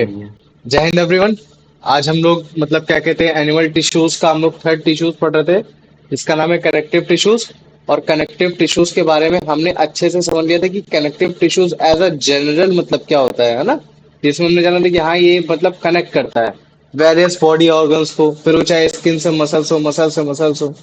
जय हिंद एवरीवन। आज हम लोग मतलब क्या कहते हैं एनिमल टिश्यूज का हम लोग थर्ड टिश्यूज पढ़ रहे थे जिसका नाम है कनेक्टिव टिश्यूज। और कनेक्टिव टिश्यूज के बारे में हमने अच्छे से समझ लिया था कि connective tissues as a general मतलब क्या होता है ना। जिसमें हमने जाना था कि हाँ ये मतलब कनेक्ट करता है वेरियस बॉडी ऑर्गन्स को, फिर वो चाहे स्किन से मसल्स हो, मसल से मसल्स हो,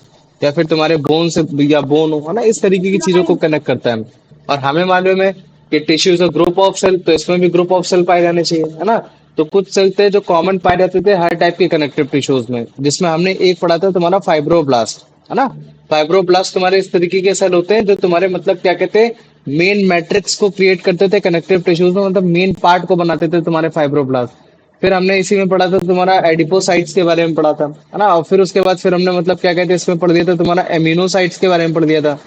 या फिर तुम्हारे बोन से या बोन हो, है ना, इस तरीके की चीजों को कनेक्ट करता है। और हमें मालूम है कि tissue is a group of cell, तो इसमें भी ग्रुप ऑफ सेल पाए जाने चाहिए, है ना। तो कुछ सेल थे जो कॉमन पाए जाते थे हर टाइप के कनेक्टिव टिश्यूज में, जिसमें हमने एक पढ़ा था तुम्हारा फाइब्रोब्लास्ट, है ना। फाइब्रोब्लास्ट तुम्हारे इस तरीके के सेल होते हैं जो तुम्हारे मतलब क्या कहते हैं मेन मैट्रिक्स को क्रिएट करते थे कनेक्टिव टिश्यूज में, मतलब मेन पार्ट को बनाते थे तुम्हारे फाइब्रोब्लास्ट। फिर हमने इसी में पढ़ा था तुम्हारा एडिपोसाइट्स के बारे में पढ़ा था, है ना। और फिर उसके बाद फिर हमने मतलब क्या कहते हैं इसमें पढ़ दिया था तुम्हारा एमिनोसाइट्स के बारे में पढ़ दिया था।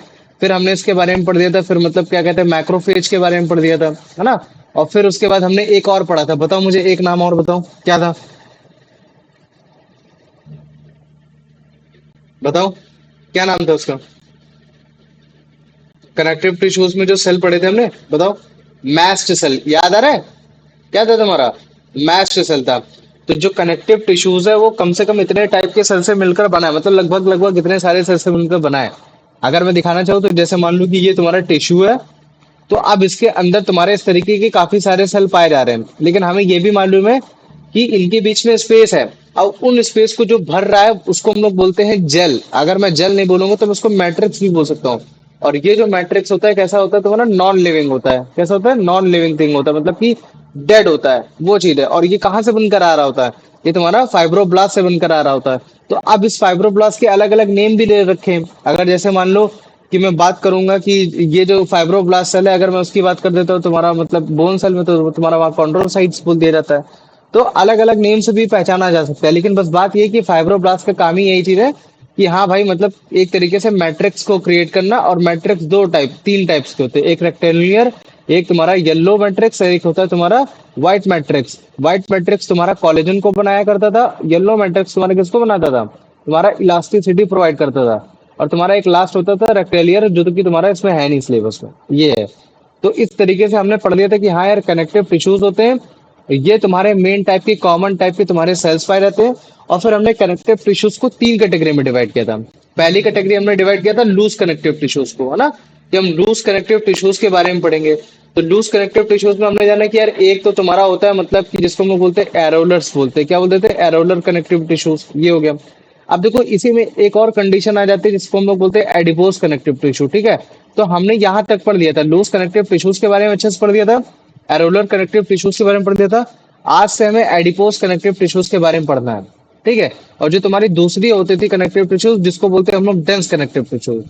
फिर हमने इसके बारे में पढ़ दिया था, फिर मतलब क्या कहते हैं मैक्रोफेज के बारे में पढ़ दिया था, है ना। और फिर उसके बाद हमने एक और पढ़ा था, बताओ मुझे एक नाम और बताओ क्या था। बताओ क्या नाम था उसका। कनेक्टिव टिश्यूज में जो सेल पढ़े थे हमने, बताओ। मैस्ट सेल, याद आ रहा है क्या था तुम्हारा। मैस्ट सेल था। तो जो कनेक्टिव टिश्यूज है वो कम से कम इतने टाइप के सेल से मिलकर बना है, मतलब लगभग लगभग इतने सारे सेल से मिलकर बना है। अगर मैं दिखाना चाहूँ तो जैसे मान लू कि ये तुम्हारा टिश्यू है, तो अब इसके अंदर तुम्हारे इस तरीके के काफी सारे सेल पाए जा रहे हैं, लेकिन हमें ये भी मालूम है कि इनके बीच में स्पेस है। और उन स्पेस को जो भर रहा है उसको हम लोग बोलते हैं जेल। अगर मैं जेल नहीं बोलूंगा तो मैं उसको मैट्रिक्स भी बोल सकता हूँ। और ये जो मैट्रिक्स होता है कैसा होता है तुम्हारा, नॉन लिविंग होता है। कैसा होता है, नॉन लिविंग थिंग होता है, मतलब कि डेड होता है वो चीज है। और ये कहाँ से बनकर आ रहा होता है, ये तुम्हारा फाइब्रोब्लास्ट से बनकर आ रहा होता है। तो अब इस फाइब्रोब्लास्ट के अलग अलग नेम भी ले रखे हैं। अगर जैसे मान लो कि मैं बात करूंगा कि ये जो फाइब्रोब्लास्ट सेल है, अगर मैं उसकी बात कर देता हूँ तुम्हारा मतलब बोन सेल में, तो तुम्हारा वहाँ कॉन्ड्रोसाइट्स बोल दिया जाता है। तो अलग अलग नेम से भी पहचाना जा सकता है, लेकिन बस बात ये कि फाइब्रोब्लास्ट का काम ही यही चीज है कि हाँ भाई मतलब एक तरीके से मैट्रिक्स को क्रिएट करना। और मैट्रिक्स दो टाइप तीन टाइप्स के होते हैं, एक रेक्टेंगुलर, एक तुम्हारा येलो मैट्रिक्स, एक होता है तुम्हारा व्हाइट मैट्रिक्स। व्हाइट मैट्रिक्स तुम्हारा कोलेजन को बनाया करता था, येलो मैट्रिक्स तुम्हारा किसको बनाता था, तुम्हारा इलास्टिसिटी प्रोवाइड करता था। और तुम्हारा एक लास्ट होता था रेक्टेलियर, जो तो कि तुम्हारा इसमें है नहीं सिलेबस में, ये है। तो इस तरीके से हमने पढ़ लिया था कि हाँ यार कनेक्टिव टिश्यूज होते हैं, ये तुम्हारे मेन टाइप के कॉमन टाइप के तुम्हारे सेल्स पाए जाते हैं। और फिर हमने कनेक्टिव टिश्यूज को तीन कैटेगरी में डिवाइड किया था। पहली कैटेगरी हमने डिवाइड किया था लूज कनेक्टिव टिश्यूज को, है ना, कि हम लूज कनेक्टिव टिश्यूज के बारे में पढ़ेंगे। तो लूज कनेक्टिव टिश्यूज में हमने जाना कि यार एक तो तुम्हारा होता है मतलब कि जिसको हम लोग बोलते हैं एरोलर्स बोलते हैं, क्या बोलते थे, एरोलर कनेक्टिव टिश्यूज, ये हो गया। अब देखो इसी में एक और कंडीशन आ जाती है जिसको हम लोग बोलते हैं एडिपोज कनेक्टिव टिश्यू, ठीक है। तो हमने यहाँ तक पढ़ लिया था लूज कनेक्टिव टिश्यूज के बारे में अच्छे से पढ़ लिया था, एरोलर कनेक्टिव टिश्यूज के बारे में पढ़ लिया था। आज से हमें एडिपोज कनेक्टिव टिश्यूज के बारे में पढ़ना है, ठीक है। और जो तुम्हारी दूसरी होती थी कनेक्टिव टिश्यूज, जिसको बोलते हैं हम लोग डेंस कनेक्टिव टिश्यूज।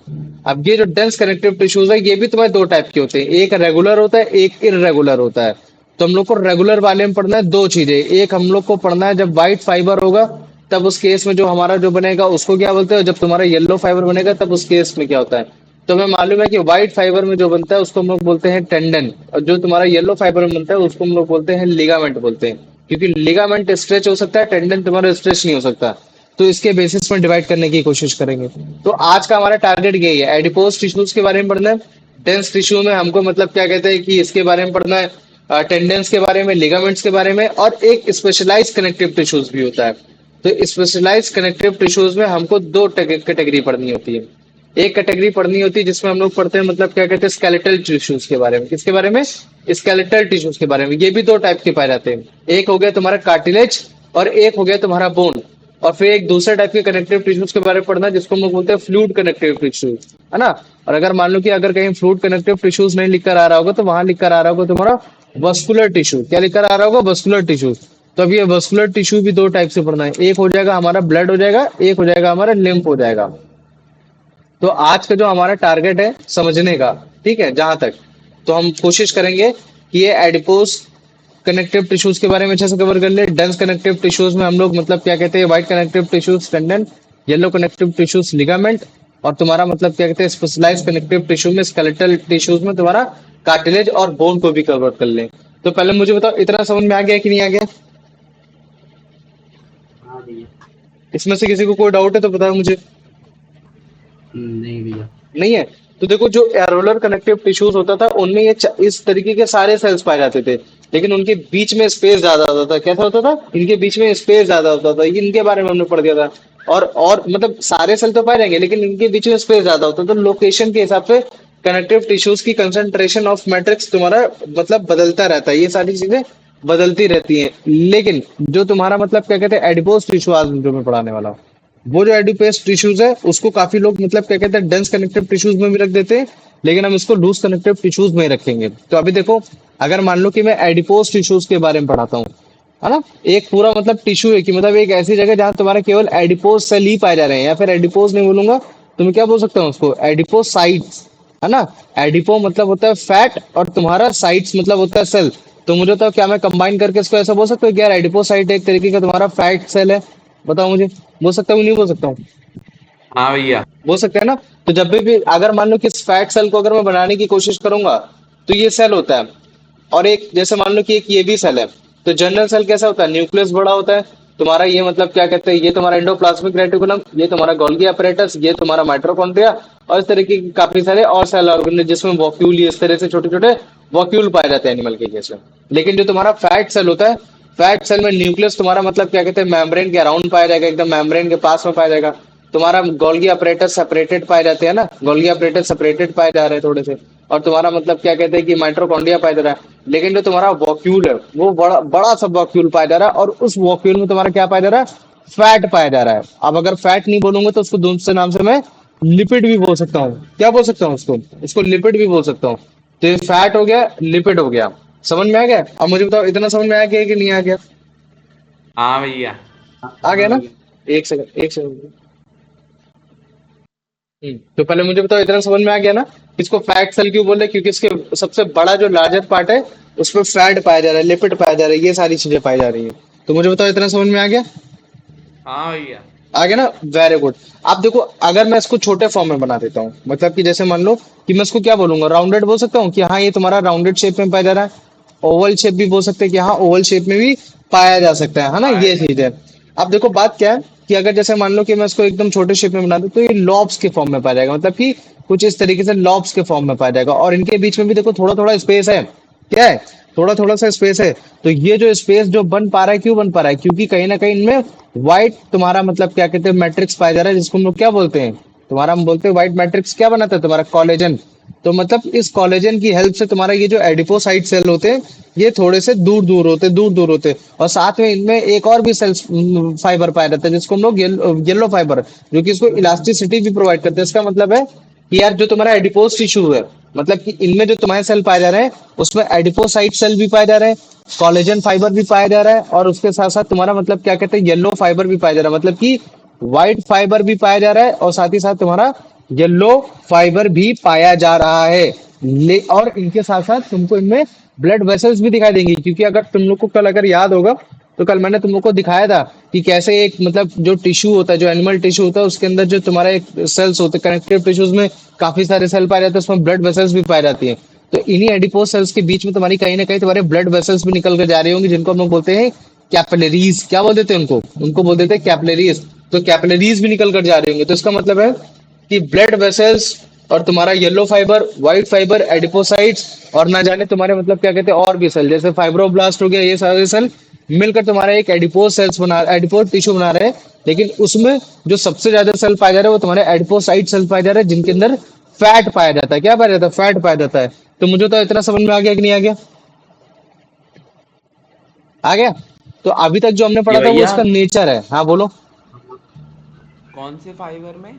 अब ये जो डेंस कनेक्टिव टिश्यूज है ये भी तुम्हारे दो टाइप के होते हैं, एक रेगुलर होता है, एक इरेगुलर होता है। तो हम लोग को रेगुलर वाले में पढ़ना है दो चीजें, एक हम लोग को पढ़ना है जब व्हाइट फाइबर होगा तब उस केस में जो हमारा जो बनेगा उसको क्या बोलते हैं, जब तुम्हारा येलो फाइबर बनेगा तब उस केस में क्या होता है। तो हमें मालूम है कि व्हाइट फाइबर में जो बनता है उसको हम लोग बोलते हैं टेंडन, और जो तुम्हारा येलो फाइबर में बनता है उसको हम लोग बोलते हैं लिगामेंट बोलते हैं। क्योंकि लिगामेंट स्ट्रेच हो सकता है, टेंडन तुम्हारा स्ट्रेच नहीं हो सकता। तो इसके बेसिस में डिवाइड करने की कोशिश करेंगे। तो आज का हमारा टारगेट यही है, एडिपोज टिश्यूज के बारे में पढ़ना है। डेंस टिश्यू में हमको मतलब क्या कहते हैं कि इसके बारे में पढ़ना है, टेंडेंस के बारे में, लिगामेंट्स के बारे में, और एक स्पेशलाइज कनेक्टिव टिश्यूज भी होता है। तो स्पेशलाइज कनेक्टिव टिश्यूज में हमको दो कैटेगरी पढ़नी होती है। एक कैटेगरी पढ़नी होती है जिसमें हम लोग पढ़ते हैं मतलब क्या कहते हैं स्केलेटल टिश्यूज के बारे में, किसके बारे में, स्केलेटल टिश्यूज के बारे में। ये भी दो टाइप के पाए जाते हैं, एक हो गया तुम्हारा कार्टिलेज और एक हो गया तुम्हारा बोन। और फिर एक दूसरे टाइप के कनेक्टिव टिश्यूज के बारे में पढ़ना जिसको हम लोग बोलते हैं फ्लूइड कनेक्टिव टिश्यूज, है ना। और अगर मान लो कि अगर कहीं फ्लूइड कनेक्टिव टिश्यूज नहीं लिखकर आ रहा होगा तो वहां लिखकर आ रहा होगा तुम्हारा वस्कुलर टिश्यू, क्या लिखकर आ रहा होगा, वस्कुलर टिश्यू। तो अब ये वस्कुलर टिश्यू भी दो टाइप से पढ़ना है, एक हो जाएगा हमारा ब्लड हो जाएगा, एक हो जाएगा हमारा लिम्फ हो जाएगा। तो आज का जो हमारा टारगेट है समझने का, ठीक है, जहां तक तो हम कोशिश करेंगे कि ये एडिपोज कनेक्टिव टिश्यूज के बारे में अच्छे से कवर कर ले। डेंस कनेक्टिव टिश्यूज में हम लोग मतलब क्या कहते हैं white connective tissues tendon, yellow connective tissues ligament, और तुम्हारा मतलब क्या कहते हैं स्पेशलाइज कनेक्टिव टिश्यू में स्केलेटल टिश्यूज में तुम्हारा कार्टिलेज और बोन को भी कवर कर ले। तो पहले मुझे बताओ इतना समझ में आ गया कि नहीं आ गया। हाँ भैया। इसमें से किसी को कोई डाउट है तो बताओ मुझे। नहीं भैया। नहीं है। तो देखो जो एरोलर कनेक्टिव टिश्यूज होता था उनमें ये इस तरीके के सारे सेल्स पाए जाते थे। लेकिन उनके बीच में स्पेस ज्यादा होता था। कैसा होता था? इनके बीच में स्पेस ज्यादा होता था, ये इनके बारे में हमने पढ़ दिया था। और मतलब सारे सेल तो पाए जाएंगे, लेकिन इनके बीच में स्पेस ज्यादा होता है, तो लोकेशन के हिसाब से कनेक्टिव टिश्यूज की कंसंट्रेशन ऑफ मैट्रिक्स तुम्हारा मतलब बदलता रहता है। ये सारी चीजें बदलती रहती हैं। लेकिन जो तुम्हारा मतलब क्या कहते हैं एडिपोज टिश्यू, आज जो मैं पढ़ाने वाला हूँ, वो जो एडिपोज टिश्यूज है उसको काफी लोग मतलब क्या कहते हैं डेंस कनेक्टिव टिश्यूज में भी रख देते हैं, लेकिन हम इसको लूज कनेक्टिव टिश्यूज में ही रखेंगे। तो अभी देखो, अगर मान लो कि मैं एडिपोज टिश्यूज के बारे में पढ़ाता हूँ, है ना, एक पूरा मतलब टिश्यू है कि मतलब एक ऐसी जगह जहां तुम्हारा केवल एडिपोज सेल ही पाए जा रहे हैं, या फिर एडिपोज नहीं बोलूंगा तो मैं क्या बोल सकता हूँ उसको, एडिपोसाइट्स, है ना। एडिपो मतलब होता है फैट, और तुम्हारा साइट्स मतलब होता है सेल। तो मुझे तो क्या मैं कंबाइन करके इसको ऐसा बोल सकता हूँ कि यार एडिपोसाइट एक तरीके का तुम्हारा फैट सेल है? बताओ मुझे, बोल सकता हूँ नहीं बोल सकता हूँ? हाँ भैया। बोल सकते हैं ना। तो जब भी अगर मान लो कि इस फैट सेल को अगर मैं बनाने की कोशिश करूंगा, तो ये सेल होता है। और एक जैसे मान लो कि एक ये भी सेल है। तो जनरल सेल कैसा होता है? न्यूक्लियस बड़ा होता है तुम्हारा, ये मतलब क्या कहते हैं, ये तुम्हारा एंडोप्लाज्मिक रेटिकुलम, ये तुम्हारा गोल्गी अपैरेटस, ये तुम्हारा माइटोकॉन्ड्रिया, और इस तरीके की काफी सारे और सेल ऑर्गेन जिसमें वॉक्यूल, इस तरह से छोटे छोटे वॉक्यूल पाए जाते हैं एनिमल के केस में। लेकिन जो तुम्हारा फैट सेल होता है, फैट सेल में न्यूक्लियस तुम्हारा मतलब क्या कहते हैं मेम्ब्रेन के अराउंड पाया जाएगा, एकदम मेम्ब्रेन के पास में पाया जाएगा। तुम्हारा गोल्गी अपरेटस सेपरेटेड पाए जाते हैं ना, गोल्गी अपरेटस सेपरेटेड पाए जा रहे हैं थोड़े से। और तुम्हारा मतलब क्या कहते हैं कि माइटोकॉन्ड्रिया पाया जा रहा है। लेकिन जो तुम्हारा वॉक्यूल है वो बड़ा बड़ा सा वॉक्यूल पाया जा रहा है, और उस वॉक्यूल में तुम्हारा क्या पाया जा रहा है? फैट पाया जा रहा है। अब अगर फैट नहीं बोलूंगा तो उसको दूसरे नाम से मैं लिपिड भी बोल सकता हूँ। क्या बोल सकता हूँ उसको? उसको लिपिड भी बोल सकता हूँ। तो ये फैट हो गया, लिपिड हो गया। समझ में आ गया? अब मुझे बताओ, इतना समझ में आ गया कि नहीं आ गया? हाँ भैया। आ गया ना? एक सेकंड, एक सेकंड। तो पहले मुझे बताओ, इतना समझ में आ गया ना? इसको फैट सेल क्यों बोल रहे हैं? क्योंकि इसके सबसे बड़ा जो लार्जर पार्ट है उसमें फैट पाया जा रहा है, लिपिड पाया जा रहा है, ये सारी चीजें पाई जा रही है। तो मुझे बताओ, इतना समझ में आ गया? हाँ भैया। आ गया ना? Very good. आप देखो, अगर मैं इसको छोटे फॉर्म में बना देता हूँ, मतलब कि जैसे मान लो कि मैं इसको क्या बोलूंगा, राउंडेड बोल सकता हूँ कि हाँ ये तुम्हारा राउंडेड शेप में पाया जा रहा है। ओवल शेप भी बोल सकते हैं कि हाँ ओवल शेप में भी पाया जा सकता है ना, पाया ये जा चीज है। अब देखो बात क्या है कि अगर जैसे मान लो कि मैं इसको एकदम छोटे शेप में बना दूं, तो ये लॉब्स के फॉर्म में पाया जाएगा, मतलब कि कुछ इस तरीके से लॉब्स के फॉर्म में पाया जाएगा। और इनके बीच में भी देखो थोड़ा थोड़ा स्पेस है। क्या है? थोड़ा थोड़ा सा स्पेस है। तो ये जो स्पेस जो बन पा रहा है, क्यों बन पा रहा है? क्योंकि कहीं ना कहीं इनमें व्हाइट तुम्हारा मतलब क्या कहते हैं मैट्रिक्स पाया जा रहा है, जिसको हम लोग क्या बोलते हैं, तुम्हारा हम बोलते हैं व्हाइट मैट्रिक्स। क्या बनाता है तुम्हारा? कॉलेजन। तो मतलब इस कॉलेजन की हेल्प से तुम्हारा ये जो एडिपोसाइट सेल होते हैं, ये थोड़े से दूर दूर होते, दूर दूर होते। और साथ में इनमें एक और भी सेल्स फाइबर पाया जाता है, जिसको हम लोग येलो फाइबर, जो कि इसको इलास्टिसिटी भी प्रोवाइड करते हैं। इसका मतलब है कि यार जो तुम्हारा एडिपोज टिश्यू है, मतलब कि इनमें जो तुम्हारे सेल पाए जा रहे हैं उसमें एडिपोसाइट सेल भी पाए जा रहे हैं, कॉलेजन फाइबर भी पाया जा रहा है, और उसके साथ साथ तुम्हारा मतलब क्या कहते हैं येलो फाइबर भी पाया जा रहा है, मतलब कि व्हाइट फाइबर भी पाया जा रहा है, और साथ ही साथ तुम्हारा येलो फाइबर भी पाया जा रहा है। और इनके साथ साथ तुमको इनमें ब्लड वेसल्स भी दिखाई देंगी, क्योंकि अगर तुम लोग को कल अगर याद होगा तो कल मैंने तुम लोग को दिखाया था कि कैसे एक मतलब जो टिश्यू होता है, जो एनिमल टिश्यू होता है, उसके अंदर जो तुम्हारा एक सेल्स होते हैं कनेक्टिव टिश्यूज में, काफी सारे सेल पाए जाते हैं, उसमें ब्लड वेसल्स भी पाई जाती है। तो इन्हीं एडिपोज सेल्स के बीच में तुम्हारी कहीं ना कहीं तुम्हारे ब्लड वेसल्स भी निकल कर जा रही होंगी, जिनको हम लोग बोलते हैं कैपिलरीज। क्या बोल देते हैं उनको? उनको बोल देते हैं कैपिलरीज। तो कैपिलरीज भी निकल कर जा रही होंगी। तो इसका मतलब है कि ब्लड वेसल्स, और तुम्हारा yellow fibre, white fibre, adipocytes, और ना जाने तुम्हारे मतलब क्या कहते हैं और भी सेल, जैसे फाइब्रोब्लास्ट हो गया, ये सारे सेल मिलकर तुम्हारा एक एडिपोज सेल्स बना, एडिपोज टिश्यू बना रहे हैं। लेकिन उसमें जो सबसे ज्यादा सेल पाया जा रहा है वो तुम्हारे एडिपोसाइट सेल पाया जा रहा है, जिनके अंदर फैट पाया जाता है। क्या पाया जाता है? फैट पाया जाता है। तो मुझे तो इतना समझ में आ गया कि नहीं आ गया? आ गया। तो अभी तक जो हमने ये पढ़ा था वो भैया इसका नेचर है। हाँ बोलो। कौन से फाइबर में?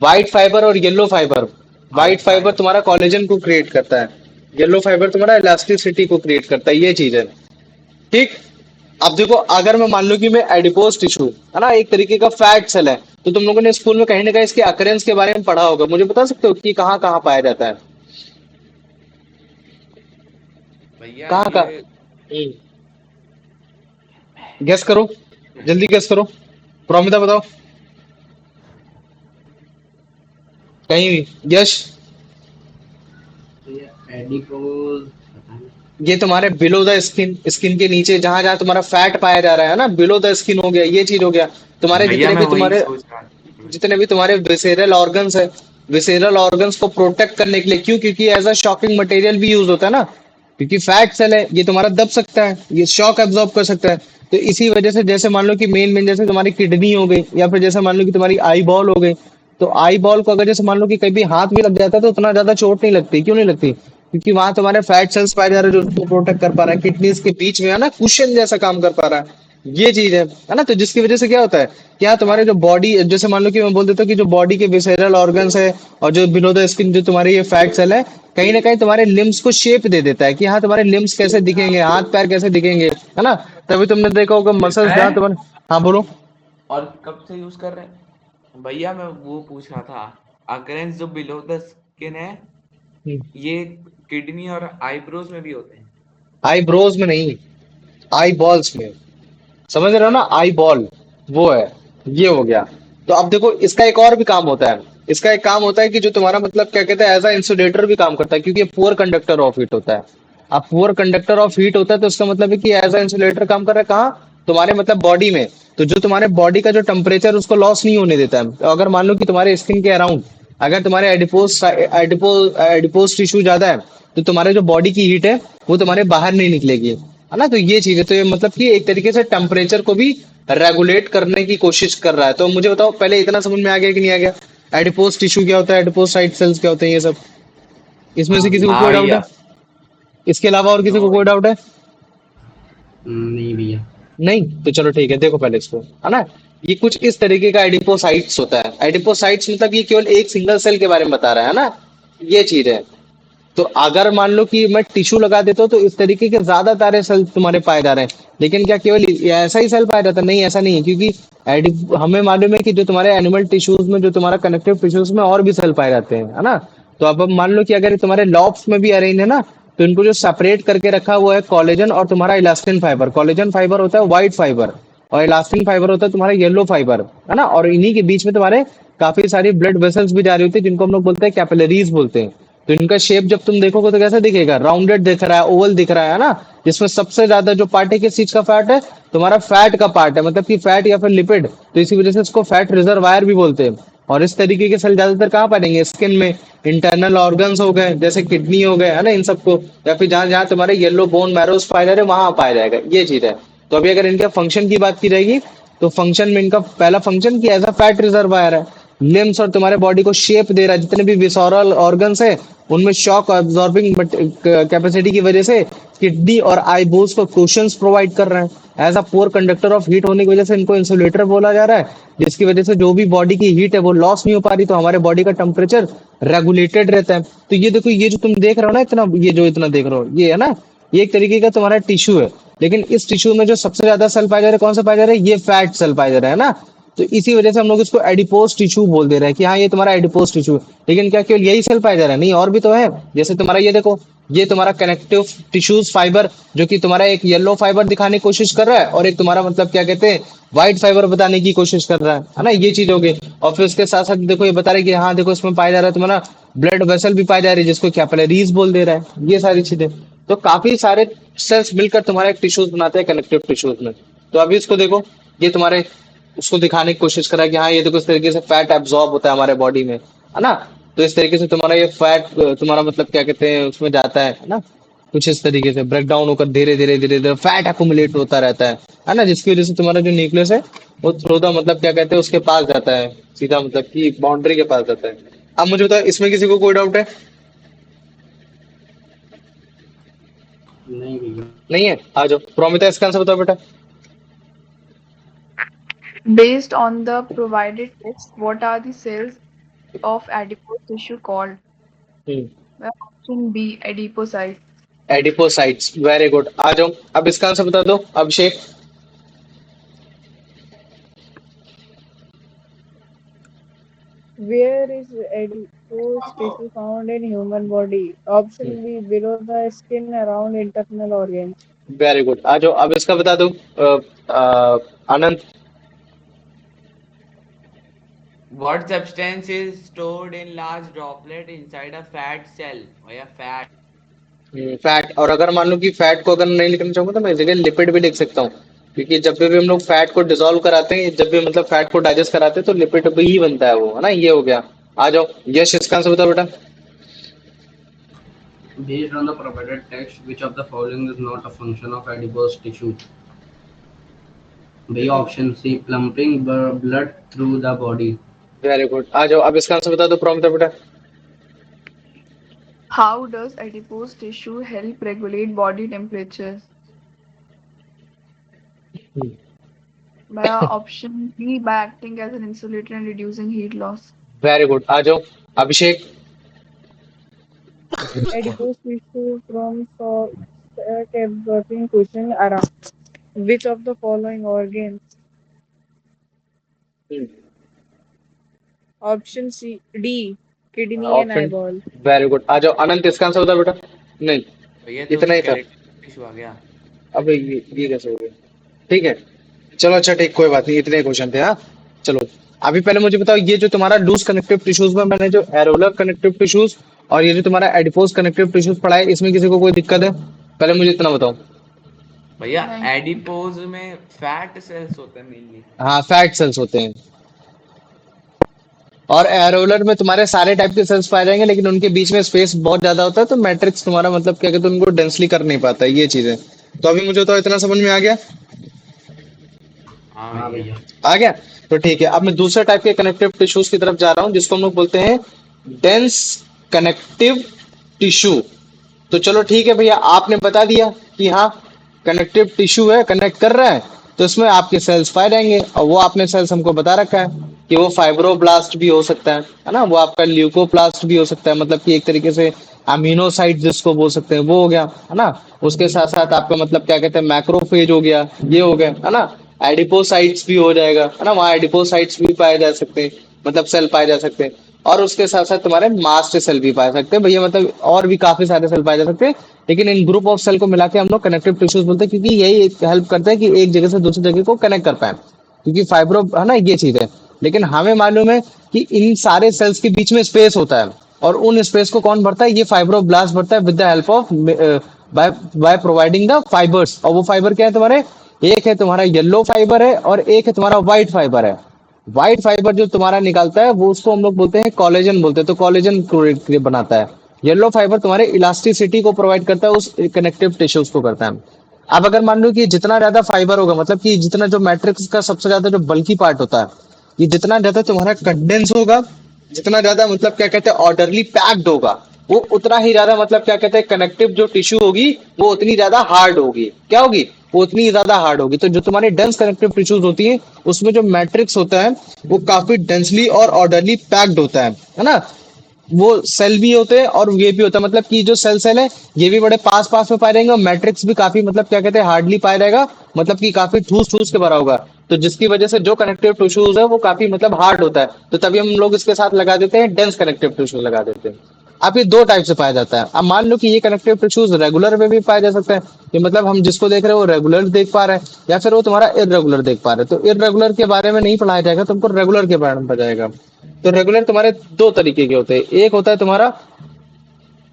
व्हाइट फाइबर और yellow fibre. White white fibre fibre. तुम्हारा कोलेजन को क्रिएट करता है, येलो फाइबर तुम्हारा इलास्टिसिटी को क्रिएट करता है, ये चीज है। ठीक। अब देखो, अगर मैं मान लूं कि मैं एडिपोज टिश्यू, है ना, एक तरीके का फैट सेल है, तो तुम लोगों ने स्कूल में कहीं ना कहीं इसके अकरेंस के बारे में पढ़ा होगा। मुझे बता सकते हो कि कहाँ कहाँ पाया जाता है? भैया कहाँ कहाँ? ये गेस करो, जल्दी गेस करो। प्रोमिता बताओ। कहीं भी यश? एडिपोज पता नहीं। ये तुम्हारे बिलो द स्किन, स्किन के नीचे जहां जहां तुम्हारा फैट पाया जा रहा है ना, बिलो द स्किन हो गया, ये चीज हो गया। तुम्हारे भैया मैं वही सोच रहा था। जितने भी तुम्हारे विसेरल ऑर्गन्स है, विसेरल ऑर्गन्स को प्रोटेक्ट करने के लिए, क्यों? क्योंकि एज अ शॉकिंग मटेरियल भी यूज होता है ना। क्योंकि फैट सेल है, ये तुम्हारा दब सकता है, ये शॉक एब्जॉर्ब कर सकता है। तो इसी वजह से जैसे मान लो कि मेन जैसे तुम्हारी किडनी हो गई, या फिर जैसे मान लो कि तुम्हारी आई बॉल हो गई, तो आई बॉल को अगर जैसे मान लो कि कभी हाथ भी लग जाता है तो उतना ज्यादा चोट नहीं लगती। क्यों नहीं लगती? क्योंकि वहां तुम्हारे फैट सेल्स पाए जा रहे हैं जो उसको प्रोटेक्ट कर पा रहा है, किडनीज के बीच में है ना, कुशन जैसा काम कर पा रहा है। ये चीज है ना। तो जिसकी वजह से क्या होता है, क्या तुम्हारे जो बॉडी, जैसे मान लो कि मैं बोल देता हूँ कि जो बॉडी के विसेरल ऑर्गन्स है और जो बिलो द स्किन जो तुम्हारे ये फैट सेल है, कहीं ना कहीं तुम्हारे लिम्स को शेप दे देता है कि हाँ तुम्हारे लिम्स कैसे दिखेंगे, हाथ पैर कैसे दिखेंगे, है ना। तभी तुमने देखा होगा मसल्स जहाँ तुम्हारे। हाँ बोलो। और कब से यूज कर रहे हैं भैया? मैं वो पूछ रहा था, अग्रेंस जो बिलो द स्किन है, ये किडनी और आईब्रोज में भी होते हैं? आईब्रोज में नहीं, आई बॉल्स में। समझ रहे हो ना, आई बॉल वो है। ये हो गया। तो अब देखो इसका एक और भी काम होता है। इसका एक काम होता है कि जो तुम्हारा मतलब क्या कहते हैं, एज अ इंसुलेटर भी काम करता है, क्योंकि ये पुअर कंडक्टर ऑफ हीट होता है। अब पुअर कंडक्टर ऑफ हीट होता है तो इसका मतलब है कि एज अ इंसुलेटर काम कर रहा है कहाँ, तुम्हारे मतलब बॉडी में। तो जो तुम्हारे बॉडी का जो टेम्परेचर उसको लॉस नहीं होने देता है। तो अगर मान लो कि तुम्हारे स्किन के अराउंड अगर तुम्हारे एडिपोज टिश्यू ज्यादा है, तो तुम्हारे जो बॉडी की हीट है वो तुम्हारे बाहर नहीं निकलेगी, है ना। तो ये चीज है। तो ये मतलब कि एक तरीके से टेम्परेचर को भी रेगुलेट करने की कोशिश कर रहा है। तो मुझे बताओ पहले इतना समझ में आ गया कि नहीं आ गया? एडिपोज टिश्यू क्या होता है, एडिपोसाइट सेल्स क्या होते हैं, ये सब। इसमें से हाँ किसी को भैया। हाँ कोई डाउट है? भैया। इसके अलावा और किसी नो को कोई भैया। डाउट है? नहीं भैया। नहीं तो चलो ठीक है, देखो पहले इसको, है ना। ये कुछ इस तरीके का एडिपोसाइट्स होता है। एडिपोसाइट्स मतलब ये केवल एक सिंगल सेल के बारे में बता रहा है ना। ये चीज है। तो अगर मान लो कि मैं टिश्यू लगा देता हूँ तो इस तरीके के ज्यादा सारे सेल तुम्हारे पाए जा रहे हैं। लेकिन क्या केवल ऐसा ही सेल पाया जाता है? नहीं, ऐसा नहीं है, क्योंकि हमें मालूम है कि जो तुम्हारे एनिमल टिश्यूज में, जो तुम्हारा कनेक्टिव टिश्यूज में और भी सेल पाए जाते हैं, है ना। तो अब मान लो कि अगर ये तुम्हारे लॉब्स में भी अरेंज है ना, तो इनको जो सेपरेट करके रखा हुआ है कॉलेजन और तुम्हारा इलास्टिन फाइबर। कॉलेजन फाइबर होता है व्हाइट फाइबर, और इलास्टिन फाइबर होता है तुम्हारा येलो फाइबर, है ना। और इन्हीं के बीच में तुम्हारे काफी सारी ब्लड वेसल्स भी जा रही होती है, जिनको हम लोग बोलते हैं कैपिलरीज बोलते हैं। तो इनका शेप जब तुम देखोगे तो कैसा दिखेगा, राउंडेड दिख रहा है, ओवल दिख रहा है ना। जिसमें सबसे ज्यादा जो पार्ट है किस चीज का फैट है, तुम्हारा फैट का पार्ट है, मतलब कि फैट या फिर लिपिड। तो इसी वजह से इसको फैट रिजर्वायर भी बोलते हैं। और इस तरीके के सेल ज्यादातर कहाँ पाएंगे, स्किन में, इंटरनल ऑर्गन्स हो गए जैसे किडनी हो गए, है ना, इन सबको। या फिर जहां जहां तुम्हारे येलो बोन मैरोस पाए जा रहे हैं वहां पाया जाएगा। ये चीज है। तो अभी अगर इनके फंक्शन की बात की रहेगी, तो फंक्शन में इनका पहला फंक्शन की एज अ फैट रिजर्वायर है। लिम्स और तुम्हारे बॉडी को शेप दे रहा है, जितने भी विसोरल ऑर्गन्स है उनमें शॉक अब्सॉर्बिंग कैपेसिटी की वजह से किडनी और आईबोस को कुशंस प्रोवाइड कर रहे हैं। As a poor conductor of heat होने की वजह से इनको इंसुलेटर बोला जा रहा है, जिसकी वजह से जो भी बॉडी की हीट है वो लॉस नहीं हो पा रही, तो हमारे बॉडी का टेम्परेचर रेगुलेटेड रहता है। तो ये देखो, ये जो तुम देख रहे हो ना, इतना ये जो इतना देख रहे हो, ये है ना, ये एक तरीके का तुम्हारा टिश्यू है। लेकिन इस टिश्यू में जो सबसे ज्यादा सेल पाए जा रहे हैं, कौन से पाए जा रहे हैं, ये फैट सेल पाए जा रहे हैं ना। तो इसी वजह से हम लोग इसको एडिपोज टिश्यू बोल दे रहे हैं कि हाँ ये तुम्हारा एडिपोज टिश्यू है। लेकिन क्या केवल यही सेल पाया जा रहा है? नहीं, और भी तो है। जैसे तुम्हारा ये देखो, ये तुम्हारा कनेक्टिव टिश्यूज फाइबर, जो कि तुम्हारा एक येलो फाइबर दिखाने की कोशिश कर रहा है, और एक तुम्हारा मतलब क्या कहते हैं, व्हाइट फाइबर बताने की कोशिश कर रहा है ना। ये चीज हो गई। और फिर उसके साथ साथ देखो ये बता रहे कि हाँ देखो इसमें पाया जा रहा है तुम्हारा ब्लड वेसल भी पाई जा रही है, जिसको कैपिलरीज बोल दे रहा है। ये सारी चीजें। तो काफी सारे सेल्स मिलकर तुम्हारा एक टिश्यूज बनाते हैं, कनेक्टिव टिश्यूज में। तो अभी इसको देखो, ये तुम्हारे उसको दिखाने की कोशिश करा कि हाँ ये देखो इस तरीके से फैट एब्जॉर्ब होता है हमारे बॉडी में, है ना। तो इस तरीके से तुम्हारा ये फैट तुम्हारा मतलब क्या कहते हैं उसमें जाता है ना। कुछ इस तरीके से ब्रेक डाउन होकर धीरे धीरे धीरे धीरे फैट अकुमुलेट होता रहता है ना। जिसकी वजह से तुम्हारा जो न्यूक्लियस है वो थ्रू द मतलब क्या कहते हैं उसके पास जाता है, सीधा मतलब कि बाउंड्री के पास जाता है। अब मुझे बताओ इसमें किसी को कोई डाउट है? नहीं भैया। नहीं है? आ जाओ प्रोमिता, इसका आंसर बताओ बेटा। Based on the provided text, what are the cells of adipose tissue called? Option B, adipocytes. Adipocytes, very good. आ जाओ अब इसका आंसर बता दो Abhishek. Where is adipose tissue found in human body? Option B, below the skin around internal organs. Very good. आ जाओ अब इसका बता दो Anand. What substance is stored in large droplet inside a fat cell? भैया फैट। फैट। और अगर मान लो कि फैट को अगर नहीं लिखना चाहूंगा तो मैं इस जगह लिपिड भी लिख सकता हूँ, क्योंकि जब भी हम लोग फैट को डिसॉल्व कराते हैं, जब भी मतलब फैट को डाइजेस्ट कराते हैं तो लिपिड भी ही बनता है वो, है ना। ये हो गया। आ जाओ यश, इसका आंसर बताओ बेटा। Based on the provided text, which of the following is not a function of adipose tissue? भैया option C pumping blood through the body. Very good, आ जाओ अब इसका आंसर बता दो, प्रॉम्प्ट है बेटा। How does adipose tissue help regulate body temperature? By option B, by acting as an insulator and reducing heat loss. Very good, आ जाओ Abhishek. Adipose tissue from fat absorbing cushion around which of the following organs? Option C D kidney and option, eyeball. Very good, आ जाओ अनंत, इसका answer बता बेटा। नहीं, भैया तो इतना ही था। टिश्यू आ गया। अब ये कैसे हो गया? ठीक है, चलो अच्छा ठीक, कोई बात नहीं, इतने क्वेश्चन थे। हाँ चलो, अभी पहले मुझे बताओ, ये जो तुम्हारा लूज कनेक्टिव टिश्यूज में मैंने जो एरोलर कनेक्टिव टिश्यूज और ये जो तुम्हारा एडिपोज कनेक्टिव टिश्यूज पढ़ा है, इसमें किसी को कोई दिक्कत है? पहले मुझे इतना बताओ। भैया नहीं। एडिपोज में फैट सेल्स होते हैं मेनली। हाँ, फैट सेल्स होते हैं, और एरोलर में तुम्हारे सारे टाइप के सेल्स पाए जाएंगे, लेकिन उनके बीच में स्पेस बहुत ज्यादा होता है, तो मैट्रिक्स तुम्हारा मतलब क्या कहते हैं, उनको डेंसली कर नहीं पाता है, ये चीजें। तो अभी मुझे तो इतना समझ में आ गया। हाँ हाँ भैया। भैया। आ गया, तो ठीक है। अब मैं दूसरे टाइप के कनेक्टिव टिश्यूज की तरफ जा रहा हूँ, जिसको हम लोग बोलते हैं डेंस कनेक्टिव टिश्यू। तो चलो ठीक है भैया, आपने बता दिया कि हाँ कनेक्टिव टिश्यू है, कनेक्ट कर रहा है, तो इसमें आपके सेल्स पाए जाएंगे, और वो आपने सेल्स हमको बता रखा है कि वो फाइब्रोब्लास्ट भी हो सकता है ना, वो आपका ल्यूकोप्लास्ट भी हो सकता है, मतलब कि एक तरीके से अमीनोसाइट जिसको बोल सकते हैं वो हो गया, है ना। उसके साथ साथ आपका मतलब क्या कहते हैं, मैक्रोफेज हो गया, ये हो गया, है ना। एडिपोसाइट्स भी हो जाएगा, है ना, वहाँ एडिपोसाइट्स भी पाए जा सकते हैं, मतलब सेल पाए जा सकते हैं। और उसके साथ साथ तुम्हारे मास्ट सेल भी पाए सकते हैं भैया, मतलब और भी काफी सारे सेल पाए जा सकते हैं, लेकिन इन ग्रुप ऑफ सेल को मिला के हम लोग कनेक्टिव टिश्यूज बोलते हैं, क्योंकि यही हेल्प करता है कि एक जगह से दूसरी जगह को कनेक्ट कर पाए, क्योंकि फाइब्रो है ना, ये चीज है। लेकिन हमें मालूम है कि इन सारे सेल्स के बीच में स्पेस होता है, और उन स्पेस को कौन भरता है? ये फाइब्रोब्लास्ट भरता है, with the help of by by providing the fibers. और वो फाइबर क्या है तुम्हारे? एक है तुम्हारा येलो फाइबर है, और एक है तुम्हारा व्हाइट फाइबर है। व्हाइट फाइबर जो तुम्हारा निकालता है, वो उसको हम लोग बोलते हैं कोलेजन बोलते हैं, तो कोलेजन बनाता है। येलो फाइबर तुम्हारे इलास्टिसिटी को प्रोवाइड करता है, उस कनेक्टिव टिश्यूज को करता है। अब अगर मान लो कि जितना ज्यादा फाइबर होगा, मतलब कि जितना जो मैट्रिक्स का सबसे ज्यादा जो बल्की पार्ट होता है, ये जितना ज्यादा तुम्हारा कंडेंस होगा, जितना ज्यादा मतलब क्या कहते हैं ऑर्डरली पैक्ड होगा, वो उतना ही ज्यादा मतलब क्या कहते हैं कनेक्टिव जो टिश्यू होगी वो उतनी ज्यादा हार्ड होगी। क्या होगी? वो उतनी ज्यादा हार्ड होगी। तो जो तुम्हारी डेंस कनेक्टिव टिश्यूज होती है, उसमें जो मैट्रिक्स होता है वो काफी डेंसली और ऑर्डरली पैक्ड होता है ना। वो सेल भी होते हैं और ये भी होता है, मतलब कि जो सेल है ये भी बड़े पास पास में पाए जाएंगे, और मैट्रिक्स भी काफी मतलब क्या कहते हैं हार्डली पाया जाएगा, मतलब कि काफी ठूस ठूस के भरा होगा। तो जिसकी वजह से जो कनेक्टिव टिश्यूज है वो काफी मतलब हार्ड होता है, तो तभी हम लोग इसके साथ लगा देते हैं डेंस कनेक्टिव टिश्यू लगा देते हैं। अब ये दो टाइप से पाया जाता है। अब मान लो कि ये कनेक्टिव टिश्यूज रेगुलर में भी पाया जा सकता है, कि मतलब हम जिसको देख रहे हैं वो रेगुलर देख पा रहे हैं, या फिर वो तुम्हारा इरेगुलर देख पा रहे हैं। तो इरेगुलर के बारे में नहीं पढ़ाया जाएगा, तुमको रेगुलर के बारे में पढ़ाया जाएगा। तो रेगुलर तुम्हारे दो तरीके के होते हैं, एक होता है तुम्हारा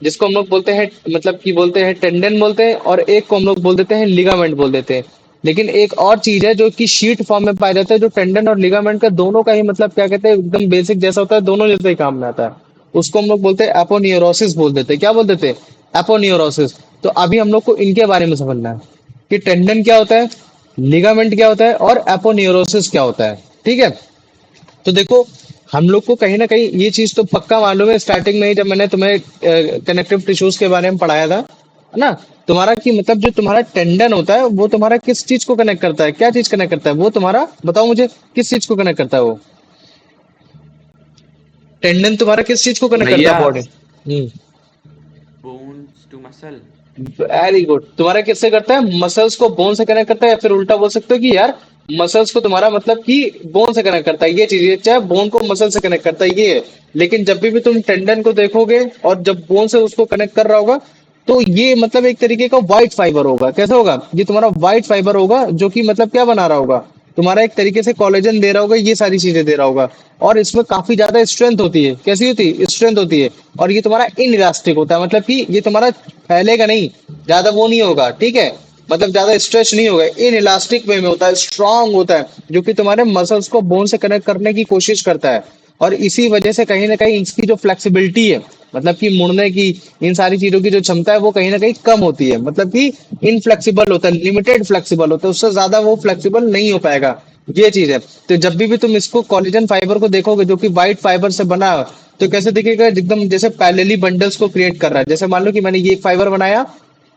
जिसको हम लोग बोलते हैं मतलब कि बोलते हैं टेंडन बोलते हैं, और एक को हम लोग बोल देते हैं लिगामेंट बोल देते हैं। लेकिन एक और चीज है जो कि शीट फॉर्म में पाया जाता है, जो टेंडन और लिगामेंट का दोनों का ही मतलब क्या कहते हैं एकदम बेसिक जैसा होता है, दोनों जैसे ही काम में आता है। उसको हम लोग बोलते हैं एपोन्यूरोसिस बोल देते हैं। क्या बोल देते हैं? एपोन्यूरोसिस। तो अभी हम लोग को इनके बारे में समझना है कि टेंडन क्या होता है, लिगामेंट क्या होता है, और एपोन्यूरोसिस क्या होता है। ठीक है, तो देखो हम लोग को कहीं ना कहीं ये चीज तो पक्का मालूम है स्टार्टिंग में ही, जब मैंने तुम्हें कनेक्टिव टिश्यूज के बारे में पढ़ाया था, है ना, तुम्हारा कि मतलब जो तुम्हारा टेंडन होता है वो तुम्हारा किस चीज को कनेक्ट करता है, क्या चीज कनेक्ट करता है वो तुम्हारा, बताओ मुझे किस चीज को कनेक्ट करता है वो टेंडन, तुम्हारा किस चीज को कनेक्ट करता भैया है body? Bones to muscle. Very good, तुम्हारा किससे करता है? मसल्स को बोन से कनेक्ट करता है, या फिर उल्टा बोल सकते हो कि यार मसल्स को तुम्हारा मतलब कि बोन से कनेक्ट करता है, ये चीज, ये चाहे बोन को मसल से कनेक्ट करता है ये है। लेकिन जब भी तुम टेंडन को देखोगे और जब बोन से उसको कनेक्ट कर रहा होगा, तो ये मतलब एक तरीके का व्हाइट फाइबर होगा। कैसा होगा? ये तुम्हारा व्हाइट फाइबर होगा, जो कि मतलब क्या बना रहा होगा, तुम्हारा एक तरीके से कोलेजन दे रहा होगा, ये सारी चीजें दे रहा होगा, और इसमें काफी ज्यादा स्ट्रेंथ होती है। कैसी होती है? स्ट्रेंथ होती है। और ये तुम्हारा इनइलास्टिक होता है, मतलब कि ये तुम्हारा फैलेगा नहीं, ज्यादा वो नहीं होगा, ठीक है, मतलब ज्यादा स्ट्रेच नहीं होगा, इन इलास्टिक वे में होता है, स्ट्रांग होता है, जो कि तुम्हारे मसल्स को बोन से कनेक्ट करने की कोशिश करता है। और इसी वजह से कहीं ना कहीं इसकी जो फ्लेक्सिबिलिटी है, मतलब कि मुड़ने की, इन सारी चीजों की जो क्षमता है वो कहीं ना कहीं कम होती है, मतलब कि इनफ्लेक्सिबल होता है, लिमिटेड फ्लेक्सिबल होता है, उससे ज्यादा वो फ्लेक्सिबल नहीं हो पाएगा, ये चीज है। तो जब भी तुम इसको कोलेजन फाइबर को देखोगे जो कि व्हाइट फाइबर से बना है, तो कैसे दिखेगा, एकदम जैसे पैरेलली बंडल्स को क्रिएट कर रहा है। जैसे मान लो कि मैंने ये एक फाइबर बनाया,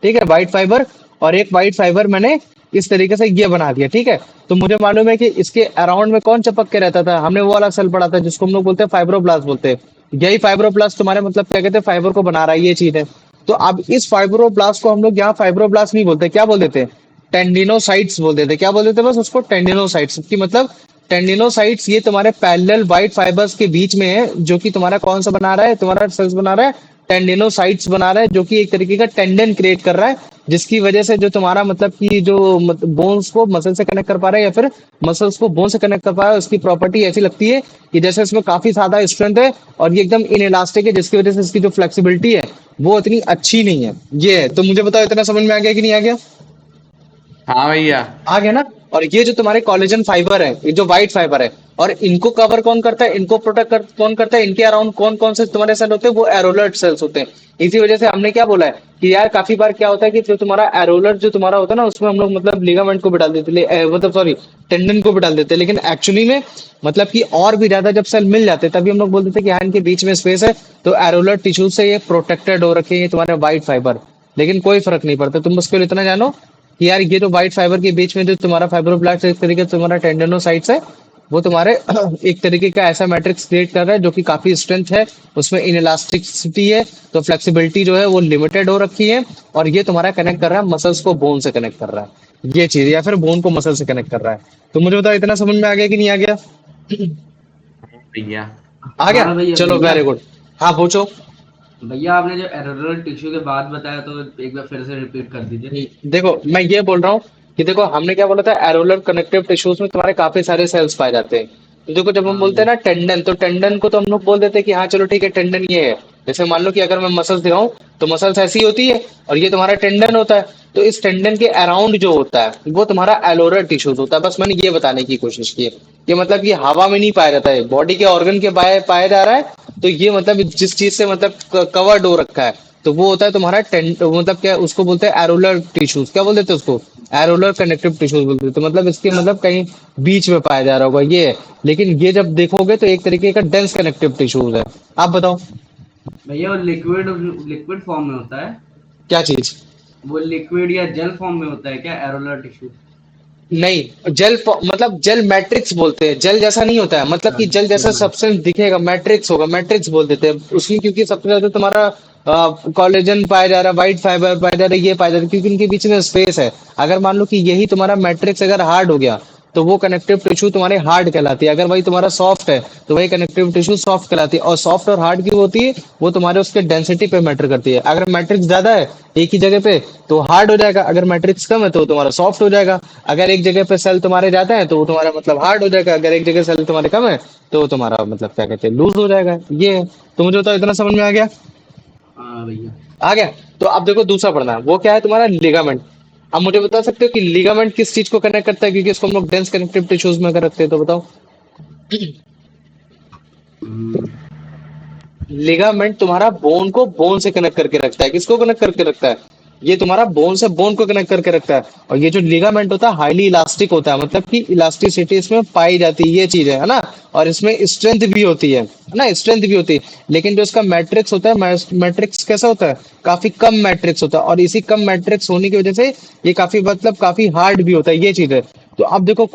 ठीक है, व्हाइट फाइबर, और एक व्हाइट फाइबर मैंने इस तरीके से ये बना दिया, ठीक है। तो मुझे मालूम है कि इसके अराउंड में कौन चिपक के रहता था, हमने वो वाला सेल पढ़ा था जिसको हम लोग बोलते हैं फाइब्रोब्लास्ट बोलते हैं। यही फाइब्रोब्लास्ट तुम्हारे मतलब क्या कहते हैं, फाइबर को बना रहा है, ये चीज है। तो अब इस फाइब्रोब्लास्ट को हम लोग यहाँ फाइब्रोब्लास्ट नहीं बोलते, क्या बोल देते हैं, टेंडिनोसाइट्स बोल देते हैं। क्या बोल देते हैं बस उसको, टेंडिनोसाइट्स, की मतलब टेंडिनोसाइट्स ये तुम्हारे पैरेलल व्हाइट फाइबर्स के बीच में है, जो कि तुम्हारा कौन सा बना रहा है, तुम्हारा सेल्स बना रहा है, टेंडिनोसाइट्स बना रहा है, जो कि एक तरीके का टेंडन क्रिएट कर रहा है, जिसकी वजह से जो तुम्हारा मतलब कि जो बोन्स को मसल से कनेक्ट कर पा रहा है या फिर मसल्स को बोन से कनेक्ट कर पा रहा है, उसकी प्रॉपर्टी ऐसी लगती है कि जैसे इसमें काफी ज्यादा स्ट्रेंथ है और ये एकदम इनइलास्टिक है, जिसकी वजह से इसकी जो फ्लेक्सिबिलिटी है वो इतनी अच्छी नहीं है, ये है। तो मुझे बताओ इतना समझ में आ गया कि नहीं आ गया? हाँ भैया। आ गया ना। और ये जो तुम्हारे कोलेजन फाइबर है, ये जो व्हाइट फाइबर है, और इनको कवर कौन करता है, इनको प्रोटेक्ट कौन करता है, इनके अराउंड कौन कौन से तुम्हारे सेल होते हैं, वो एरोलर सेल्स होते हैं। इसी वजह से हमने क्या बोला है कि यार काफी बार क्या होता है कि जो तुम्हारा एरोलर जो तुम्हारा होता है ना, उसमें हम लोग मतलब लिगामेंट को भी डाल देते, मतलब सॉरी, टेंडन को भी डाल देते, लेकिन एक्चुअली में मतलब कि और भी ज्यादा जब सेल मिल जाते हैं तभी हम लोग बोल देते हैं कि हाँ इनके बीच में स्पेस है, तो एरोलर टिश्यू से ये प्रोटेक्टेड हो रखे हैं, ये तुम्हारे व्हाइट फाइबर। लेकिन कोई फर्क नहीं पड़ता, तुम बस केवल इतना जानो कि यार ये जो व्हाइट फाइबर के बीच में जो तुम्हारा फाइब्रोब्लास्ट एक तरीके से तुम्हारा टेंडनोसाइट्स है, वो तुम्हारे एक तरीके का ऐसा मैट्रिक्स क्रिएट कर रहा है जो कि काफी स्ट्रेंथ है, उसमें इनइलास्टिसिटी है, तो फ्लेक्सिबिलिटी जो है वो लिमिटेड हो रखी है, और ये तुम्हारा कनेक्ट कर रहा है मसल्स को बोन से कनेक्ट कर रहा है, ये चीज, या फिर बोन को मसल से कनेक्ट कर रहा है। तो मुझे बताओ इतना समझ में आ गया कि नहीं आ गया? भैया आ गया, हाँ भैया चलो भैया वेरी गुड। हाँ पूछो। भैया आपने जो एरोलर टिश्यू के बाद बताया तो एक बार फिर से रिपीट कर दीजिए। देखो मैं ये बोल रहा हूँ कि देखो हमने क्या बोला था, एरोलर कनेक्टिव टिश्यूज में तुम्हारे काफी सारे सेल्स पाए जाते हैं। तो देखो जब हम हाँ बोलते हैं भैया। ना टेंडन, तो टेंडन को तो हम लोग बोल देते हैं कि हाँ चलो ठीक है टेंडन ये है। जैसे मान लो कि अगर मैं मसल्स दिखाऊं तो मसल्स ऐसी होती है और ये तुम्हारा टेंडन होता है। तो इस टेंडन के अराउंड जो होता है वो तुम्हारा एलोरर टिश्यूज होता है। बस मैंने ये बताने की कोशिश की है कि मतलब ये हवा में नहीं पाया जाता है, बॉडी के ऑर्गन के पाया जा रहा है। तो ये मतलब जिस चीज से मतलब कवर्ड हो रखा है, तो वो होता है तुम्हारा मतलब क्या उसको बोलते हैं एरोलर टिश्यूज। क्या बोल देते हैं उसको? एरोलर कनेक्टिव टिश्यूज बोलते हैं। तो मतलब इसके मतलब कहीं बीच में पाया जा रहा होगा ये है। लेकिन ये जब देखोगे तो एक तरीके का डेंस कनेक्टिव टिश्यूज है। आप बताओ भैया वो लिक्विड लिक्विड फॉर्म में होता है, क्या चीज? वो लिक्विड या जेल फॉर्म में होता है क्या एरोलर टिश्यू? नहीं, मतलब जेल मैट्रिक्स बोलते हैं, जेल जैसा नहीं होता है, मतलब कि जेल जैसा अच्छा। सब्सटेंस दिखेगा, मैट्रिक्स होगा, मैट्रिक्स बोल देते हैं उसमें, क्योंकि सबसे ज्यादा तुम्हारा कोलेजन पाया जा रहा है, व्हाइट फाइबर पाया जा रहा है, ये पाया जा रहा है, क्योंकि इनके बीच में स्पेस है। अगर मान लो कि यही तुम्हारा मैट्रिक्स अगर हार्ड हो गया तो वो कनेक्टिव टिश्यू तुम्हारे हार्ड कहलाती है। अगर वही तुम्हारा सॉफ्ट है तो वही कनेक्टिव टिश्यू सॉफ्ट कहलाती है। और सॉफ्ट और हार्ड की होती है, वो तुम्हारे उसके डेंसिटी पे मैटर करती है। अगर मैट्रिक्स ज्यादा है एक ही जगह पे तो हार्ड हो जाएगा, अगर मैट्रिक्स कम है तो तुम्हारा सॉफ्ट हो जाएगा। अगर एक जगह पे सेल तुम्हारे ज्यादा है तो वो तुम्हारा मतलब हार्ड हो जाएगा, अगर एक जगह सेल तुम्हारे कम है तो वो तुम्हारा मतलब क्या कहते हैं, लूज हो जाएगा। ये है। तो मुझे तो इतना समझ में आ गया? हाँ भैया। आ गया। तो अब देखो दूसरा पढ़ना है, वो क्या है तुम्हारा लिगामेंट। अब मुझे बता सकते हो कि लिगामेंट किस चीज को कनेक्ट करता है, क्योंकि इसको हम लोग डेंस कनेक्टिव टिश्यूज में अगर रखते हैं तो बताओ। हम्म, लिगामेंट तुम्हारा बोन को बोन से कनेक्ट करके रखता है। किसको कनेक्ट करके रखता है? ये तुम्हारा बोन से बोन को कनेक्ट करके रखता है। और ये जो लिगामेंट होता है हाईली इलास्टिक होता है, मतलब कि इलास्टिसिटी इसमें पाई जाती है, ये चीज है ना। और इसमें स्ट्रेंथ भी होती है ना, स्ट्रेंथ भी होती है। लेकिन जो इसका मैट्रिक्स होता है, मैट्रिक्स कैसा होता है, काफी कम मैट्रिक्स होता है। और इसी कम मैट्रिक्स होने की वजह से ये काफी मतलब काफी हार्ड भी होता है, ये चीज है। तो अब देखो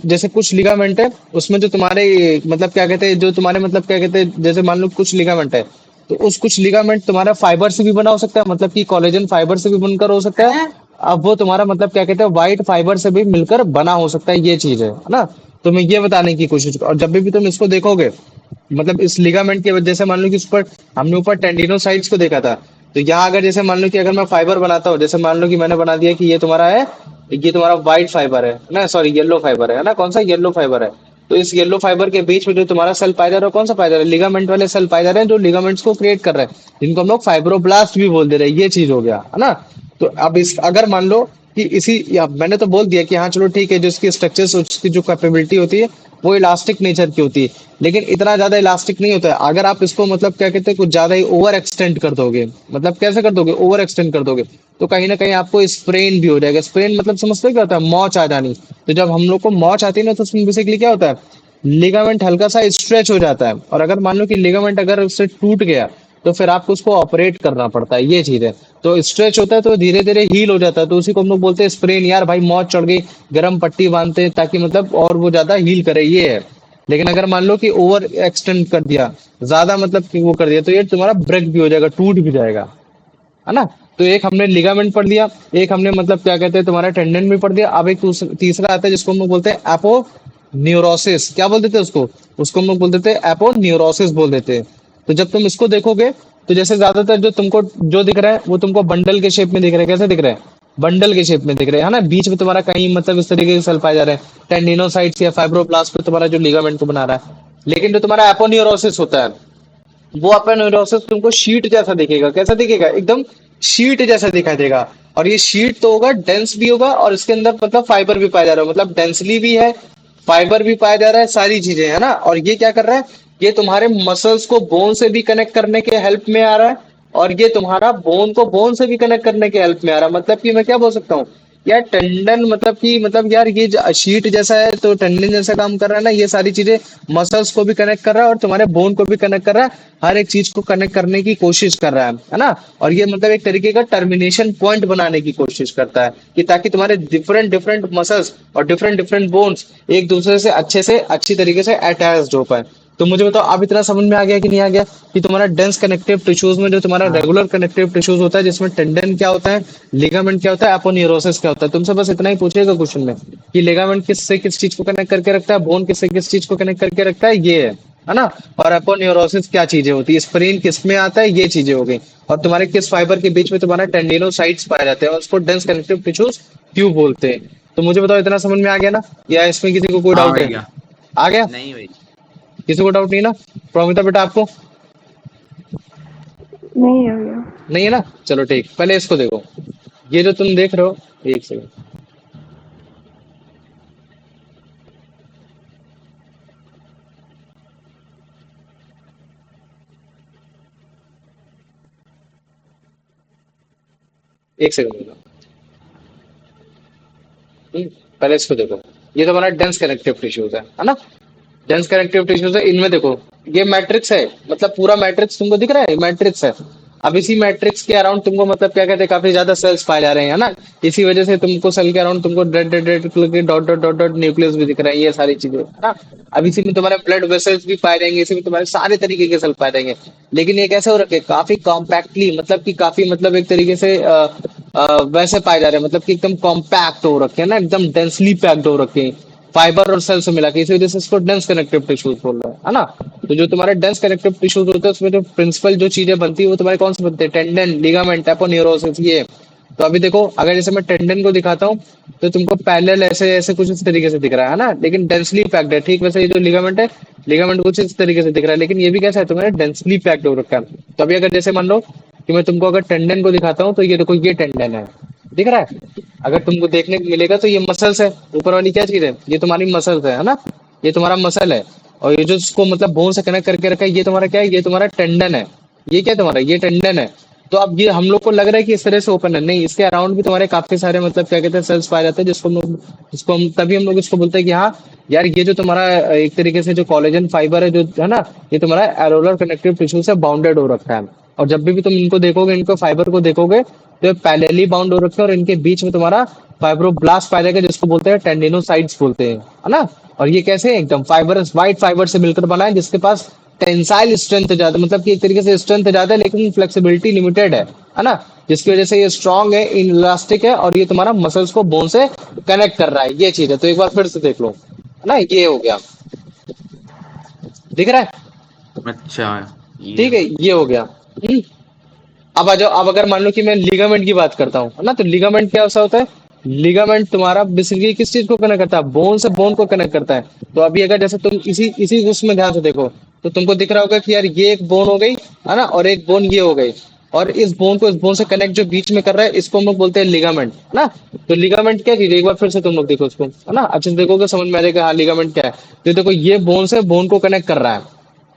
जैसे कुछ लिगामेंट है उसमें जो तुम्हारे मतलब क्या कहते हैं, जो तुम्हारे मतलब क्या कहते हैं, जैसे मान लो कुछ लिगामेंट है तो उस कुछ लिगामेंट तुम्हारा फाइबर से भी बना हो सकता है, मतलब कि कोलेजन फाइबर से भी बनकर हो सकता है। अब वो तुम्हारा मतलब क्या कहते हैं, व्हाइट फाइबर से भी मिलकर बना हो सकता है, ये चीज है ना। तो मैं ये बताने की कोशिश और जब भी तुम इसको देखोगे मतलब इस लिगामेंट की वजह से, मान लो कि उस पर हमने ऊपर टेंडिनोसाइट्स को देखा था। तो यहाँ अगर जैसे मान लो कि अगर मैं फाइबर बनाता हूँ, जैसे मान लो कि मैंने बना दिया कि ये तुम्हारा है, ये तुम्हारा व्हाइट फाइबर है ना, सॉरी येलो फाइबर है ना, कौन सा येलो फाइबर है। तो इस येलो फाइबर के बीच में जो तुम्हारा सेल पाया जा रहा है, कौन सा पाया जा रहा है, लिगामेंट वाले सेल पाए जा रहे हैं जो लिगामेंट्स को क्रिएट कर रहे हैं, जिनको हम लोग फाइब्रोब्लास्ट भी बोल दे रहे हैं, ये चीज हो गया है ना। तो अब इस अगर मान लो कि इसी या मैंने तो बोल दिया कि हाँ चलो ठीक है, जो इसकी स्ट्रक्चर्स उसकी जो कैपेबिलिटी होती है वो इलास्टिक नेचर की होती है, लेकिन इतना ज्यादा इलास्टिक नहीं होता है। अगर आप इसको मतलब क्या कहते हैं कुछ ज्यादा ही ओवर एक्सटेंड कर दोगे, मतलब कैसे कर दोगे, ओवर एक्सटेंड कर दोगे, तो कहीं ना कहीं आपको स्प्रेन भी हो जाएगा। स्प्रेन मतलब समझते हो क्या होता है, मौच आ जानी। तो जब हम लोग को मौच आती है ना, तो उसमें बेसिकली क्या होता है, लिगामेंट हल्का सा स्ट्रेच हो जाता है, और अगर मान लो कि लिगामेंट अगर उससे टूट गया तो फिर आपको उसको ऑपरेट करना पड़ता है, ये चीज है। तो स्ट्रेच होता है तो धीरे धीरे हील हो जाता है, तो उसी को हम लोग बोलते हैं स्प्रेन। यार भाई मौत चढ़ गई, गर्म पट्टी बांधते हैं ताकि मतलब और वो ज्यादा हील करे, ये है। लेकिन अगर मान लो कि ओवर एक्सटेंड कर दिया, ज्यादा मतलब कि वो कर दिया, तो ये तुम्हारा ब्रेक भी हो जाएगा, टूट भी जाएगा, है ना। तो एक हमने लिगामेंट पढ़ लिया, एक हमने मतलब क्या कहते हैं तुम्हारा टेंडन भी पढ़ दिया। अब एक तीसरा आता है जिसको हम लोग बोलते हैं एपो न्यूरोसिस। क्या बोल देते हैं उसको, उसको हम लोग बोल देते हैं एपो न्यूरोसिस बोल देते हैं। तो जब तुम इसको देखोगे तो जैसे ज्यादातर जो तुमको जो दिख रहा है वो तुमको बंडल के शेप में दिख रहा है। कैसे दिख रहा है, बंडल के शेप में दिख रहे हैं, है ना। बीच में तुम्हारा कहीं मतलब इस तरीके के सेल पाए जा रहे हैं, टेंडिनोसाइट्स या फाइब्रोब्लास्ट पे तुम्हारा जो लिगामेंट को बना रहा है। लेकिन जो तुम्हारा एपोन्यूरोसिस होता है वो एपोन्यूरोसिस तुमको शीट जैसा दिखेगा। कैसा दिखेगा, एकदम शीट जैसा दिखाई देगा। और ये शीट तो होगा, डेंस भी होगा, और इसके अंदर मतलब फाइबर भी पाया जा रहा है, मतलब डेंसली भी है, फाइबर भी पाया जा रहा है, सारी चीजें, है ना। और ये क्या कर रहा है, ये तुम्हारे मसल्स को बोन से भी कनेक्ट करने के हेल्प में आ रहा है, और ये तुम्हारा बोन को बोन से भी कनेक्ट करने के हेल्प में आ रहा है। मतलब कि मैं क्या बोल सकता हूँ यार, टेंडन मतलब कि मतलब यार ये शीट जैसा है तो टेंडन जैसा काम कर रहा है ना। ये सारी चीजें मसल्स को भी कनेक्ट कर रहा है और तुम्हारे बोन को भी कनेक्ट कर रहा है, हर एक चीज को कनेक्ट करने की कोशिश कर रहा है ना। और ये मतलब एक तरीके का टर्मिनेशन पॉइंट बनाने की कोशिश करता है कि ताकि तुम्हारे डिफरेंट डिफरेंट मसल्स और डिफरेंट डिफरेंट बोन्स एक दूसरे से अच्छी तरीके से अटैच हो पाए। तो मुझे बताओ अब इतना समझ में आ गया कि नहीं आ गया, कि तुम्हारा डेंस कनेक्टिव टिश्यूज में जो तुम्हारा हाँ रेगुलर कनेक्टिव टिश्यूज होता है, जिसमें टेंडन क्या होता है, लिगामेंट क्या होता है, एपोन्यूरोसिस क्या होता है। तुमसे बस इतना ही पूछेगा क्वेश्चन में कि लिगामेंट किस से किस चीज को कनेक्ट करके रखता है, बोन किस से किस चीज को कनेक्ट करके रखता है, ये है ना। और एपोन्यूरोसिस क्या चीजें होती है, स्प्रेन किस में आता है, ये चीजें हो गई। और तुम्हारे किस फाइबर के बीच में तुम्हारा टेंडिनोसाइट्स पाए जाते हैं, और उसको डेंस कनेक्टिव टिश्यूज क्यों बोलते हैं। तो मुझे बताओ इतना समझ में आ गया ना, या इसमें किसी को कोई हाँ डाउट है, भैया। आ गया, नहीं भाई। किसी को डाउट नहीं ना। प्रोमिता बेटा आपको नहीं है भैया। नहीं है ना, चलो ठीक। पहले इसको देखो, ये जो तुम देख रहे हो, एक सेकंड, एक सेकंड। पहले इसको देखो, ये तो हमारा डेंस कनेक्टिव टिश्यूज है ना। डेंस कनेक्टिव टिश्यूज है, इनमें देखो ये मैट्रिक्स है, मतलब पूरा मैट्रिक्स तुमको दिख रहा है, मैट्रिक्स है। अब इसी मैट्रिक्स के अराउंड तुमको मतलब क्या कहते हैं, काफी ज्यादा सेल्स पाए जा रहे हैं, है ना। इसी वजह से तुमको सेल के अराउंड तुमको रेड रेड रेड कलर के dot dot dot dot nucleus भी दिख रहे हैं, ये सारी चीजें, है ना। अब इसी में तुम्हारे ब्लड वेसल्स भी पाए जाएंगे, इसी में तुम्हारे सारे तरीके के सेल पाए जाएंगे। लेकिन ये कैसे हो रखे, काफी कॉम्पैक्टली, मतलब कि काफी मतलब एक तरीके से वैसे पाए जा रहे हैं, मतलब कि एकदम कॉम्पैक्ट हो रखे हैं ना, एकदम डेंसली पैक्ड हो रखे हैं फाइबर और सेल से मिला के। इसी वजह से इसको डेंस कनेक्टिव टिश्यूज बोल रहे हैं, है ना। तो जो तुम्हारे डेंस कनेक्टिव टिश्यूज होते हैं उसमें जो प्रिंसिपल जो चीजें बनती है वो तुम्हारे कौन से बनते हैं, टेंडन, लिगामेंट, एपोन्यूरोसिस, ये। तो अभी देखो, अगर जैसे मैं टेंडन को दिखाता हूँ तो तुमको पैरेलल ऐसे ऐसे कुछ इस तरीके से दिख रहा है ना, लेकिन डेंसली पैक्ड है। ठीक वैसे ये जो लिगामेंट है, लिगामेंट कुछ इस तरीके से दिख रहा है, लेकिन ये भी कैसा है, तुम्हारे डेंसली पैक्ड हो रखा है। तो अभी अगर जैसे मान लो कि मैं तुमको अगर टेंडन को दिखाता हूँ, तो ये देखो ये टेंडन है, दिख रहा है। अगर तुमको देखने को मिलेगा तो ये मसल्स है, ऊपर वाली क्या चीज है, ये तुम्हारी मसल्स है ना, ये तुम्हारा मसल है। और ये जो इसको मतलब बोन से कनेक्ट करके रखा है, ये तुम्हारा क्या है, ये तुम्हारा टेंडन है। ये क्या है तुम्हारा, ये टेंडन है। तो अब ये हम लोग को लग रहा है कि इस तरह से ओपन है, नहीं, इसके अराउंड भी तुम्हारे काफी सारे मतलब क्या कहते हैं सेल्स पाए जाते हैं, जिसको हम तभी हम लोग इसको बोलते हैं कि हाँ यार, ये जो तुम्हारा एक तरीके से जो कोलेजन फाइबर है जो है ना, ये तुम्हारा एरोलर कनेक्टिव टिश्यू से बाउंडेड हो रखा है। और जब भी तुम इनको देखोगे, इनको फाइबर को देखोगे, तो ये पैरेलली बाउंड हो रखे हैं, और इनके बीच में तुम्हारा फाइब्रोब्लास्ट पाया जाएगा, जिसको बोलते हैं टेंडिनोसाइट्स बोलते हैं, है ना। और ये कैसे एकदम फाइबरस व्हाइट फाइबर से मिलकर बना है, जिसके पास टेंसाइल स्ट्रेंथ ज्यादा, मतलब कि एक तरीके से स्ट्रेंथ ज्यादा है लेकिन फ्लेक्सिबिलिटी लिमिटेड है ना। जिसकी वजह से ये स्ट्रांग है, इलास्टिक है, और ये तुम्हारा मसल्स को बोन से कनेक्ट कर रहा है, ये चीज है। तो एक बार फिर से देख लो, है ना, ये हो गया, दिख रहा है, अच्छा ये ठीक है, ये हो गया। अब आ जाओ, अब अगर मान लो कि मैं लिगामेंट की बात करता हूँ, है ना, तो लिगामेंट क्या ऐसा होता है, लिगामेंट तुम्हारा बेसिकली किस चीज को कनेक्ट करता है, बोन से बोन को कनेक्ट करता है। तो अभी अगर जैसे तुम इसी इसी उसमें ध्यान से देखो, तो तुमको दिख रहा होगा कि यार ये एक बोन हो गई, है ना, और एक बोन ये हो गई। और इस बोन को इस बोन से कनेक्ट जो बीच में कर रहा है इसको हम लोग बोलते हैं लिगामेंट, है ना। तो लिगामेंट क्या चीज है, एक बार फिर से तुम लोग देखो इसको, है ना, अच्छे से देखोगे समझ में आ जाएगा हाँ लिगामेंट क्या है। तो देखो ये बोन से बोन को कनेक्ट कर रहा है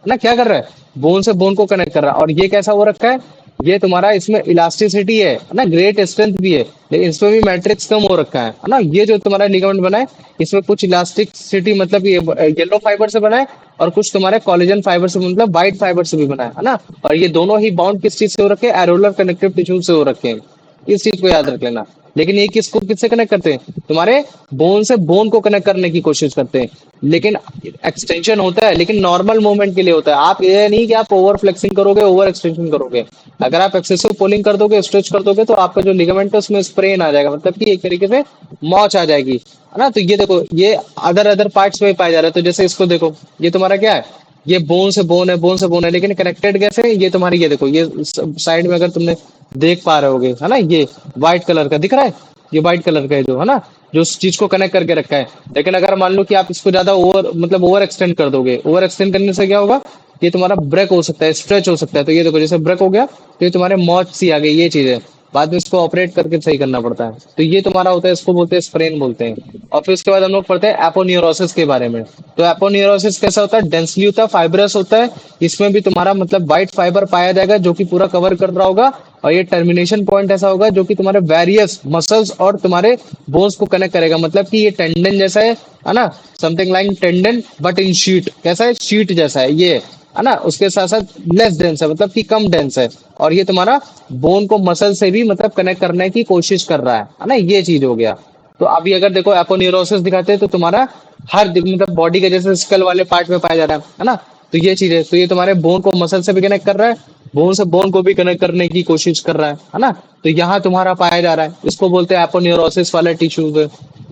ना, क्या कर रहा है, बोन से बोन को कनेक्ट कर रहा है। और ये कैसा हो रखा है, ये तुम्हारा इसमें इलास्टिसिटी है ना, ग्रेट स्ट्रेंथ भी है, लेकिन इसमें भी मैट्रिक्स कम हो रखा है ना। ये जो तुम्हारा लिगामेंट बना है इसमें कुछ इलास्टिसिटी मतलब ये येलो फाइबर से बना है, और कुछ तुम्हारे कोलेजन फाइबर से मतलब व्हाइट फाइबर से भी बना है ना। और ये दोनों ही बाउंड किस चीज से हो रखे हैं, एरोलर कनेक्टिव टिश्यू से हो रखे हैं, इस चीज को याद रख लेना। लेकिन ये किसको किससे कनेक्ट करते हैं, तुम्हारे बोन से बोन को कनेक्ट करने की कोशिश करते हैं। लेकिन एक्सटेंशन होता है लेकिन नॉर्मल मूवमेंट के लिए होता है। आप ये नहीं कि आप ओवर फ्लेक्सिंग करोगे ओवर एक्सटेंशन करोगे। अगर आप एक्सेसिव पुलिंग कर दोगे स्ट्रेच कर दोगे तो आपका जो लिगामेंट है उसमें स्प्रेन आ जाएगा, मतलब कि एक तरीके से मौच आ जाएगी, है ना। तो ये देखो ये अदर अदर पार्ट्स में पाया जा रहा है। तो जैसे इसको देखो, ये तुम्हारा क्या है, ये बोन से बोन है, बोन से बोन है, लेकिन कनेक्टेड कैसे है, ये तुम्हारी ये देखो ये साइड में अगर तुमने देख पा रहे होगे, है ना, ये व्हाइट कलर का दिख रहा है, ये व्हाइट कलर का है जो, है ना, जो उस चीज को कनेक्ट करके रखा है। लेकिन अगर मान लो कि आप इसको ज्यादा ओवर मतलब ओवर एक्सटेंड कर दोगे, ओवर एक्सटेंड करने से क्या होगा, ये तुम्हारा ब्रेक हो सकता है, स्ट्रेच हो सकता है। तो ये देखो जैसे ब्रेक हो गया तो ये तुम्हारे मौत सी आ गई, ये चीज है। बाद में इसको ऑपरेट करके सही करना पड़ता है। तो ये तुम्हारा होता है, इसको बोलते हैं स्प्रेन बोलते हैं। और फिर उसके बाद हम लोग पढ़ते हैं एपोन्यूरोसिस के बारे में। तो एपोन्यूरोसिस कैसा होता है, डेंसली होता है, फाइब्रस होता है। इसमें भी तुम्हारा मतलब व्हाइट फाइबर पाया जाएगा जो कि पूरा कवर कर रहा होगा। और ये टर्मिनेशन पॉइंट ऐसा होगा जो कि तुम्हारे वेरियस मसल्स और तुम्हारे बोन्स को कनेक्ट करेगा। मतलब कि ये टेंडन जैसा है ना, something like tendon but in sheet. कैसा है, शीट जैसा है ये, है ना। उसके साथ साथ लेस डेंस है, मतलब कि कम डेंस है। और ये तुम्हारा बोन को मसल से भी मतलब कनेक्ट करने की कोशिश कर रहा है ना, ये चीज हो गया। तो अभी अगर देखो एपोन्यूरोसिस दिखाते हैं तो तुम्हारा हर मतलब बॉडी के जैसे स्कल वाले पार्ट में पाया जा रहा है ना। तो ये चीज है, तो ये तुम्हारे बोन को मसल से भी कनेक्ट कर रहा है, बोन से बोन को भी कनेक्ट करने की कोशिश कर रहा है ना। तो यहाँ तुम्हारा पाया जा रहा है, इसको बोलते हैं एपोन्यूरोसिस वाला टिश्यूज।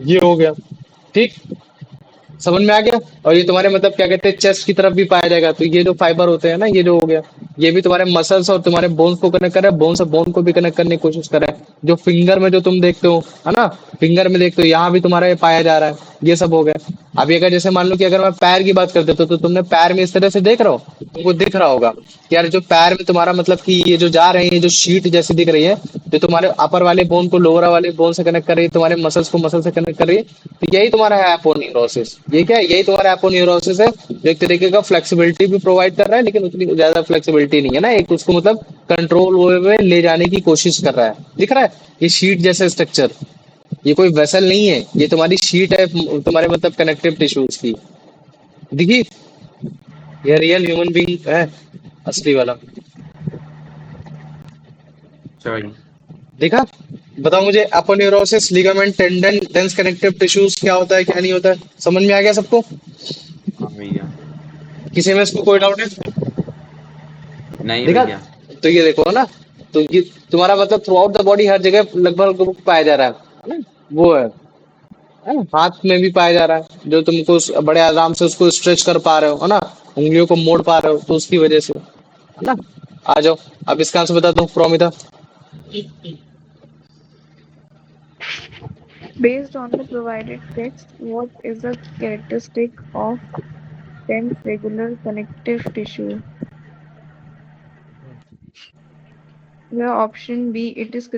ये हो गया, ठीक, समझ में आ गया। और ये तुम्हारे मतलब क्या कहते हैं चेस्ट की तरफ भी पाया जाएगा। तो ये जो फाइबर होते हैं ना, ये जो हो गया, ये भी तुम्हारे मसल्स और तुम्हारे बोन्स को कनेक्ट कर रहा है, बोन से बोन को भी कनेक्ट करने की कोशिश कर रहा है। जो फिंगर में जो तुम देखते हो, है ना, फिंगर में देखते हो, यहाँ भी तुम्हारा ये पाया जा रहा है। ये सब हो गया। अभी अगर जैसे मान लो कि अगर मैं पैर की बात करते तो तुमने पैर में इस तरह से देख रहे हो, तुमको दिख रहा होगा कि यार जो पैर में तुम्हारा मतलब कि ये जो जा रहे हैं, जो शीट जैसी दिख रही है, जो तुम्हारे अपर वाले बोन को लोअर वाले बोन से कनेक्ट कर रही है, तुम्हारे मसल्स को मसल से कनेक्ट कर रही है। तो यही तुम्हारा है एपोन्यूरोसिस। ये क्या है, यही तुम्हारा एपोन्यूरोसिस है, जो एक तरीके का फ्लेक्सिबिलिटी भी प्रोवाइड कर रहा है, लेकिन उतनी ज्यादा फ्लेक्सिबिलिटी नहीं है ना, एक उसको मतलब कंट्रोल में ले जाने की कोशिश कर रहा है। दिख रहा है ये शीट जैसा स्ट्रक्चर, ये कोई वेसल नहीं है, ये तुम्हारी शीट है तुम्हारे मतलब कनेक्टिव टिश्यूज की। दिखी, ये रियल ह्यूमन बीइंग है, असली वाला। सॉरी। देखा, बताओ मुझे aponeurosis, ligament, tendon, dense connective tissues क्या होता है क्या नहीं होता है, समझ में आ गया सबको? हाँ भैया। किसी में इसको कोई डाउट है? नहीं देखा, भैया। तो ये देखो ना, तो ये तुम्हारा मतलब थ्रू आउट द बॉडी हर जगह लगभग पाया जा रहा है ना, वो है ना, हाथ में भी पाया जा रहा है, जो तुमको बड़े आराम से उसको स्ट्रेच कर पा रहे हो, है ना, उंगलियों को मोड़ पा रहे हो, तो उसकी वजह से, है ना। आ जाओ, अब इसका आंसर बता दो Promita. Based on the provided text, what is the characteristic of dense regular connective tissue? The option B, it is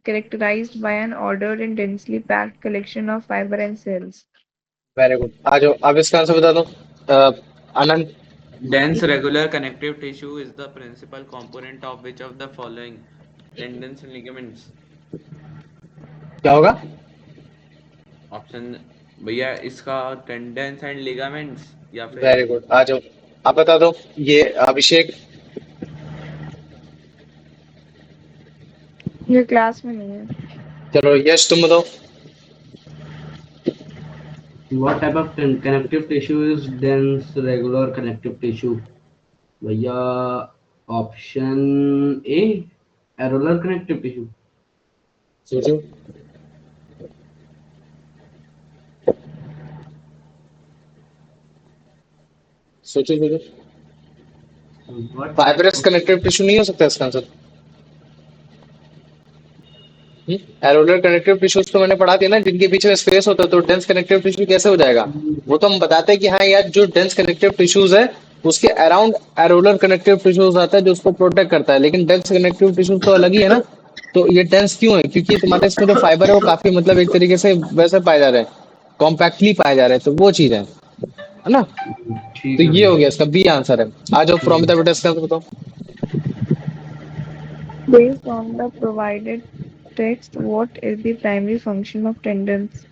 characterized by an ordered and densely packed collection of fiber and cells. Very good, आ जाओ, अब इसका answer बता दो आनंद। Dense regular connective tissue is the principal component of which of the following: tendons and ligaments. क्या होगा? Option भैया इसका टेंडन्स एंड लिगामेंट्स या फिर वेरी गुड, आ जाओ, आप बता दो। ये अभिषेक। ये क्लास में नहीं है। चलो यश तुम बताओ। What type of connective tissue is dense regular connective tissue? भैया option A, areolar connective tissue. सोचो, सोचो सोचो। फाइब्रस कनेक्टिव टिश्यू नहीं हो सकता इसका आंसर? एरोलर कनेक्टिव टिश्यूज तो मैंने पढ़ा दिया ना, जिनके बीच में स्पेस होता है, तो डेंस कनेक्टिव टिश्यू कैसे हो जाएगा? वो तो हम बताते हैं कि हाँ यार जो डेंस कनेक्टिव टिश्यूज है उसके अराउंड एरोलर कनेक्टिव टिश्यूज आता है जो उसको प्रोटेक्ट करता है, लेकिन डेंस कनेक्टिव टिश्यूज तो अलग ही है ना। तो ये डेंस क्यों है? क्योंकि तुम्हारे इसमें जो फाइबर है वो काफी मतलब एक तरीके से वैसे पाए जा रहे हैं, कॉम्पैक्टली पाए जा रहे हैं, तो वो चीज है ना। ठीक तो है ये हो भैया। गया, इसका बी आंसर है। आ जाओ प्रोमिता बेटा, इसका आंसर बताओ। Based on the provided text, what is the primary function of tendons?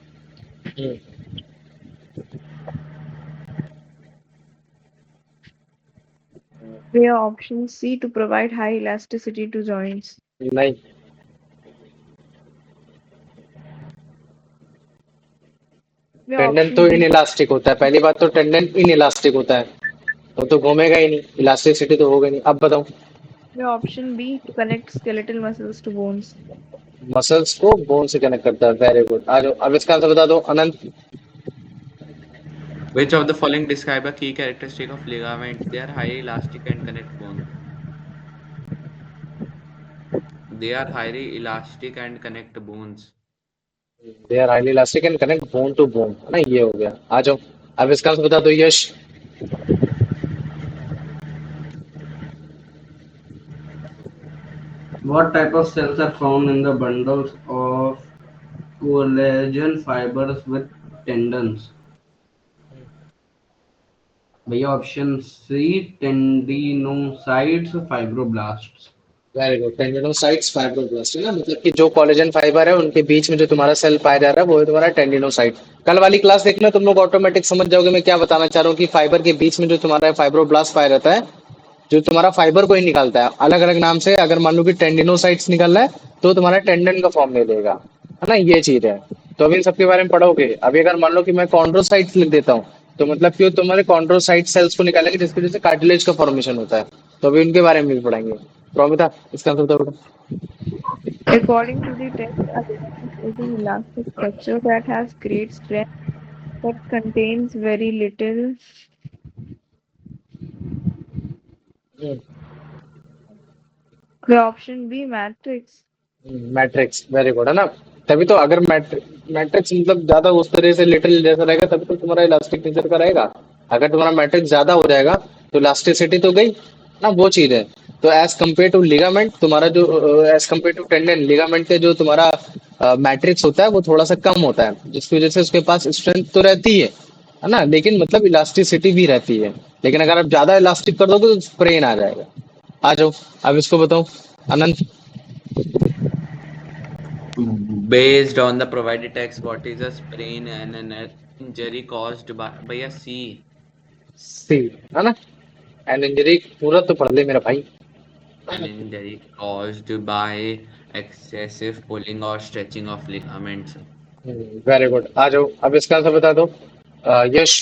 Where option C to provide high elasticity to joints. नहीं, Where टेंडन तो option D. इनइलास्टिक होता है, पहली बात तो टेंडन इनइलास्टिक होता है, वो तो घूमेगा ही नहीं, इलास्टिसिटी तो होगा नहीं। अब बताओ। Where option B to connect skeletal muscles to bones. Muscles को बोन से कनेक्ट करता है, वेरी गुड। आ जाओ, अब इसका आंसर बता दो अनंत। Which of the following describe a key characteristic of ligaments? They are highly elastic and connect bones. They are highly elastic and connect bones. They are highly elastic and connect bone to bone, है ना, ये हो गया। आ जाओ, अब इसका answer बता दो यश। What type of cells are found in the bundles of collagen fibers with tendons? भैया option C tendinocytes fibroblasts. Very good, tendinocytes fibroblast, है ना, मतलब कि जो कोलेजन फाइबर है उनके बीच में जो तुम्हारा सेल पाया जा रहा है वो है तुम्हारा टेंडिनोसाइट। कल वाली क्लास देखना, तुम लोग ऑटोमेटिक समझ जाओगे मैं क्या बताना चाह रहा हूँ, कि फाइबर के बीच में जो तुम्हारा फाइब्रोब्लास्ट पाया जाता है, जो तुम्हारा फाइबर को ही निकालता है अलग अलग नाम से। अगर मान लो कि टेंडिनोसाइट्स निकल रहा है तो तुम्हारा टेंडन का फॉर्म ले लेगा, है ना, ये चीज है। तो अभी इन सबके बारे में पढ़ोगे। अभी अगर मान लो कि मैं कॉन्ड्रोसाइट्स लिख देता हूँ, तो मतलब कि वो तुम्हारे कॉन्ड्रोसाइट सेल्स को निकालेंगे जिसकी वजह से कार्टिलेज का फॉर्मेशन होता है। तो अभी उनके बारे में भी पढ़ेंगे। प्रोमिता, इसका आंसर बताओ बेटा। According to the text, a ligament is an elastic structure that has great strength but contains very little. The option B matrix. Matrix, very good, है ना। तभी तो अगर मैट्रिक्स मतलब ज्यादा उस तरह से लिटिल जैसा रहेगा तभी तो तुम्हारा इलास्टिक नेचर का रहेगा। अगर तुम्हारा मैट्रिक्स ज्यादा हो जाएगा तो इलास्टिसिटी तो गई ना, वो चीज है। तो एज कम्पेयर टू लिगामेंट, तुम्हारा जो as compare to tendon, ligament के जो तुम्हारा मैट्रिक्स होता है वो थोड़ा सा कम होता है, जिसकी वजह से उसके पास स्ट्रेंथ तो रहती है ना, लेकिन मतलब इलास्टिसिटी भी रहती है। लेकिन अगर आप ज्यादा इलास्टिक कर दोगे तो स्प्रेन आ जाएगा। आ जाओ, अब इसको बताओ अनंत। Based on the provided text, what is a sprain and an injury caused by a C? सी, है ना, एंड इंजरी पूरा तो पढ़ ले मेरा भाई। An injury caused by excessive pulling or stretching of ligaments. Very good, आ जाओ, अब इसका आंसर बता दो यश।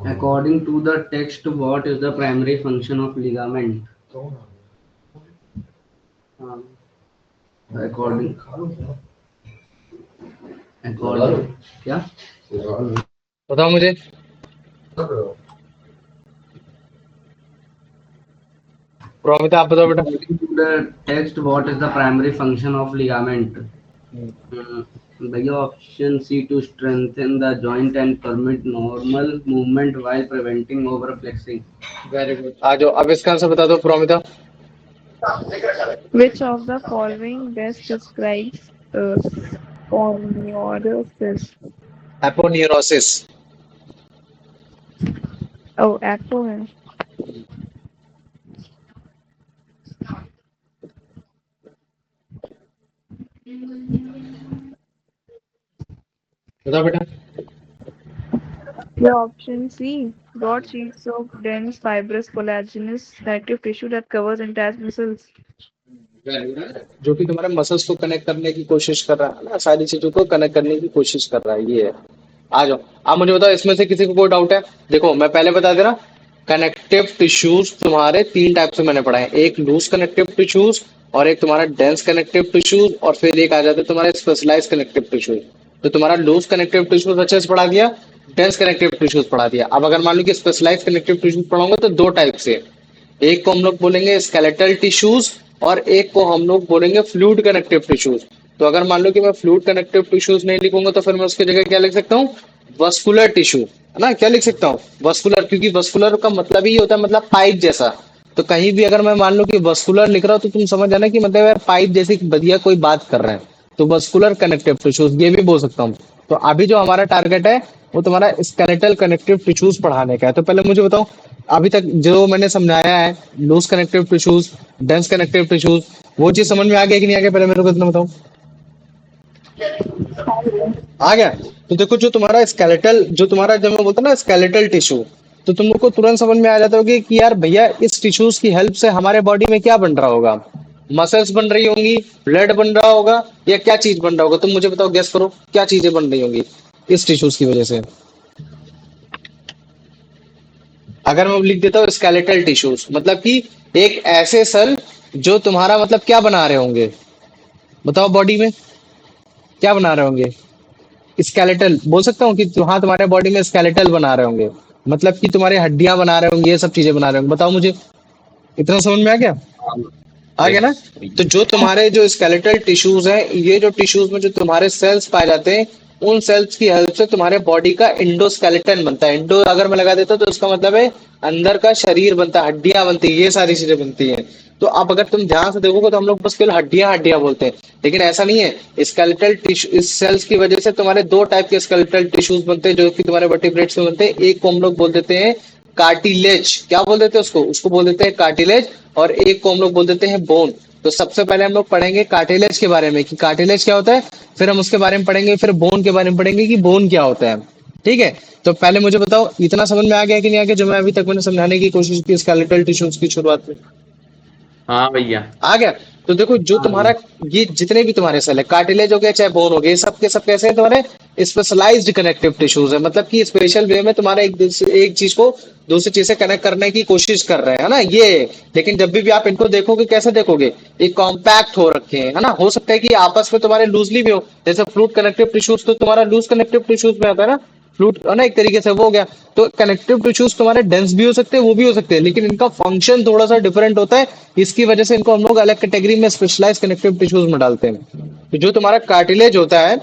According to the text, what is the primary function of ligament? According क्या? बताओ मुझे। प्रोमिता आप बताओ बेटा। According to the text, what is the primary function of ligament? भैया option C to strengthen the joint and permit normal movement while preventing overflexing. Very good, आ जाओ, अब इसका आंसर बता दो Promita. Which of the following best describes spondylosis? Aponeurosis. Oh, apo है। बताओ बेटा। The option C, broad sheets of dense fibrous collagenous connective tissue that covers entire muscles. Very good, जो कि तुम्हारे मसल्स को कनेक्ट करने की कोशिश कर रहा है ना, सारी चीजों को कनेक्ट करने की कोशिश कर रहा है, ये है। आ जाओ, आप मुझे बताओ, इसमें से किसी को कोई डाउट है? देखो मैं पहले बता दे रहा, कनेक्टिव टिश्यूज तुम्हारे तीन टाइप से मैंने पढ़ा है, एक लूज कनेक्टिव टिश्यूज, और एक तुम्हारा डेंस कनेक्टिव टिश्यूज, और फिर एक आ जाता है तुम्हारा स्पेशलाइज कनेक्टिव टिश्यूज। तो तुम्हारा लूज कनेक्टिव टिश्यूज अच्छे से पढ़ा दिया, डेंस कनेक्टिव टिश्यूज पढ़ा दिया। अब अगर मान लो कि स्पेशलाइज कनेक्टिव टिश्यूज पढ़ाऊंगा तो दो टाइप से, एक को हम लोग बोलेंगे स्केलेटल टिश्यूज और एक को हम लोग बोलेंगे फ्लूइड कनेक्टिव टिश्यूज। तो अगर मान लो कि मैं फ्लूइड कनेक्टिव टिश्यूज नहीं लिखूंगा तो फिर मैं उसकी जगह क्या लिख सकता हूँ, वस्कुलर टिश्यू, है ना, क्या लिख सकता हूँ, वस्कुलर, क्योंकि वस्कुलर का मतलब ही होता है मतलब पाइप जैसा। तो कहीं भी अगर मैं मान लो कि वस्कुलर लिख रहा हूँ तो तुम समझ जाना कि मतलब यार पाइप जैसी बढ़िया कोई बात कर रहे हैं, तो वस्कुलर कनेक्टिव टिश्यूज ये भी बोल सकता हूँ। तो अभी जो हमारा टारगेट है वो तुम्हारा स्केलेटल कनेक्टिव टिश्यूज पढ़ाने का है। तो पहले मुझे बताओ अभी तक जो मैंने समझाया है, loose connective tissues, dense connective tissues, वो चीज समझ में आ गया कि नहीं आ गया, पहले मेरे को इतना बताओ। आ गया। तो देखो जो तुम्हारा स्केलेटल, जो तुम्हारा जब मैं बोलता हूँ ना स्केलेटल टिश्यू, तो तुम लोग को तुरंत समझ में आ जाता होगा कि यार भैया इस टिश्यूज की हेल्प से हमारे बॉडी में क्या बन रहा होगा, मसल्स बन रही होंगी, ब्लड बन रहा होगा, या क्या चीज बन रहा होगा, तुम मुझे बताओ, गेस करो क्या चीजें बन रही होंगी इस टिश्यूज की वजह से। अगर मैं लिख देता हूँ स्केलेटल टिश्यूज, मतलब कि एक ऐसे सेल जो तुम्हारा मतलब क्या बना रहे होंगे, बताओ बॉडी में क्या बना रहे होंगे, स्केलेटल बोल सकता हूँ कि हाँ तुम्हारे बॉडी में स्केलेटल बना रहे होंगे, मतलब कि तुम्हारी हड्डियां बना रहे होंगे, ये सब चीजें बना रहे होंगे, बताओ मुझे, इतना समझ में आ गया, आ गया ना। यस तो जो तुम्हारे जो स्केलेटल टिश्यूज हैं, ये जो टिश्यूज में जो तुम्हारे सेल्स पाए जाते हैं, उन सेल्स की हेल्प से तुम्हारे बॉडी का इंडोस्केलेटन बनता है। इंडो अगर मैं लगा देता हूं तो उसका मतलब है अंदर का शरीर बनता है, हड्डियां बनती है, ये सारी चीजें बनती हैं। तो अब अगर तुम ध्यान से देखोगे तो हम लोग बस केवल हड्डियां हड्डियां बोलते हैं, लेकिन ऐसा नहीं है। स्केलेटल टिश्यू, इस सेल्स की वजह से तुम्हारे दो टाइप के स्केलेटल टिश्यूज बनते हैं जो कि तुम्हारे वर्टिब्रेट्स में बनते हैं। एक को हम लोग बोल देते हैं कार्टिलेज, क्या बोल देते हैं उसको, उसको बोल देते हैं कार्टिलेज, और एक को हम लोग बोल देते हैं बोन। तो सबसे पहले हम लोग पढ़ेंगे कार्टिलेज के बारे में कि कार्टिलेज क्या होता है, फिर हम उसके बारे में पढ़ेंगे, फिर बोन के बारे में पढ़ेंगे कि बोन क्या होता है। ठीक है, तो पहले मुझे बताओ इतना समझ में आ गया कि नहीं आ गया जो मैं अभी तक मैंने समझाने की कोशिश की स्केलेटल टिश्यूज की शुरुआत में, हाँ भैया। आ गया। तो देखो जो हाँ तुम्हारा ये जितने भी तुम्हारे सेल है, कार्टिलेज हो गया चाहे बोन हो गया, ये सब के सब कैसे हैं तुम्हारे स्पेशलाइज्ड कनेक्टिव टिश्यूज है, मतलब कि स्पेशल वे में तुम्हारे एक चीज को दूसरी चीज से कनेक्ट करने की कोशिश कर रहे हैं, है ना ये। लेकिन जब भी आप इनको देखोगे कैसे देखोगे, ये कॉम्पैक्ट हो रखे हैं, है ना। हो सकता है कि आपस में तुम्हारे लूजली भी हो, जैसे फ्लूइड कनेक्टिव टिश्यूज तो तुम्हारा लूज कनेक्टिव टिश्यूज में आता है ना, फ्लूइड है ना, एक तरीके से वो हो गया। तो कनेक्टिव टिश्यूज तुम्हारे डेंस भी हो सकते हैं, वो भी हो सकते हैं, लेकिन इनका फंक्शन थोड़ा सा डिफरेंट होता है। इसकी वजह से इनको हम लोग अलग कैटेगरी में स्पेशलाइज कनेक्टिव टिश्यूज में डालते हैं। तो जो तुम्हारा कार्टिलेज होता है,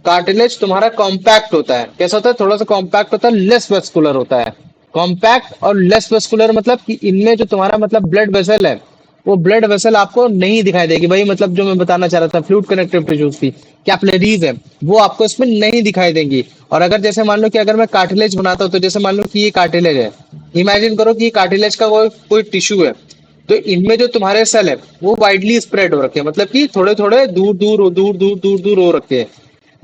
कार्टिलेज तुम्हारा कॉम्पैक्ट होता है, कैसा होता है, थोड़ा सा कॉम्पैक्ट होता है, लेस वेस्कुलर होता है। कॉम्पैक्ट और लेस वेस्कुलर मतलब कि इनमें जो तुम्हारा मतलब ब्लड वेसल है, वो ब्लड वेसल आपको नहीं दिखाई देगी भाई, मतलब जो मैं बताना चाह रहा था फ्लूइड कनेक्टिव टिश्यूज की कैपिलरीज है, वो आपको इसमें नहीं दिखाई देंगी। और अगर जैसे मान लो कि अगर मैं कार्टिलेज बनाता हूँ, तो जैसे मान लो कि ये कार्टिलेज है, इमेजिन करो कि ये कार्टिलेज का कोई कोई टिश्यू है, तो इनमें जो तुम्हारे सेल है वो वाइडली स्प्रेड हो रखे हैं, मतलब कि थोड़े थोड़े दूर दूर दूर दूर दूर दूर हो रखे हैं।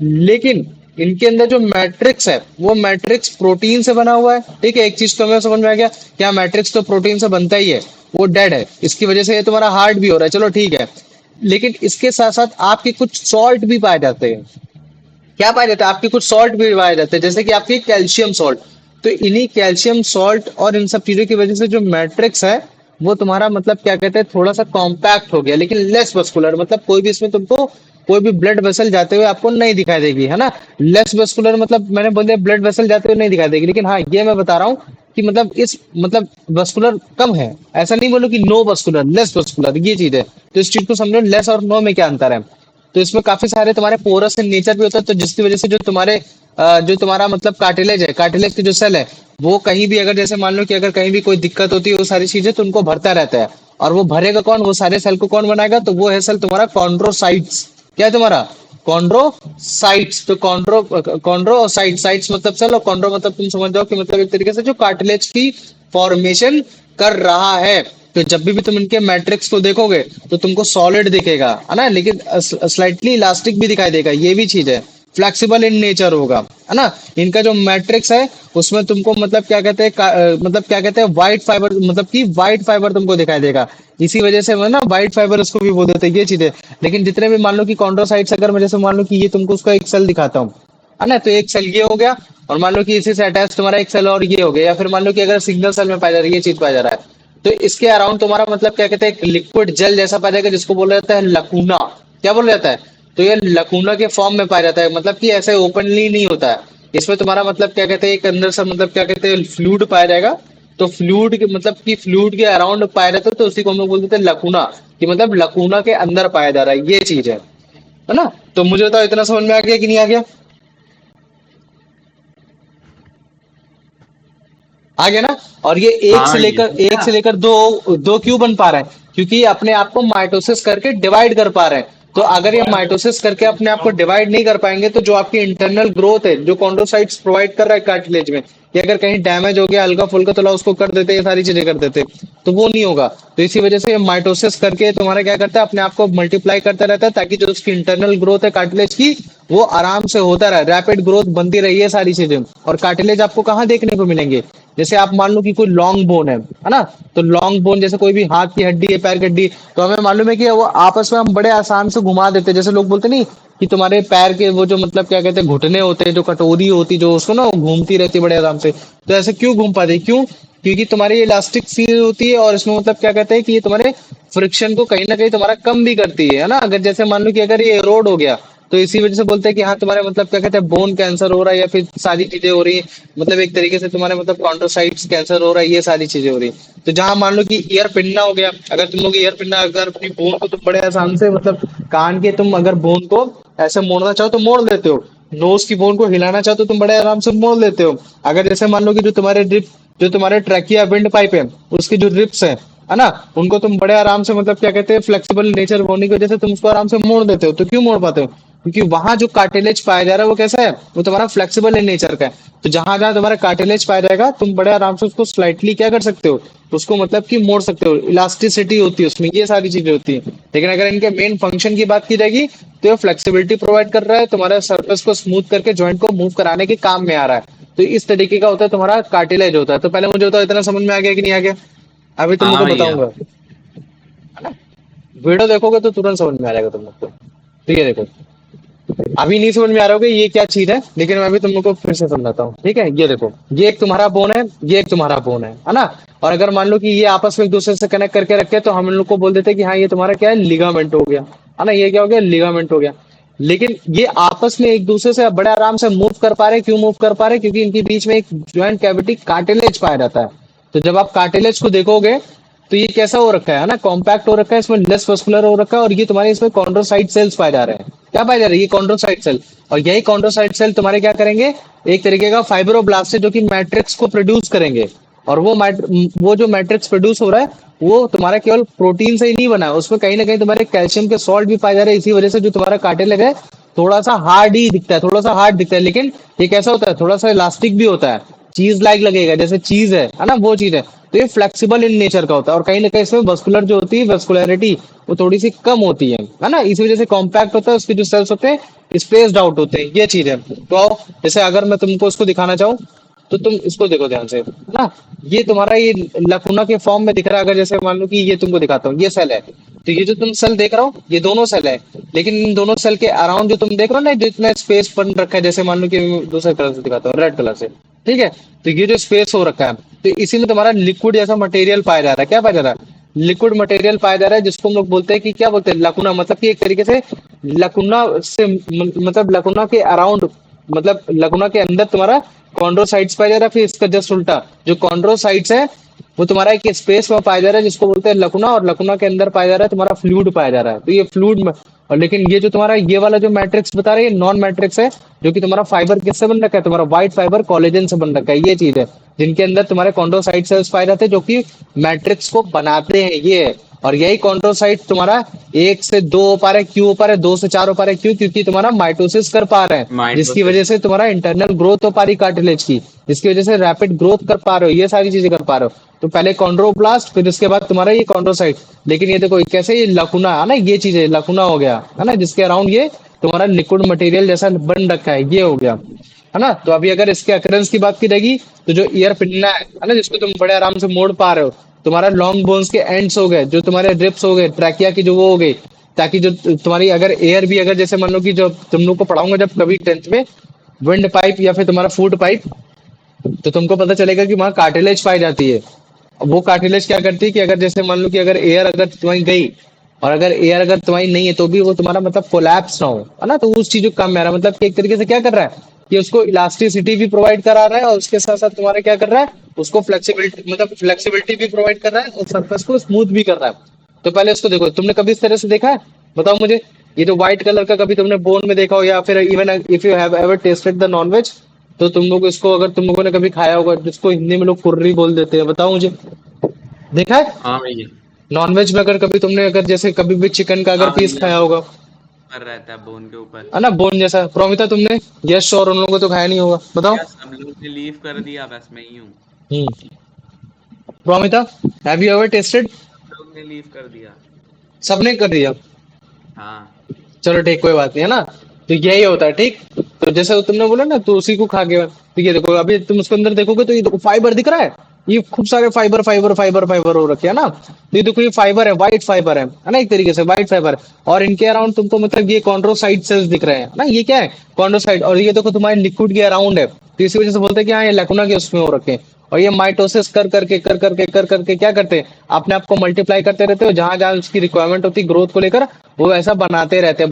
लेकिन इनके अंदर जो मैट्रिक्स है वो मैट्रिक्स प्रोटीन से बना हुआ है। ठीक है, एक चीज तो हमें समझ में आ गया, क्या मैट्रिक्स तो प्रोटीन से बनता ही है, वो डेड है, इसकी वजह से ये तुम्हारा हार्ड भी हो रहा है, चलो ठीक है। लेकिन इसके साथ साथ आपके कुछ सॉल्ट भी पाए जाते हैं, क्या पाए जाते हैं, आपके कुछ सॉल्ट भी पाए जाते हैं, जैसे कि आपकी कैल्शियम सॉल्ट। तो इन्हीं कैल्शियम सॉल्ट और इन सब चीजों की वजह से जो मैट्रिक्स है वो तुम्हारा मतलब क्या कहते हैं थोड़ा सा कॉम्पैक्ट हो गया, लेकिन लेस मस्कुलर, मतलब कोई भी इसमें तुमको कोई भी ब्लड वेसल जाते हुए आपको नहीं दिखाई देगी, है ना। लेस मस्कुलर मतलब मैंने बोल दिया ब्लड वेसल जाते हुए नहीं दिखाई देगी, लेकिन हाँ ये मैं बता रहा हूँ कि मतलब इस मतलब वस्कुलर कम है, ऐसा नहीं बोलो कि नो वस्कुलर, लेस वस्कुलर, ये चीज है। तो इस चीज को समझो लेस और नो में क्या अंतर है। तो इसमें काफी सारे तुम्हारे पोरस इन नेचर भी होता है, तो जिसकी वजह से जो तुम्हारे जो तुम्हारा मतलब कार्टिलेज है, कार्टिलेज के जो सेल है, वो कहीं भी अगर जैसे मान लो कि अगर कहीं भी कोई दिक्कत होती है वो सारी चीजें तो उनको भरता रहता है। और वो भरेगा कौन, वो सारे सेल को कौन बनाएगा, तो वो है सेल तुम्हारा कॉन्ड्रोसाइट्स। क्या है तुम्हारा कॉन्ड्रोसाइट्स। तो कॉन्ड्रोसाइट, साइट्स मतलब सेल और कॉन्ड्रो मतलब तुम समझ जाओ कि मतलब एक तरीके से जो कार्टिलेज की फॉर्मेशन कर रहा है। तो जब भी तुम इनके मैट्रिक्स को देखोगे तो तुमको सॉलिड दिखेगा, है ना, लेकिन स्लाइटली इलास्टिक भी दिखाई देगा, ये भी चीज है, फ्लेक्सिबल इन नेचर होगा, है ना। इनका जो मैट्रिक्स है उसमें तुमको मतलब क्या कहते हैं मतलब क्या कहते हैं व्हाइट फाइबर, मतलब कि व्हाइट फाइबर तुमको दिखाई देगा, इसी वजह से मैं ना व्हाइट फाइबर उसको भी बोल देते हैं, ये चीज है। लेकिन जितने भी मान लो कि कॉन्ड्रोसाइट्स, अगर मैं जैसे मान लो कि ये तुमको उसका एक सेल दिखाता हूँ, है ना, तो एक सेल ये हो गया, और मान लो कि इसी से अटैच तुम्हारा एक सेल और ये हो गया, या फिर मान लो कि अगर सिंगल सेल में पाया जा रहा है, ये चीज पाया जा रहा है, तो इसके अराउंड तुम्हारा मतलब क्या कहते हैं लिक्विड जेल जैसा पाया जाएगा, जिसको बोला जाता है लकूना। क्या बोला जाता है, तो ये लकूना के फॉर्म में पाया जाता है, मतलब कि ऐसे ओपनली नहीं होता है। इसमें तुम्हारा मतलब क्या कहते हैं एक अंदर से मतलब क्या कहते हैं फ्लूइड पाया जाएगा, तो फ्लूइड के मतलब कि फ्लूइड के अराउंड पाया जाता है, तो उसी को हम लोग बोल देते हैं लकूना, कि मतलब लकूना के अंदर पाया जा रहा है, ये चीज है। है ना। तो मुझे बताओ इतना समझ में आ गया कि नहीं आ गया? आ गया ना। और ये हाँ ये तो एक क्या। से लेकर दो दो क्यों बन पा रहा है? क्योंकि ये अपने आप को माइटोसिस करके डिवाइड कर पा रहे हैं। तो अगर ये माइटोसिस करके अपने आप को डिवाइड नहीं कर पाएंगे तो जो आपकी इंटरनल ग्रोथ है, जो कॉन्ड्रोसाइट्स प्रोवाइड कर रहा है कार्टिलेज में, ये अगर कहीं डैमेज हो गया हल्का फुल्का तो ला उसको कर देते, ये सारी चीजें कर देते, तो वो नहीं होगा। तो इसी वजह से ये माइटोसिस करके तुम्हारा क्या करता है, अपने आप को मल्टीप्लाई करता रहता है, ताकि जो उसकी इंटरनल ग्रोथ है कार्टिलेज की, वो आराम से होता रहे, रैपिड ग्रोथ बनती रही है सारी चीजें। और कार्टिलेज आपको कहाँ देखने को मिलेंगे? जैसे आप मान लो कि कोई लॉन्ग बोन है ना। तो लॉन्ग बोन जैसे कोई भी हाथ की हड्डी है, पैर की हड्डी, तो हमें मालूम है कि वो आपस में हम बड़े आसान से घुमा देते हैं। जैसे लोग बोलते नहीं कि तुम्हारे पैर के वो जो मतलब क्या कहते हैं घुटने होते हैं, जो कटोरी होती जो उसको ना वो घूमती रहती है बड़े आराम से। तो ऐसे क्यों घूम पाते हैं? क्यों? क्योंकि तुम्हारी इलास्टिक सी होती है और इसमें मतलब क्या कहते हैं कि ये तुम्हारे फ्रिक्शन को कहीं ना कहीं तुम्हारा कम भी करती है ना। अगर जैसे मान लो कि अगर ये एरोड हो गया तो इसी वजह से बोलते हैं कि हाँ तुम्हारे मतलब क्या कहते हैं बोन कैंसर हो रहा है, या फिर सारी चीजें हो रही है, मतलब एक तरीके से तुम्हारे मतलब कॉन्ट्रोसाइट्स कैंसर हो रहा है, ये सारी चीजें हो रही है। तो जहां मान लो कि ईयर पिन्ना हो गया, अगर तुम लोग ईयर पिन्ना अगर अपनी बोन को तुम बड़े आसान से मतलब कान के तुम अगर बोन को ऐसे मोड़ना चाहो तो मोड़ लेते हो। नोज की बोन को हिलाना चाहो तो तुम बड़े आराम से मोड़ लेते हो। अगर जैसे मान लो कि जो तुम्हारे ट्रैकिया विंड पाइप है, उसकी जो रिप्स है ना, उनको तुम बड़े आराम से मतलब क्या कहते हैं फ्लेक्सिबल नेचर होने की वजह से तुम उसको आराम से मोड़ देते हो। तो क्यों मोड़ पाते हो? क्योंकि वहां जो कार्टिलेज पाया जा रहा है वो कैसा है, वो तुम्हारा फ्लेक्सिबल इन नेचर का है। तो जहां जहां तुम्हारा कार्टिलेज पाया जाएगा तुम बड़े आराम से उसको स्लाइटली क्या कर सकते हो, उसको मतलब कि मोड़ सकते हो। इलास्टिसिटी होती है उसमें, ये सारी चीजें होती है। लेकिन अगर इनके मेन फंक्शन की बात की जाएगी तो ये फ्लेक्सिबिलिटी प्रोवाइड कर रहा है, तुम्हारा सर्फेस को स्मूथ करके ज्वाइंट को मूव कराने के काम में आ रहा है। तो इस तरीके का होता है तुम्हारा कार्टिलेज होता है। तो पहले मुझे बताओ इतना समझ में आ गया कि नहीं आ गया? अभी हाँ तुमको भैया। बताऊंगा, है ना। वीडियो देखोगे तो तुरंत समझ में आ जाएगा तुम लोग को। ठीक है देखो, अभी नहीं समझ में आ रहा होगा ये क्या चीज है, लेकिन मैं अभी तुम लोग को फिर से समझाता हूँ। ठीक है, ये देखो, ये एक तुम्हारा बोन है, ये एक तुम्हारा बोन है ना। और अगर मान लो कि ये आपस में एक दूसरे से कनेक्ट करके रखे तो हम इन लोग को बोल देते हैं कि हाँ ये तुम्हारा क्या है, लिगामेंट हो गया, है ना। ये क्या हो गया, लिगामेंट हो गया। लेकिन ये आपस में एक दूसरे से बड़े आराम से मूव कर पा रहे, क्यों मूव कर पा रहे? क्योंकि इनके बीच में एक ज्वाइंट कैविटी कार्टिलेज पाया जाता है। तो जब आप कार्टिलेज को देखोगे तो ये कैसा हो रखा है ना, कॉम्पैक्ट हो रखा है, इसमें लेस मस्कुलर हो रखा है, और ये तुम्हारे इसमें कॉन्ड्रोसाइट सेल्स पाए जा रहे हैं। क्या पाए जा रहे हैं? ये कॉन्ड्रोसाइट सेल। और यही कॉन्ड्रोसाइट सेल तुम्हारे क्या करेंगे, एक तरीके का फाइब्रोब्लास्ट है जो कि मैट्रिक्स को प्रोड्यूस करेंगे। और वो जो मैट्रिक्स प्रोड्यूस हो रहा है वो तुम्हारा केवल प्रोटीन से ही नहीं बना है, उसमें कहीं ना कहीं तुम्हारे कैल्शियम के सॉल्ट भी पाए जा रहे हैं। इसी वजह से जो तुम्हारा कार्टिलेज है थोड़ा सा हार्ड ही दिखता है, थोड़ा सा हार्ड दिखता है, लेकिन ये कैसा होता है, थोड़ा सा इलास्टिक भी होता है, चीज लाइक लगेगा, जैसे चीज है ना, वो चीज है। तो ये फ्लेक्सिबल इन नेचर का होता है, और कहीं ना कहीं इसमें वस्कुलर जो होती है, वस्कुलरिटी वो थोड़ी सी कम होती है ना। इस वजह से कॉम्पैक्ट होता है, उसके जो सेल्स होते हैं स्पेस्ड आउट होते हैं, ये चीज है। तो आओ, जैसे अगर मैं तुमको इसको दिखाना चाहूँ तो तुम इसको देखो ध्यान से ना। ये तुम्हारा ये लकुना के फॉर्म में दिख रहा है। अगर जैसे मान लो कि ये तुमको दिखाता हूँ, ये सेल है, तो ये जो तुम सेल देख रहा हो ये दोनों सेल है। लेकिन इन दोनों सेल के अराउंड जो तुम देख रहे हो ना, जितना स्पेस बन रखा है, जैसे मान लो कि मैं दूसरे कलर से दिखाता हूँ, रेड कलर से, ठीक है। तो ये जो स्पेस हो रखा है, तो इसी में तुम्हारा लिक्विड जैसा मटेरियल पाया जा रहा है। क्या पाया जा रहा है? लिक्विड मटेरियल पाया जा रहा है, जिसको हम लोग बोलते हैं कि क्या बोलते हैं, लकुना। मतलब कि एक तरीके से लकुना से मतलब लकुना के अराउंड, मतलब लकुना के अंदर तुम्हारा कॉन्ड्रोसाइट्स पाया जा रहा है। फिर इसका जस्ट उल्टा, जो कॉन्ड्रोसाइट्स है वो तुम्हारा एक स्पेस में पाया जा रहा है जिसको बोलते हैं लकुना, और लकुना के अंदर पाया जा रहा है तुम्हारा फ्लूइड पाया जा रहा है। तो ये फ्लूइड में, और लेकिन ये जो तुम्हारा ये वाला जो मैट्रिक्स बता रहे हैं नॉन मैट्रिक्स है, जो कि तुम्हारा फाइबर किससे बन रखा है, तुम्हारा व्हाइट फाइबर कोलेजन से बन रखा है। ये चीज है जिनके अंदर तुम्हारे कॉन्ड्रोसाइट सेल्स पाए जाते हैं, जो कि मैट्रिक्स को बनाते हैं, ये है। और यही कॉन्ड्रोसाइट तुम्हारा एक से दो हो पा रहा है, क्यों हो पा रहा है, दो से चार हो पा रहा है, क्यों? क्योंकि तुम्हारा माइटोसिस कर पा रहे हैं, जिसकी माइटोसिस। वजह से तुम्हारा इंटरनल ग्रोथ हो पा रही कार्टिलेज की, जिसकी वजह से रैपिड ग्रोथ कर पा रहे हो, ये सारी चीजें कर पा रहे हो। तो पहले कॉन्ड्रोब्लास्ट, फिर इसके बाद तुम्हारा ये कॉन्ड्रोसाइट। लेकिन ये देखो कैसे ये लकुना है ना, ये चीज है लकुना हो गया, है ना, जिसके अराउंड ये तुम्हारा लिक्विड मटेरियल जैसा बन रखा है, ये हो गया, है ना। तो अभी अगर इसके अकरेंस की बात की जाएगी तो जो ईयर पिन्ना है ना, जिसको तुम बड़े आराम से मोड़ पा रहे हो, तुम्हारा लॉन्ग बोन्स के एंड्स हो गए, जो तुम्हारे रिप्स हो गए, ट्रैकिया की जो वो हो गई, ताकि जो तुम्हारी अगर एयर भी अगर जैसे मान लो कि जो तुम लोग को पढ़ाऊंगा जब कभी 10th में, विंड पाइप या फिर तुम्हारा फूड पाइप, तो तुमको पता चलेगा कि वहां कार्टिलेज पाई जाती है। वो कार्टिलेज क्या करती है कि अगर जैसे मान लो कि अगर एयर अगर तुम्हारी गई, और अगर एयर अगर तुम्हारी नहीं है तो भी वो तुम्हारा मतलब कोलैप्स ना हो, है ना। तो उस चीज को काम में आ रहा है, मतलब कि एक तरीके से क्या कर रहा है कि उसको इलास्टिसिटी भी प्रोवाइड करा रहा है, और उसके साथ साथ तुम्हारा क्या कर रहा है, उसको फ्लेक्सिबिलिटी मतलब फ्लेक्सिबिलिटी भी प्रोवाइड कर रहा है, और सरफेस को स्मूथ भी कर रहा है। तो पहले इसको देखो, तुमने कभी इस तरह से देखा है? बताओ मुझे, ये जो व्हाइट कलर का कभी तुमने बोन में देखा हो, या फिर even if you have ever tasted the non veg, तो तुम लोग इसको, अगर तुम लोगों ने कभी खाया होगा, जिसको हिंदी में लोग कुर्री बोल देते हैं, बताओ मुझे, देखा है? हाँ भैया। नॉनवेज में अगर कभी तुमने, अगर जैसे कभी भी चिकन का अगर हाँ पीस भैया, खाया होगा, पर रहता है बोन के ऊपर। है ना, बोन जैसा। प्रोमिता तुमने? यश और उन लोगों को तो खाया नहीं होगा, बताओ। क्या सब लोग ने लीव कर दिया, बस मैं ही हूँ। हम्म। Promita, have you ever tested? सब लोग ने लीव कर दिया। सबने कर दिया? हाँ। चलो ठीक, कोई बात नहीं, है ना। तो यही होता है, ठीक। तो जैसे तुमने बोला ना, तो उसी को खा गया। तो ये देखो, अभी तुम उसके अंदर देखोगे तो ये देखो फाइबर दिख रहा है। ये खूब सारे फाइबर फाइबर फाइबर फाइबर हो रखे हैं ना। तो ये देखो, ये फाइबर है, व्हाइट फाइबर है ना, एक तरीके से व्हाइट फाइबर। और इनके अराउंड तुमको मतलब ये कॉन्ड्रोसाइट सेल्स दिख रहे हैं ना, ये क्या है, कॉन्ड्रोसाइट। और ये देखो तुम्हारे लिक्विड के अराउंड है, तो इसी वजह से बोलते हैं कि हाँ ये लैकुना के उसमें हो रखे हैं। और ये माइटोसिस कर करके क्या करते हैं, अपने आप को मल्टीप्लाई करते रहते हो, जहां जहां उसकी रिक्वायरमेंट होती है ग्रोथ को लेकर, वो ऐसा बनाते रहते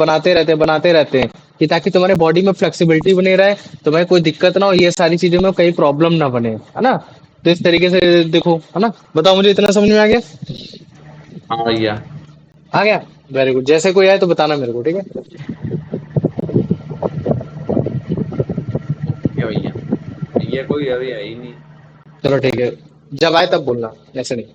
हैं कि ताकि तुम्हारे बॉडी में फ्लेक्सिबिलिटी बनी रहे, तुम्हें कोई दिक्कत ना हो, ये सारी चीजों में कहीं प्रॉब्लम ना बने, है ना। तो इस तरीके से देखो, है ना। बताओ मुझे, इतना समझ में आ गया? हाँ भैया। आ गया। Very good. जैसे कोई आए तो बताना मेरे को, ठीक है। ओके भैया। भैया कोई अभी है ही नहीं। चलो ठीक है, जब आए तब बोलना, ऐसे नहीं।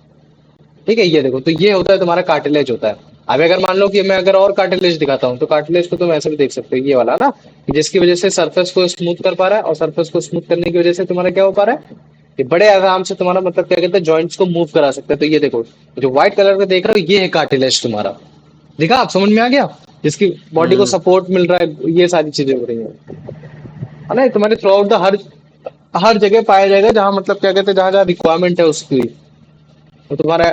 ठीक है, ये देखो, तो ये होता है तुम्हारा कार्टिलेज होता है। अब अगर मान लो कि मैं अगर और कार्टिलेज दिखाता हूँ, तो कार्टिलेज को तुम ऐसे भी देख सकते हो, ये वाला ना, कि जिसकी वजह से सरफेस को स्मूथ कर पा रहा है, और सरफेस को स्मूथ करने की वजह से तुम्हारा क्या हो पा रहा है, कि बड़े आराम से तुम्हारा मतलब क्या कहते हैं, जॉइंट्स को मूव करा सकते हैं। तो ये देखो, जो व्हाइट कलर का देख रहे हो, ये है कार्टिलेज तुम्हारा। देखा, आप समझ में आ गया? जिसकी बॉडी को हम्म। सपोर्ट मिल रहा है, ये सारी चीजें हो रही है ना। ये तुम्हारे थ्रू आउट द हर हर जगह पाया जाएगा, जहां मतलब क्या कहते हैं, जहां जहां रिक्वायरमेंट है उसकी। तो तुम्हारा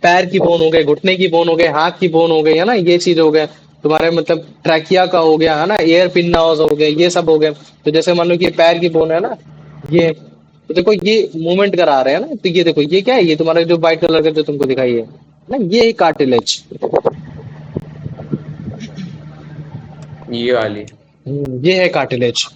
पैर की बोन हो गए, घुटने की बोन हो गए, हाथ की बोन हो गई, है ना, ये चीज हो गया। तुम्हारे मतलब ट्रैकिया का हो गया, है ना, एयर पिन्नास हो गए, ये सब हो गए। तो जैसे मान लो कि ये पैर की बोन है ना, ये, तो देखो ये मूवमेंट करा रहे हैं ना, तो ये देखो, ये क्या है, ये तुम्हारा जो व्हाइट कलर का जो तुमको दिखाई है ना, ये कार्टिलेज। ये वाली। ये है कार्टिलेज।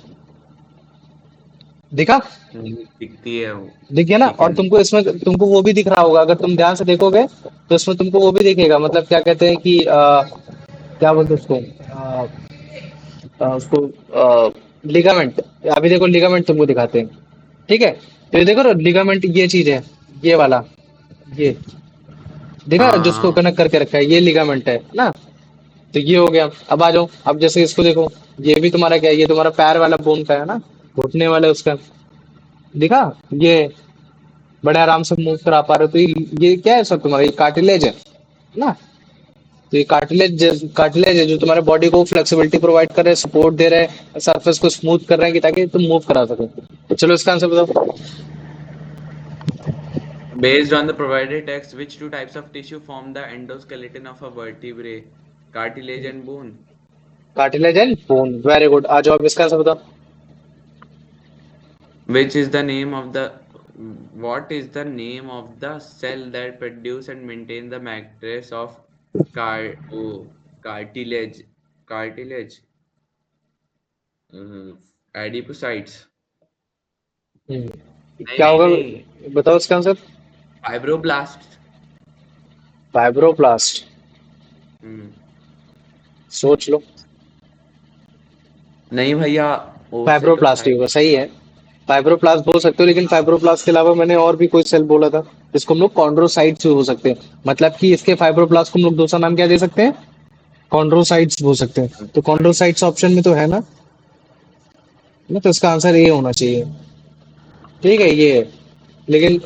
दिखा? दिखती है वो। दिख गया ना। ठीक है। और तुमको इसमें तुमको वो भी दिख रहा होगा, अगर तुम ध्यान से देखोगे, तो इसमें तुमको वो भी दिखेगा, मतलब क्या कहते हैं कि क्या बोलते हैं उसको, उसको लिगामेंट। अभी देखो, लिगामेंट तुमको दिखाते हैं, ठीक है। तो ये देखो ना, लिगामेंट ये चीज है, ये वाला, ये देखा जिसको हाँ। कनेक्ट करके रखा है, ये लिगामेंट है ना। तो ये हो गया। अब आ जाओ, अब जैसे इसको देखो, ये भी तुम्हारा क्या है, ये तुम्हारा पैर वाला बोन का है ना, घुटने वाला उसका, दिखा, ये बड़े आराम से मूव करा पा रहे हो। तो ये क्या है सर, तुम्हारा ये कार्टिलेज है ना। तो ये कार्टिलेज है जो तुम्हारे बॉडी को फ्लेक्सिबिलिटी प्रोवाइड कर रहे हैं, सपोर्ट दे रहे हैं, सरफेस को स्मूथ कर रहे हैं, कि ताकि तुम मूव करा सको। तो चलो इसका आंसर बताओ। Based on the provided text, which two types of tissue form the endoskeleton of a vertebrae? Cartilage and bone. Cartilage and bone, very good. आ जाओ, अब इसका आंसर बताओ। Which is the name of the what is the name of the cell that produce and maintain the matrix of cartilage? Cartilage. uh, Adipocytes. नहीं क्या नहीं होगा, नहीं। बताओ इसका आंसर। फाइब्रोब्लास्ट। फाइब्रोप्लास्ट। हम्म। सोच लो। नहीं भैया, फाइब्रोप्लास्ट ही होगा, ओसिटोसाइट। सही है। फाइब्रोप्लास्ट बोल सकते हो, लेकिन फाइब्रोप्लास्ट के अलावा मैंने और भी कोई सेल बोला था, जिसको हम लोग कॉन्ड्रोसाइट्स हो सकते हैं। मतलब कि इसके फाइब्रोप्लास्ट को हम लोग दूसरा नाम क्या दे सकते हैं, कॉन्ड्रोसाइट्स बोल सकते हैं। तो कॉन्ड्रोसाइट्स ऑप्शन में तो है ना, तो इसका आंसर ये होना चाहिए। ठीक है, ये है। लेकिन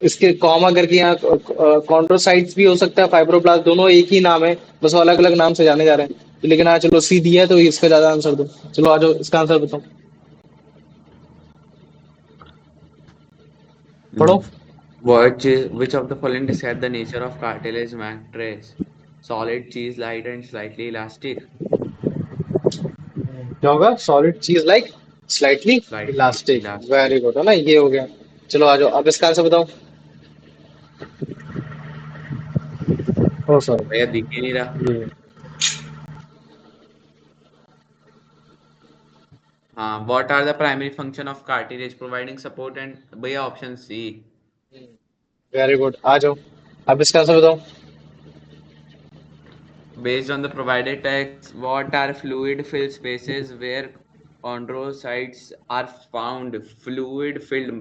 इसके कॉमा करके यहाँ कॉन्ड्रोसाइट्स भी हो सकता है, फाइब्रोब्लास्ट, दोनों एक ही नाम है, बस वो अलग अलग नाम से जाने जा रहे हैं। तो लेकिन हाँ चलो, सी दिया है तो इसका ज्यादा आंसर दो। चलो आ जाओ, इसका आंसर बताओ, पढ़ो। Which of the following describe the nature of cartilage matrix? Solid, cheese, light, and slightly elastic. क्या होगा, सॉलिड चीज like slightly Slightly elastic. elastic. Very good, है ना, ये हो गया। चलो आ जाओ, अब इसका आंसर बताओ। ओ भैया दिख ही नहीं रहा। सॉरी। हाँ, what are the primary function of cartilage? Providing support and भैया option C. वेरी गुड, आ जाओ, अब इसका आंसर बताओ। Based on the provided text, what are fluid filled spaces where chondrocytes are found? Fluid filled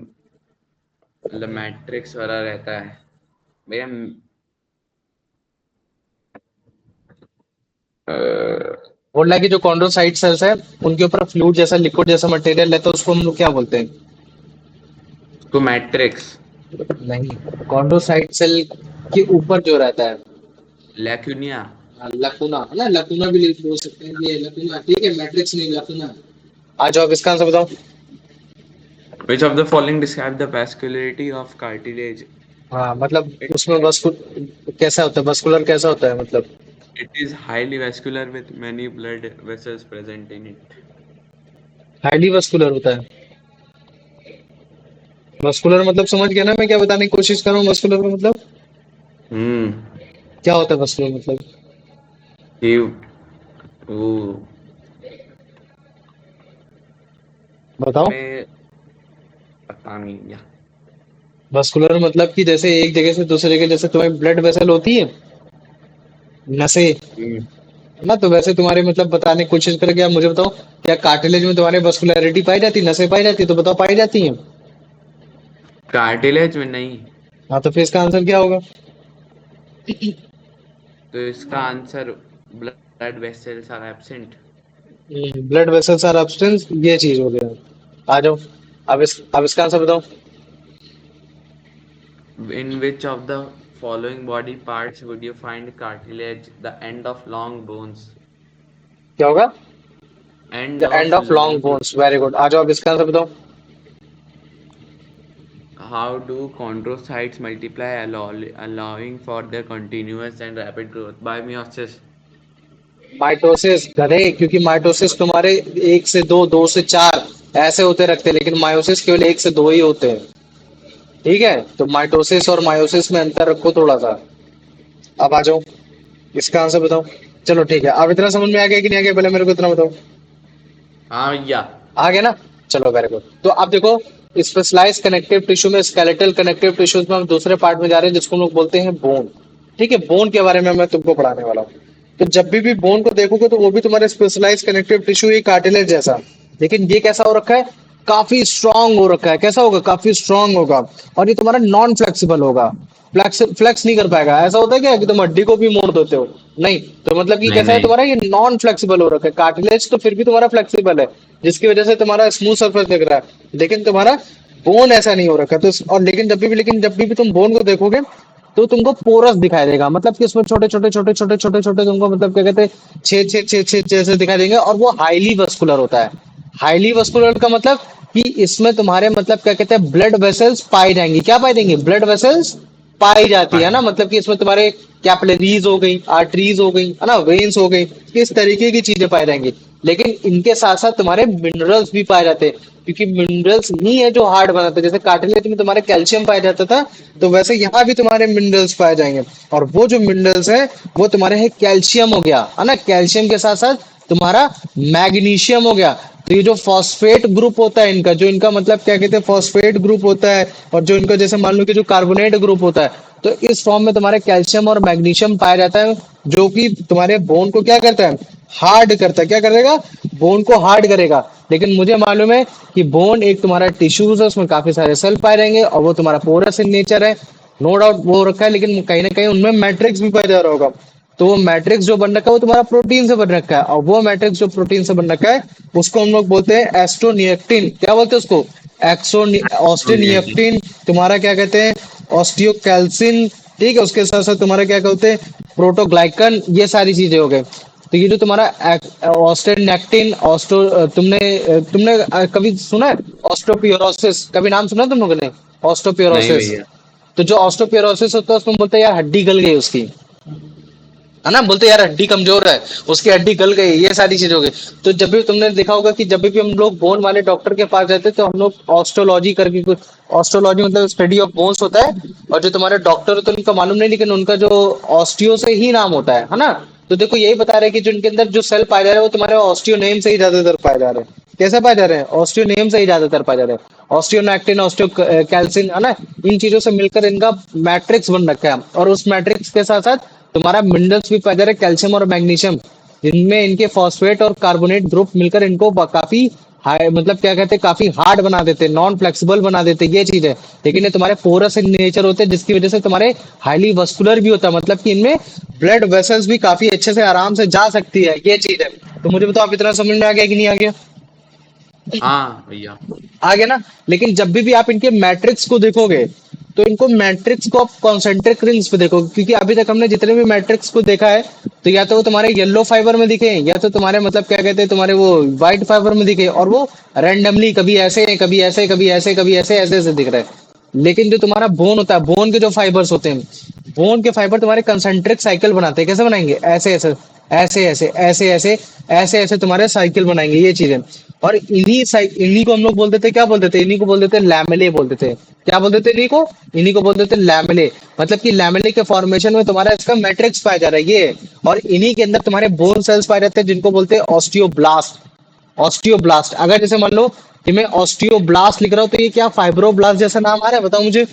मतलब matrix वाला रहता है भैया। बोल रहा है कि जो कॉन्ड्रोसाइट सेल्स है उनके ऊपर फ्लूइड जैसा लिक्विड जैसा मटेरियल है, तो उसको हम लोग क्या बोलते हैं? उसको मैट्रिक्स नहीं, कॉन्ड्रोसाइट सेल के ऊपर जो रहता है लैक्यूनिया। लकुना है ना, लकुना भी बोल सकते हैं, ये लकुना ठीक है, मैट्रिक्स नहीं लकुना। आ जाओ, अब इसका आंसर बताओ। Which of the following describe the vascularity of cartilage? हाँ मतलब It, उसमें कैसा होता है, वस्कुलर कैसा होता है मतलब? it is highly vascular with many blood vessels present in it. Highly vascular होता है। वस्कुलर मतलब समझ गया ना मैं क्या बताने की कोशिश कर रहा हूँ? वस्कुलर का मतलब क्या होता है? वस्कुलर मतलब कि वो बताओ। में पता नहीं या वस्कुलर मतलब कि जैसे एक जगह से दूसरी जगह, जैसे तुम्हारी ब्लड वेसल होती है, नसें, हम्म, है ना, तो वैसे तुम्हारे मतलब बताने की कोशिश करके आप मुझे बताओ, क्या कार्टिलेज में तुम्हारे वस्कुलैरिटी पाई जाती है, नसें पाई जाती है? तो बताओ, पाई जाती है? कार्टिलेज में नहीं। हाँ, तो फिर इसका आंसर क्या होगा? तो इसका answer blood vessels are absent. Blood vessels are absent, ये चीज हो गया। आ जाओ, अब इसका आंसर बताओ। In which of the following body parts would you find cartilage, the end of long bones? क्या होगा? End the end of of long long. Bones, very good. आ जाओ, अब इसका आंसर बताओ। How do chondrocytes multiply, allowing for their continuous and rapid growth? By meiosis. Mitosis गधे, क्योंकि mitosis तुम्हारे एक से दो, दो से चार ऐसे होते रखते हैं, लेकिन मायोसिस केवल एक से दो ही होते हैं। ठीक है, तो माइटोसिस और मायोसिस में अंतर रखो थोड़ा सा। अब आ जाओ, इसका आंसर बताओ। चलो ठीक है, अब इतना समझ में आ गया कि नहीं आ गया, पहले मेरे को इतना बताओ। हाँ भैया। आ गया ना? चलो वेरी गुड। तो अब देखो, स्पेशलाइज कनेक्टिव टिश्यू में, स्केलेटल कनेक्टिव टिश्यूज में हम दूसरे पार्ट में जा रहे हैं, जिसको हम लोग बोलते हैं बोन। ठीक है, बोन के बारे में मैं तुमको पढ़ाने वाला हूँ। तो जब भी बोन को देखोगे तो वो भी तुम्हारे स्पेशलाइज कनेक्टिव टिश्यू ही, कार्टिलेज जैसा, लेकिन ये कैसा हो रखा है? काफी स्ट्रांग हो रखा है। कैसा होगा? काफी स्ट्रांग होगा। और ये तुम्हारा नॉन फ्लेक्सिबल होगा, फ्लेक्स नहीं कर पाएगा। ऐसा होता है क्या कि तुम हड्डी को भी मोड़ देते हो? नहीं। तो मतलब कि नहीं कैसा है नहीं। तुम्हारा, ये नॉन फ्लेक्सिबल हो रखा है। कार्टिलेज तो फिर भी तुम्हारा फ्लेक्सिबल है, जिसकी वजह से तुम्हारा स्मूथ सरफेस दिख रहा है, लेकिन तुम्हारा बोन ऐसा नहीं हो रखा। तो और लेकिन जब भी तुम बोन को देखोगे तो तुमको पोरस दिखाई देगा, मतलब कि उसमें छोटे छोटे तुमको मतलब क्या कहते हैं, छेद जैसे दिखाई देंगे, और वो हाईली वस्कुलर होता है। हाईली वस्कुलर का मतलब कि इसमें तुम्हारे मतलब क्या कहते हैं, ब्लड वेसल्स पाई जाएंगी। क्या पाई देंगे? ब्लड वेसल्स पाई जाती है ना, मतलब कि इसमें तुम्हारे कैपिलरीज हो गई, आर्टरीज हो गई, है ना, वेन्स हो गई, इस तरीके की चीजें पाई जाएंगी। लेकिन इनके साथ साथ तुम्हारे मिनरल्स भी पाए जाते हैं, क्योंकि मिनरल्स ही है जो हार्ड बनाते हैं। जैसे कार्टिलेज में तुम्हारे कैल्शियम पाया जाता था, तो वैसे यहाँ भी तुम्हारे मिनरल्स पाए जाएंगे। और वो जो मिनरल्स है वो तुम्हारे है कैल्शियम हो गया, है ना, कैल्शियम के साथ साथ तुम्हारा मैग्नीशियम हो गया। तो ये जो फॉस्फेट ग्रुप होता है इनका, जो इनका मतलब क्या कहते हैं, फॉस्फेट ग्रुप होता है, और जो इनका जैसे मान लो कि जो कार्बोनेट ग्रुप होता है, तो इस फॉर्म में तुम्हारे कैल्शियम और मैग्नीशियम पाया जाता है, जो कि तुम्हारे बोन को क्या करता है? हार्ड करता है। क्या करेगा? बोन को हार्ड करेगा। लेकिन मुझे मालूम है कि बोन एक तुम्हारा टिश्यूज है, उसमें काफी सारे सेल पाए रहेंगे, और वो तुम्हारा पोरस इन नेचर है, नो डाउट वो हो रखा है, लेकिन कहीं ना कहीं उनमें मैट्रिक्स भी पाया जा रहा होगा। तो वो मैट्रिक्स जो बन रखा है वो तुम्हारा प्रोटीन से बन रखा है, और वो मैट्रिक्स जो प्रोटीन से बन रखा है उसको हम लोग बोलते हैं एस्ट्रोनिएक्टिन। क्या बोलते हैं उसको? एक्सो ऑस्टिनिएक्टिन, तुम्हारा क्या कहते हैं, ऑस्टियोकैल्सिन। ठीक है, उसके साथ साथ तुम्हारा क्या कहते हैं, प्रोटोग्लाइकन, ये सारी चीजें हो गई। तो ये जो तुम्हारा ऑस्टेनेक्टिन, तुमने तुमने कभी सुना है ऑस्टोपियोरोसिस? कभी नाम सुना है तुम लोगों ने नहीं ऑस्टोपियोरोसिस? भैया। तो जो ऑस्टोपियोरोसिस होता है उसमें बोलते हैं यार हड्डी गल गई उसकी, है ना, बोलते यार हड्डी कमजोर है, उसकी हड्डी गल गई, ये सारी चीजें हो गई। तो जब भी तुमने देखा होगा कि जब भी हम लोग बोन वाले डॉक्टर के पास जाते हैं, तो हम लोग ऑस्टोलॉजी करके कुछ, ऑस्टोलॉजी मतलब स्टडी ऑफ बोन्स होता है, और जो तुम्हारे डॉक्टर होते हैं उनका मालूम नहीं, लेकिन उनका जो ऑस्टियो से ही नाम होता है ना। तो देखो यही बता रहे हैं कि जो इनके अंदर जो सेल पाए जा रहे हैं वो तुम्हारे ऑस्टियो नेम से ही ज्यादातर पाए जा रहे हैं। कैसे पाए जा रहे हैं? ऑस्टियो नेम से ही ज्यादातर पाए जा रहे हैं। ऑस्टियोनैक्टिन, ऑस्टियो कैल्सिन, है ना, इन चीजों से मिलकर इनका मैट्रिक्स बन रखा है, और उस मैट्रिक्स के साथ साथ तुम्हारा मिनरल्स भी पाया जा रहा है, कैल्शियम और मैग्नीशियम, जिनमें इनके फॉस्फेट और कार्बोनेट ग्रुप मिलकर इनको काफी हाई, मतलब क्या कहते हैं, काफी हार्ड बना देते हैं, नॉन फ्लेक्सिबल बना देते हैं, ये चीज है। लेकिन ये तुम्हारे पोरस इन नेचर होते हैं, जिसकी वजह से तुम्हारे हाईली वस्कुलर भी होता है, मतलब कि इनमें ब्लड वेसल्स भी काफी अच्छे से आराम से जा सकती है, ये चीज है। तो मुझे बताओ आप इतना समझ में आ गया कि नहीं आ गया? हाँ भैया। आ गया ना? लेकिन जब भी आप इनके मैट्रिक्स को देखोगे, तो इनको मैट्रिक्स को आप कॉन्सेंट्रिक रिंग्स पे देखोगे, क्योंकि अभी तक हमने जितने भी मैट्रिक्स को देखा है, तो या तो वो तुम्हारे येलो फाइबर में दिखे, या तो तुम्हारे मतलब क्या कहते हैं, तुम्हारे वो व्हाइट फाइबर में दिखे, और वो रैंडमली कभी ऐसे कभी ऐसे कभी ऐसे कभी ऐसे ऐसे ऐसे दिख रहा है। लेकिन जो तुम्हारा बोन होता है, बोन के जो फाइबर्स होते हैं, बोन के फाइबर तुम्हारे कंसेंट्रिक साइकिल बनाते हैं। कैसे बनाएंगे? ऐसे ऐसे ऐसे ऐसे ऐसे ऐसे ऐसे ऐसे तुम्हारे साइकिल बनाएंगे, ये चीजें। और इन्हीं को हम लोग बोलते थे, क्या बोलते थे? इन्हीं को बोलते थे लैमेले बोलते थे। क्या बोलते थे इन्हीं को? इन्हीं को बोलते थे लैमेले। मतलब कि लैमेले के फॉर्मेशन में तुम्हारा इसका मैट्रिक्स पाया जा रहा है, ये। और इन्हीं के अंदर तुम्हारे बोन सेल्स पाए जाते हैं, जिनको बोलते हैं ऑस्टियोब्लास्ट। ऑस्टियोब्लास्ट, अगर जैसे मान लो कि मैं ऑस्टियोब्लास्ट लिख रहा हूँ, तो ये क्या फाइब्रोब्लास्ट जैसा नाम आ रहा है? बताओ मुझे।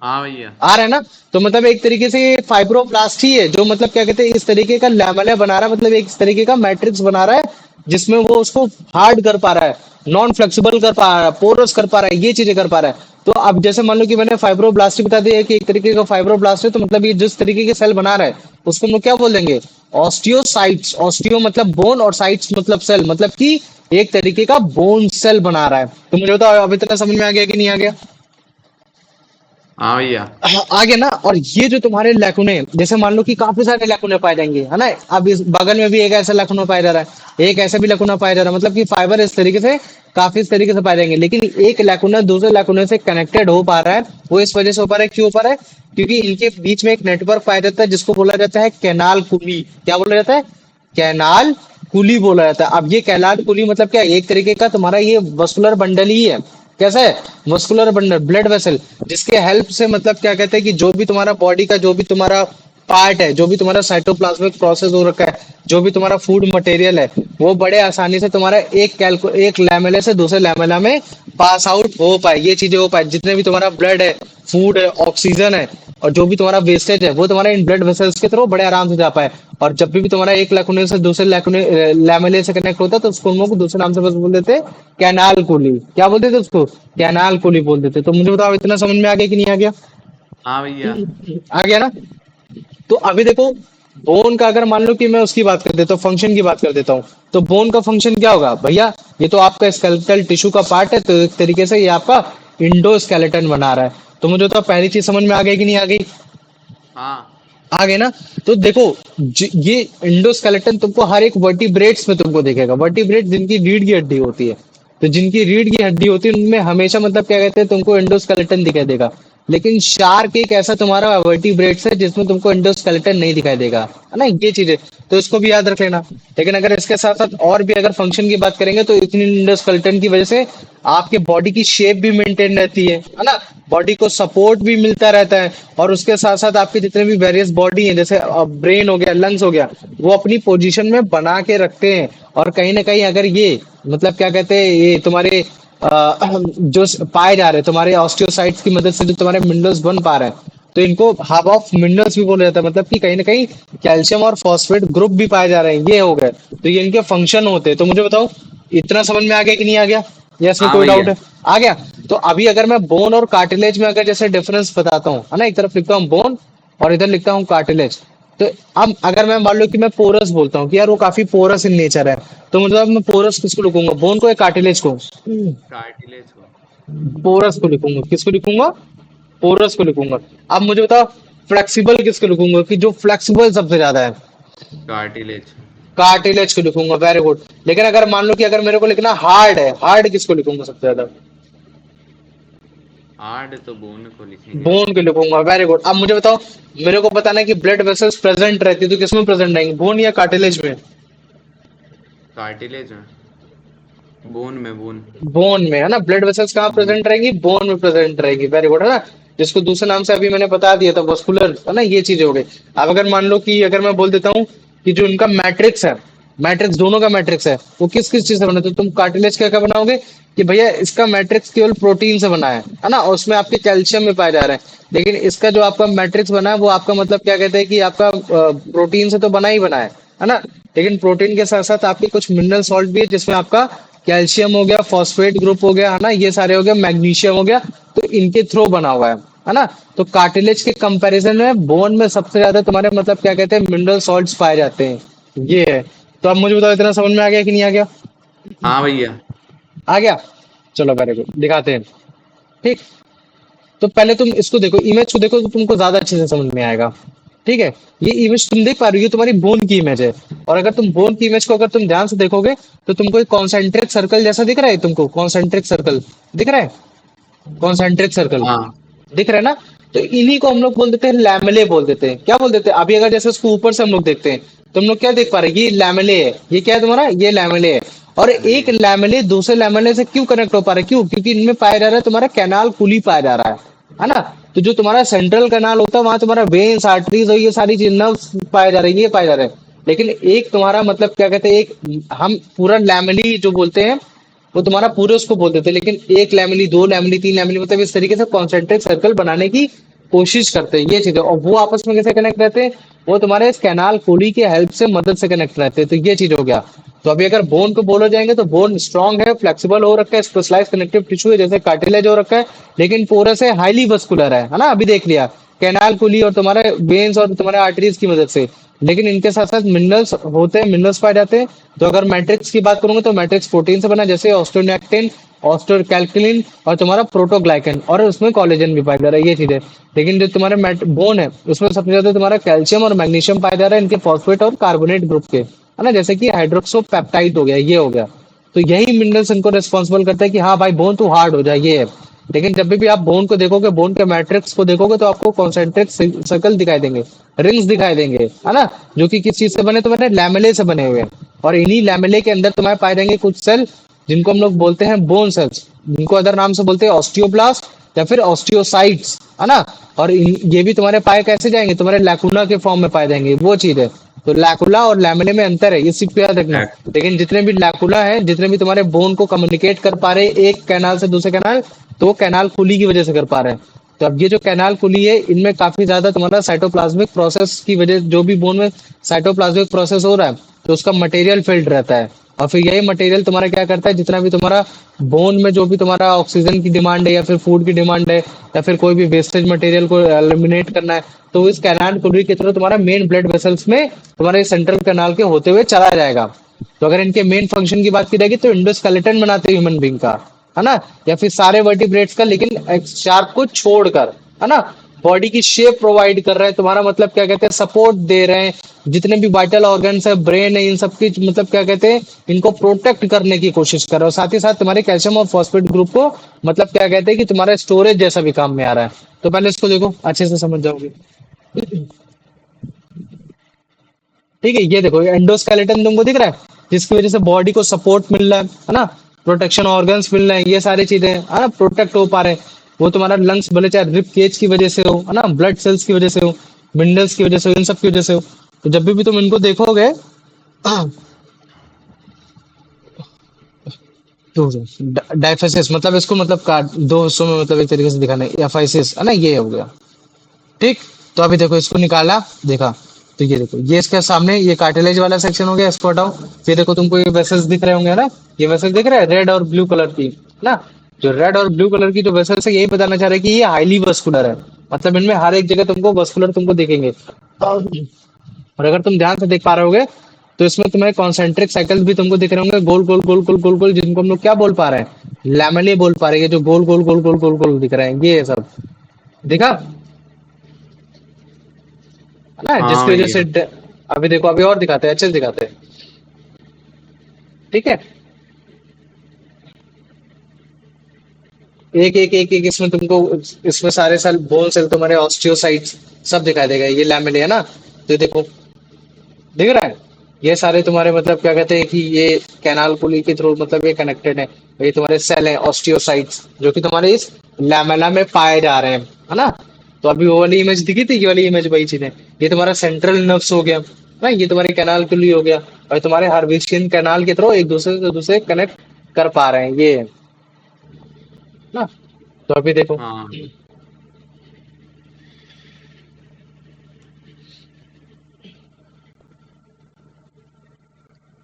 हाँ भैया। आ रहा है ना? तो मतलब एक तरीके से ये फाइब्रोब्लास्ट ही है, जो मतलब क्या कहते हैं, इस तरीके का लैमेला बना रहा है, मतलब एक इस तरीके का मैट्रिक्स बना रहा है, जिसमें वो उसको हार्ड कर पा रहा है, नॉन फ्लेक्सिबल कर पा रहा है, पोरस कर पा रहा है, ये चीजें कर पा रहा है। तो अब जैसे मान लो कि मैंने फाइब्रोब्लास्ट बता दिया कि एक तरीके का फाइब्रोब्लास्ट है, तो मतलब ये जिस तरीके के सेल बना रहा है, उसको हम लोग क्या बोल देंगे? ऑस्टियोसाइट्स। ऑस्टियो मतलब बोन, और साइट्स मतलब सेल, मतलब कि एक तरीके का बोन सेल बना रहा है। तो मुझे बताओ अभी तक समझ में आ गया कि नहीं आ गया? हाँ भैया। हाँ, आ गया ना? और ये जो तुम्हारे लैकुने, जैसे मान लो कि काफी सारे लैकुने पाए जाएंगे, है ना? अब इस बगल में भी एक ऐसा लैकुना पाया जा रहा है, एक ऐसा भी लैकुना पाया जा रहा है, मतलब कि फाइबर इस तरीके से काफी इस तरीके से पाए जाएंगे। लेकिन एक लैकुना दूसरे लैकुने से कनेक्टेड हो पा रहा है, वो इस वजह से हो पा रहा है। क्यों हो पा रहा है? क्योंकि इनके बीच में एक नेटवर्क पाया जाता है, जिसको बोला जाता है कैनाल कुली। क्या बोला जाता है? कैनाल कुली बोला जाता है। अब ये कैनाल कुली मतलब क्या है? एक तरीके का तुम्हारा ये वस्कुलर बंडल ही है। कैसा है? मस्कुलर बंडल, ब्लड वेसल, जिसके हेल्प से मतलब क्या कहते हैं कि जो भी तुम्हारा बॉडी का जो भी तुम्हारा पार्ट है, जो भी तुम्हारा साइटोप्लाज्मिक प्रोसेस हो रखा है, जो भी तुम्हारा फूड मटेरियल है, वो बड़े आसानी से तुम्हारा एक लैमेले से दूसरे लैमेला में पास आउट हो पाए, ये चीजें हो पाए। जितने भी तुम्हारा ब्लड है, फूड है, ऑक्सीजन है, और जो भी तुम्हारा वेस्टेज है, वो तुम्हारा इन ब्लड वेसल्स के थ्रू बड़े आराम से जा पाए। और जब भी तुम्हारा एक लैकुने से दूसरे लैकुने लैमेले से कनेक्ट होता है, तो उसको हम लोग दूसरे नाम से बस बोल देते कैनाल कोली। क्या बोलते थे उसको? कैनाल कोली बोल देते। तो मुझे बताओ इतना समझ में आ गया कि नहीं आ गया? हाँ भैया। आ गया ना? तो अभी देखो, बोन का अगर मान लो कि मैं उसकी बात कर देता हूँ, फंक्शन की बात कर देता हूँ, तो बोन का फंक्शन क्या होगा भैया? ये तो आपका स्केलेटल टिश्यू का पार्ट है, तो एक तरीके से ये आपका इंडोस्केलेटन बना रहा है। तो मुझे तो पहली चीज समझ में आ गई कि नहीं आ गई? हाँ। आ गए ना? तो देखो, ये इंडोस्केलेटन तुमको हर एक वर्टिब्रेट्स में तुमको दिखेगा। वर्टिब्रेट जिनकी रीढ़ की हड्डी होती है, तो जिनकी रीढ़ की हड्डी होती है, उनमें हमेशा मतलब क्या कहते हैं, तुमको इंडोस्केलेटन दिखाई देगा। लेकिन शार्क एक ऐसा तुम्हारा वर्टिब्रेट्स है जिसमें तुमको इंडोस्केलेटन नहीं दिखाई देगा, है ना? ये चीजें तो इसको भी याद रख लेना। लेकिन अगर इसके साथ साथ और भी अगर फंक्शन की बात करेंगे, तो इतनी इंडोस्केलेटन की वजह से आपके बॉडी की शेप भी मेंटेन रहती है ना? बॉडी को सपोर्ट भी मिलता रहता है। और उसके साथ साथ आपके जितने भी वेरियस बॉडी है, जैसे ब्रेन हो गया, लंग्स हो गया, वो अपनी पोजीशन में बना के रखते हैं। और कहीं ना कहीं अगर ये मतलब क्या कहते हैं, ये तुम्हारे जो पाए जा रहे हैं तुम्हारे ऑस्टियोसाइट्स की मदद से, जो तुम्हारे मिनरल्स बन पा रहे हैं, तो इनको हब ऑफ मिनरल्स भी बोला जाता है। मतलब कि कहीं ना कहीं कैल्शियम और फॉस्फेट ग्रुप भी पाए जा रहे हैं, ये हो गए। तो ये इनके फंक्शन होते हैं। तो मुझे बताओ इतना समझ में आ गया कि नहीं आ गया, या इसमें हाँ कोई भैया। डाउट है? आ गया। तो अभी अगर मैं बोन और कार्टिलेज में अगर जैसे डिफरेंस बताता हूँ, है ना, एक तरफ लिखता हूँ बोन और इधर लिखता हूँ कार्टिलेज। तो अब अगर मैं मान लो कि मैं पोरस बोलता हूँ कि यार वो काफी पोरस इन नेचर है, तो मतलब मैं पोरस किसको लिखूंगा? बोन को या कार्टिलेज को? कार्टिलेज को। पोरस को लिखूंगा। किसको लिखूंगा? पोरस को लिखूंगा। अब मुझे बताओ फ्लेक्सिबल किसको लिखूंगा, कि जो फ्लेक्सिबल सबसे ज्यादा है? कार्टिलेज। कार्टिलेज को लिखूंगा। Very good. लेकिन अगर मान लो कि अगर मेरे को लिखना हार्ड है, हार्ड किसको लिखूंगा सबसे ज्यादा? हार्ड तो बोन को लिखेंगे। बोन को लिखूंगा। Very good. अब मुझे बताओ, मेरे को बताना है कि ब्लड वेसल्स प्रेजेंट रहती है तो किसमें प्रेजेंट रहेंगे, बोन या कार्टिलेज में? कार्टिलेज में। बोन में। बोन। बोन में, है ना? ब्लड वेसल्स कहाँ प्रेजेंट रहेंगी? बोन में प्रेजेंट रहेगी। वेरी गुड, है ना? जिसको दूसरे नाम से अभी मैंने बता दिया था, वस्कुलर, है ना? ये चीज हो गई। अब अगर मान लो कि अगर मैं बोल देता हूँ कि जो इनका मैट्रिक्स है, मैट्रिक्स दोनों का मैट्रिक्स है, वो किस किस चीज से बना है? तो तुम कार्टिलेज क्या क्या बनाओगे कि भैया इसका मैट्रिक्स केवल प्रोटीन से बना है ना, और उसमें आपके कैल्शियम में पाए जा रहे हैं। लेकिन इसका जो आपका मैट्रिक्स बना है वो आपका मतलब क्या कहते हैं कि आपका प्रोटीन से तो बना ही बना है ना। लेकिन प्रोटीन के साथ साथ आपके कुछ मिनरल सॉल्ट भी है, जिसमें आपका कैल्शियम हो गया, फॉस्फेट ग्रुप हो गया, है ना, ये सारे हो गया, मैग्नीशियम हो गया, तो इनके थ्रू बना हुआ है ना। तो कार्टिलेज के कंपैरिजन में बोन में सबसे ज्यादा तुम्हारे मतलब क्या कहते हैं मिनरल सॉल्ट्स पाए जाते हैं, ये है। तो अब मुझे बताओ इतना समझ में आ गया कि नहीं आ गया? हाँ भैया। आ गया। चलो वेरी गुड, दिखाते हैं। ठीक, तो पहले तुम इसको देखो, इमेज को देखो तो तुमको ज्यादा अच्छे से समझ में आएगा। ठीक है, ये इमेज तुम देख पा रहे हो, ये तुम्हारी बोन की इमेज है। और अगर तुम बोन की इमेज को अगर तुम ध्यान से देखोगे तो तुमको एक कॉन्सेंट्रिक सर्कल जैसा दिख रहा है, तुमको कॉन्सेंट्रिक सर्कल दिख रहा है, कॉन्सेंट्रिक सर्कल हाँ दिख रहा है ना। तो इन्हीं को हम लोग बोल देते हैं लैमेले, बोल देते हैं। क्या बोल देते हैं? अभी अगर जैसे उसको ऊपर से हम लोग देखते हैं तो हम लोग क्या देख पा रहे हैं? ये लैमेले है, ये क्या है तुम्हारा? ये लैमेले है। और एक लैमेले दूसरे लैमेले से क्यों कनेक्ट हो पा रहा है? क्यों? क्योंकि इनमें पाया जा रहा है तुम्हारा कैनाल पुली पाया जा रहा है ना। तो जो तुम्हारा सेंट्रल कैनाल होता है वहां तुम्हारा वेन्स, आर्टरीज और ये सारी चीज नर्व्स पाए जा रहे हैं, ये पाए जा रहे हैं। लेकिन एक तुम्हारा मतलब क्या कहते हैं, एक हम पूरा लैमेली जो बोलते हैं वो तुम्हारा पूरे उसको बोल देते हैं। लेकिन एक लैमिली, दो लैमिली, तीन लैमिली, मतलब इस तरीके से कॉन्सेंट्रिक सर्कल बनाने की कोशिश करते हैं, ये चीजें। और वो आपस में कैसे कनेक्ट रहते हैं? वो तुम्हारे इस कैनाल कोली के हेल्प से, मदद से कनेक्ट रहते हैं। तो ये चीज हो गया। तो अभी अगर बोन को बोला जाएंगे तो बोन स्ट्रांग है, फ्लेक्सिबल हो रखा है, स्पेशलाइज कनेक्टिव टिश्यू है, जैसे कार्टिलेज हो रखा है, लेकिन पोरस है, हाईली वस्कुलर है ना। अभी देख लिया कैनाल कुली और तुम्हारे वेन्स और तुम्हारे आर्टरीज की मदद से। लेकिन इनके साथ साथ मिनरल्स होते हैं, मिनरल्स पाए जाते हैं। तो अगर मैट्रिक्स की बात करूंगा तो मैट्रिक्स प्रोटीन से बना है, जैसे ऑस्टियोनेक्टिन, ऑस्टियोकैल्कुलिन और तुम्हारा प्रोटोग्लाइकन, और उसमें कोलेजन भी पाया जा रहा है, ये चीजें। लेकिन जो तुम्हारे बोन है उसमें सबसे ज्यादा तुम्हारा कैल्शियम और मैग्नीशियम पाया जा रहा है, इनके फॉस्फेट और कार्बोनेट ग्रुप के, है ना, जैसे कि हाइड्रोक्सोपेप्टाइड हो गया, ये हो गया। तो यही मिनरल्स इनको रिस्पॉन्सिबल करता है कि हाँ भाई बोन तू हार्ड हो जाए, ये है। लेकिन जब भी आप बोन को देखोगे, बोन के मैट्रिक्स को देखोगे तो आपको कॉन्सेंट्रिक सर्कल दिखाई देंगे, रिंग्स दिखाई देंगे, है ना, जो कि किस चीज से बने? तुम्हारे लैमेले से बने हुए हैं। और इन्हीं लैमेले के अंदर तुम्हारे पाए जाएंगे कुछ सेल जिनको हम लोग बोलते हैं बोन सेल्स, जिनको अदर नाम से बोलते हैं ऑस्टियोब्लास्ट या फिर ऑस्टियोसाइट्स, है ना। और ये भी तुम्हारे पाए कैसे जाएंगे? तुम्हारे लैकुना के फॉर्म में पाए जाएंगे, वो चीज है। तो लैकुला और लैमेले में अंतर है, ये सिर्फ याद रखना। लेकिन जितने भी लैकुला है, जितने भी तुम्हारे बोन को कम्युनिकेट कर पा रहे हैं एक कैनाल से दूसरे कैनाल, तो वो कैनाल खुली की वजह से कर पा रहे हैं। तो अब ये जो कैनाल खुली है, इनमें काफी ज्यादा तुम्हारा साइटोप्लाज्मिक प्रोसेस की वजह, जो भी बोन में साइटोप्लाज्मिक प्रोसेस हो रहा है तो उसका मटेरियल फिल्ड रहता है। और फिर यही मटेरियल तुम्हारा क्या करता है? जितना भी तुम्हारा बोन में जो भी तुम्हारा ऑक्सीजन की डिमांड है या फिर फूड की डिमांड है या फिर कोई भी वेस्टेज मटेरियल को एलिमिनेट करना है, तो इस कैनाल कुलरी के थ्रू तुम्हारा मेन ब्लड वेसल्स में तुम्हारे सेंट्रल कैनाल के होते हुए चला जाएगा। तो अगर इनके मेन फंक्शन की बात की जाएगी तो इंडोस्केलेटन बनाते हैं ह्यूमन बींग का, है ना, या फिर सारे वर्टिब्रेट्स का, लेकिन एक्स शार्प को छोड़कर, है ना। बॉडी की शेप प्रोवाइड कर रहे हैं, तुम्हारा मतलब क्या कहते हैं, सपोर्ट दे रहे हैं। जितने भी वाइटल ऑर्गन्स है, ब्रेन है, इन सब की मतलब क्या कहते हैं, इनको प्रोटेक्ट करने की कोशिश कर रहे हो। साथ ही साथ तुम्हारे कैल्शियम और फॉस्फेट ग्रुप को मतलब क्या कहते हैं कि तुम्हारा स्टोरेज जैसा भी काम में आ रहा है। तो पहले इसको देखो, अच्छे से समझ जाओगे। ठीक है, ये देखो एंडोस्केलेटन तुमको दिख रहा है, जिसकी वजह से बॉडी को सपोर्ट मिल रहा है ना, प्रोटेक्शन ऑर्गन्स मिल रहे हैं, ये सारी चीजें, है ना, प्रोटेक्ट हो पा रहे हैं। वो तुम्हारा लंग्स भले चाहे रिप केज की वजह से हो, है ना, ब्लड सेल्स की वजह से हो, मिनरल्स की वजह से हो, इन सब की वजह से हो। तो जब भी तुम इनको देखोगे तो डायफेसिस मतलब इसको मतलब काट दो हिस्सों में, मतलब एक तरीके से दिखाना है, एफाइसिस, है ना, ये हो गया। ठीक, तो अभी देखो इसको निकाला, देखा, तो ये देखो ये इसके सामने ये कार्टिलेज वाला सेक्शन हो गया, इसको हटाओ। ये देखो तुमको ये वेसल्स दिख रहे होंगे ना, ये वेसल्स दिख रहे हैं रेड और ब्लू कलर की ना। जो रेड और ब्लू कलर की जो वेसल्स है, यही बताना चाह रहे हैं कि ये हाईली वस्कुलर है, मतलब इनमें हर एक जगह तुमको वस्कुलर तुमको दिखेंगे। और अगर तुम ध्यान से देख पा रहे होगे तो इसमें तुम्हें कॉन्सेंट्रिक साइकिल्स भी तुमको दिख रहे होंगे, गोल गोल गोल गोल गोल गोल, जिनको हम लोग क्या बोल पा रहे हैं? लैमेले बोल पा रहे हैं। ये जो गोल गोल गोल गोल गोल गोल दिख रहे हैं, ये सब दिखा, है ना, हाँ जिसकी वजह भैया। से अभी देखो, अभी और दिखाते हैं, अच्छे से दिखाते हैं। ठीक है, एक एक एक एक इसमें तुमको, इसमें सारे सेल, बोन सेल, तुम्हारे ऑस्टियोसाइट्स सब दिखाई देगा। ये लैमेले है ना, तो देखो दिख रहा है, ये सारे तुम्हारे मतलब क्या कहते हैं कि ये कैनाल पुली के थ्रू मतलब ये कनेक्टेड है। ये तुम्हारे सेल है ऑस्टियोसाइट्स, जो कि तुम्हारे इस लैमेला में पाए जा रहे हैं, है ना। तो अभी वो वाली इमेज दिखी थी, ये वाली इमेज वही चीज है। ये तुम्हारा सेंट्रल नर्व्स हो गया, ना, ये तुम्हारी कैनाल खुली हो गया, और तुम्हारे हार्वेस्टियन कैनाल के थ्रू एक दूसरे से दूसरे कनेक्ट कर पा रहे हैं ये ना। तो अभी देखो, हाँ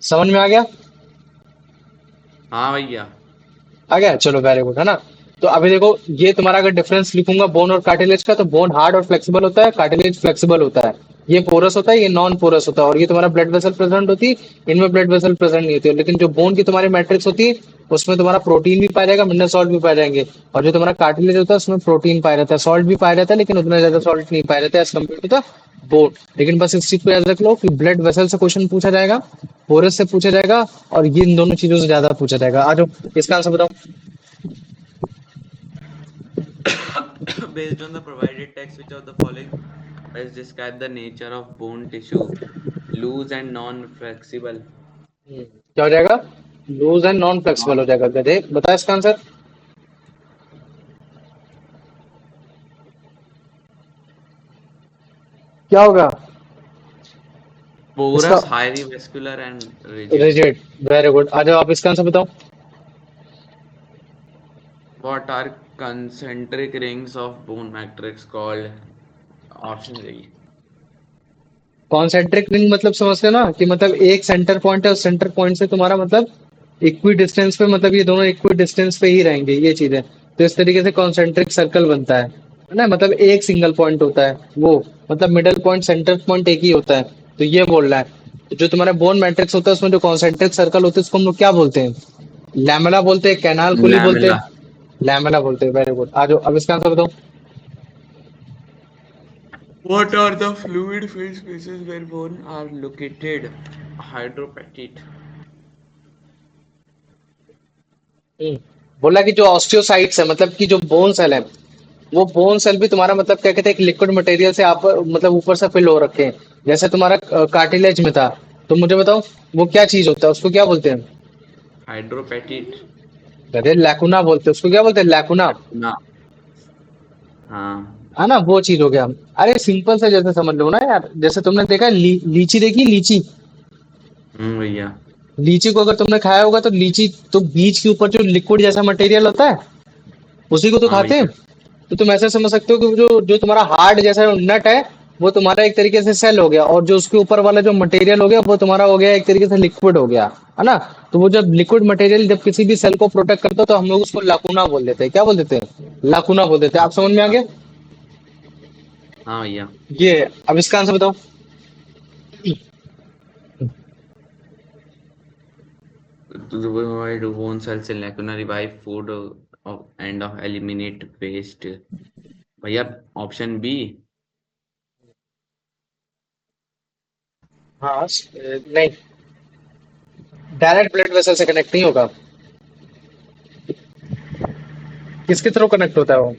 समझ में आ गया? हाँ भैया। आ गया, चलो वेरी गुड, है ना। तो अभी देखो, ये तुम्हारा अगर डिफरेंस लिखूंगा बोन और कार्टिलेज का, तो बोन हार्ड और फ्लेक्सिबल होता है, कार्टिलेज फ्लेक्सिबल होता है। ये पोरस होता है, ये नॉन पोरस होता है, और ये तुम्हारा ब्लड वेसल प्रेजेंट होती है, इनमें ब्लड वेसल प्रेजेंट नहीं होती है। लेकिन जो बोन की तुम्हारी मैट्रिक्स होती है, उसमें तुम्हारा प्रोटीन भी पाया जाएगा, मिनरल सॉल्ट भी पाए जाएंगे। और जो तुम्हारा कार्टिलेज होता है, उसमें प्रोटीन पाया जाता है, सॉल्ट भी पाया जाता है, लेकिन उतना ज्यादा सॉल्ट नहीं पाया जाता है as compare to the bone. लेकिन बस इस चीज को याद रख लो कि ब्लड वेसल से क्वेश्चन पूछा जाएगा, पोरस से पूछा जाएगा, और ये इन दोनों चीजों से ज्यादा पूछा जाएगा। आ जाओ, इसका आंसर बताओ। Based on the provided text, which of the following best describe the nature of bone tissue? Loose and non-flexible. क्या हो जाएगा? लूज एंड नॉन फ्लेक्सिबल हो Non जाएगा। गधे, बता इसका आंसर क्या होगा इसका? porous, highly vascular and rigid. Rigid, very good. आ जाओ, आप इसका आंसर बताओ। What are concentric rings of bone matrix called? Option A. Concentric ring मतलब समझते हो ना, कि मतलब एक सेंटर पॉइंट है, उस सेंटर पॉइंट से तुम्हारा मतलब इक्वी डिस्टेंस पे, मतलब ये दोनों इक्वी डिस्टेंस पे ही रहेंगे, ये चीज है। तो इस तरीके से कॉन्सेंट्रिक सर्कल बनता है ना, मतलब एक सिंगल पॉइंट होता है वो, मतलब मिडल पॉइंट सेंटर पॉइंट एक ही होता है। तो ये बोल रहा है, तो जो तुम्हारा बोन मैट्रिक्स होता है, उसमें जो कॉन्सेंट्रिक सर्कल होते हैं, उसको हम लोग क्या बोलते हैं? लैमेला बोलते हैं, कैनाल कुली बोलते हैं, Lamella. लैमेला बोलते हैं। Very good. आ जाओ, अब इसका आंसर बताओ। What are the fluid-filled spaces where bone are located? Hydropatite. बोला कि जो ऑस्टियोसाइट्स है, मतलब कि जो बोन सेल है, वो बोन सेल भी तुम्हारा मतलब क्या कहते हैं, एक लिक्विड मटेरियल से आप मतलब ऊपर से फिल हो रखे हैं, जैसे तुम्हारा कार्टिलेज में था। तो मुझे बताओ, वो क्या चीज होता है, उसको क्या बोलते हैं? Hydropatite. गधे, लैकुना बोलते हैं उसको। क्या बोलते हैं? लैकुना, ना। हाँ। है ना, वो चीज हो गया। अरे सिंपल से जैसे समझ लो ना यार, जैसे तुमने देखा लीची देखी, लीची। भैया। लीची को अगर तुमने खाया होगा, तो लीची तो बीज के ऊपर जो लिक्विड जैसा मटेरियल होता है, उसी को तो हाँ खाते हैं। भैया। तो तुम ऐसे समझ सकते हो कि जो जो तुम्हारा हार्ड जैसा नट है, वो तुम्हारा एक तरीके से सेल हो गया, और जो उसके ऊपर वाला जो मटेरियल हो गया, वो तुम्हारा हो गया एक तरीके से लिक्विड हो गया, है ना। तो वो जब लिक्विड मटेरियल जब किसी भी सेल को प्रोटेक्ट करता है, तो हम लोग उसको लाकुना बोल देते हैं। क्या बोल देते हैं? लाकुना बोल देते हैं। आप समझ में आ गया? हाँ भैया। ये, अब इसका आंसर बताओ। Why do bone cells in lacuna revive food and eliminate waste? भैया ऑप्शन बी। हाँ, नहीं, डायरेक्ट ब्लड वेसल से कनेक्ट नहीं होगा। किसके थ्रू कनेक्ट होता है वो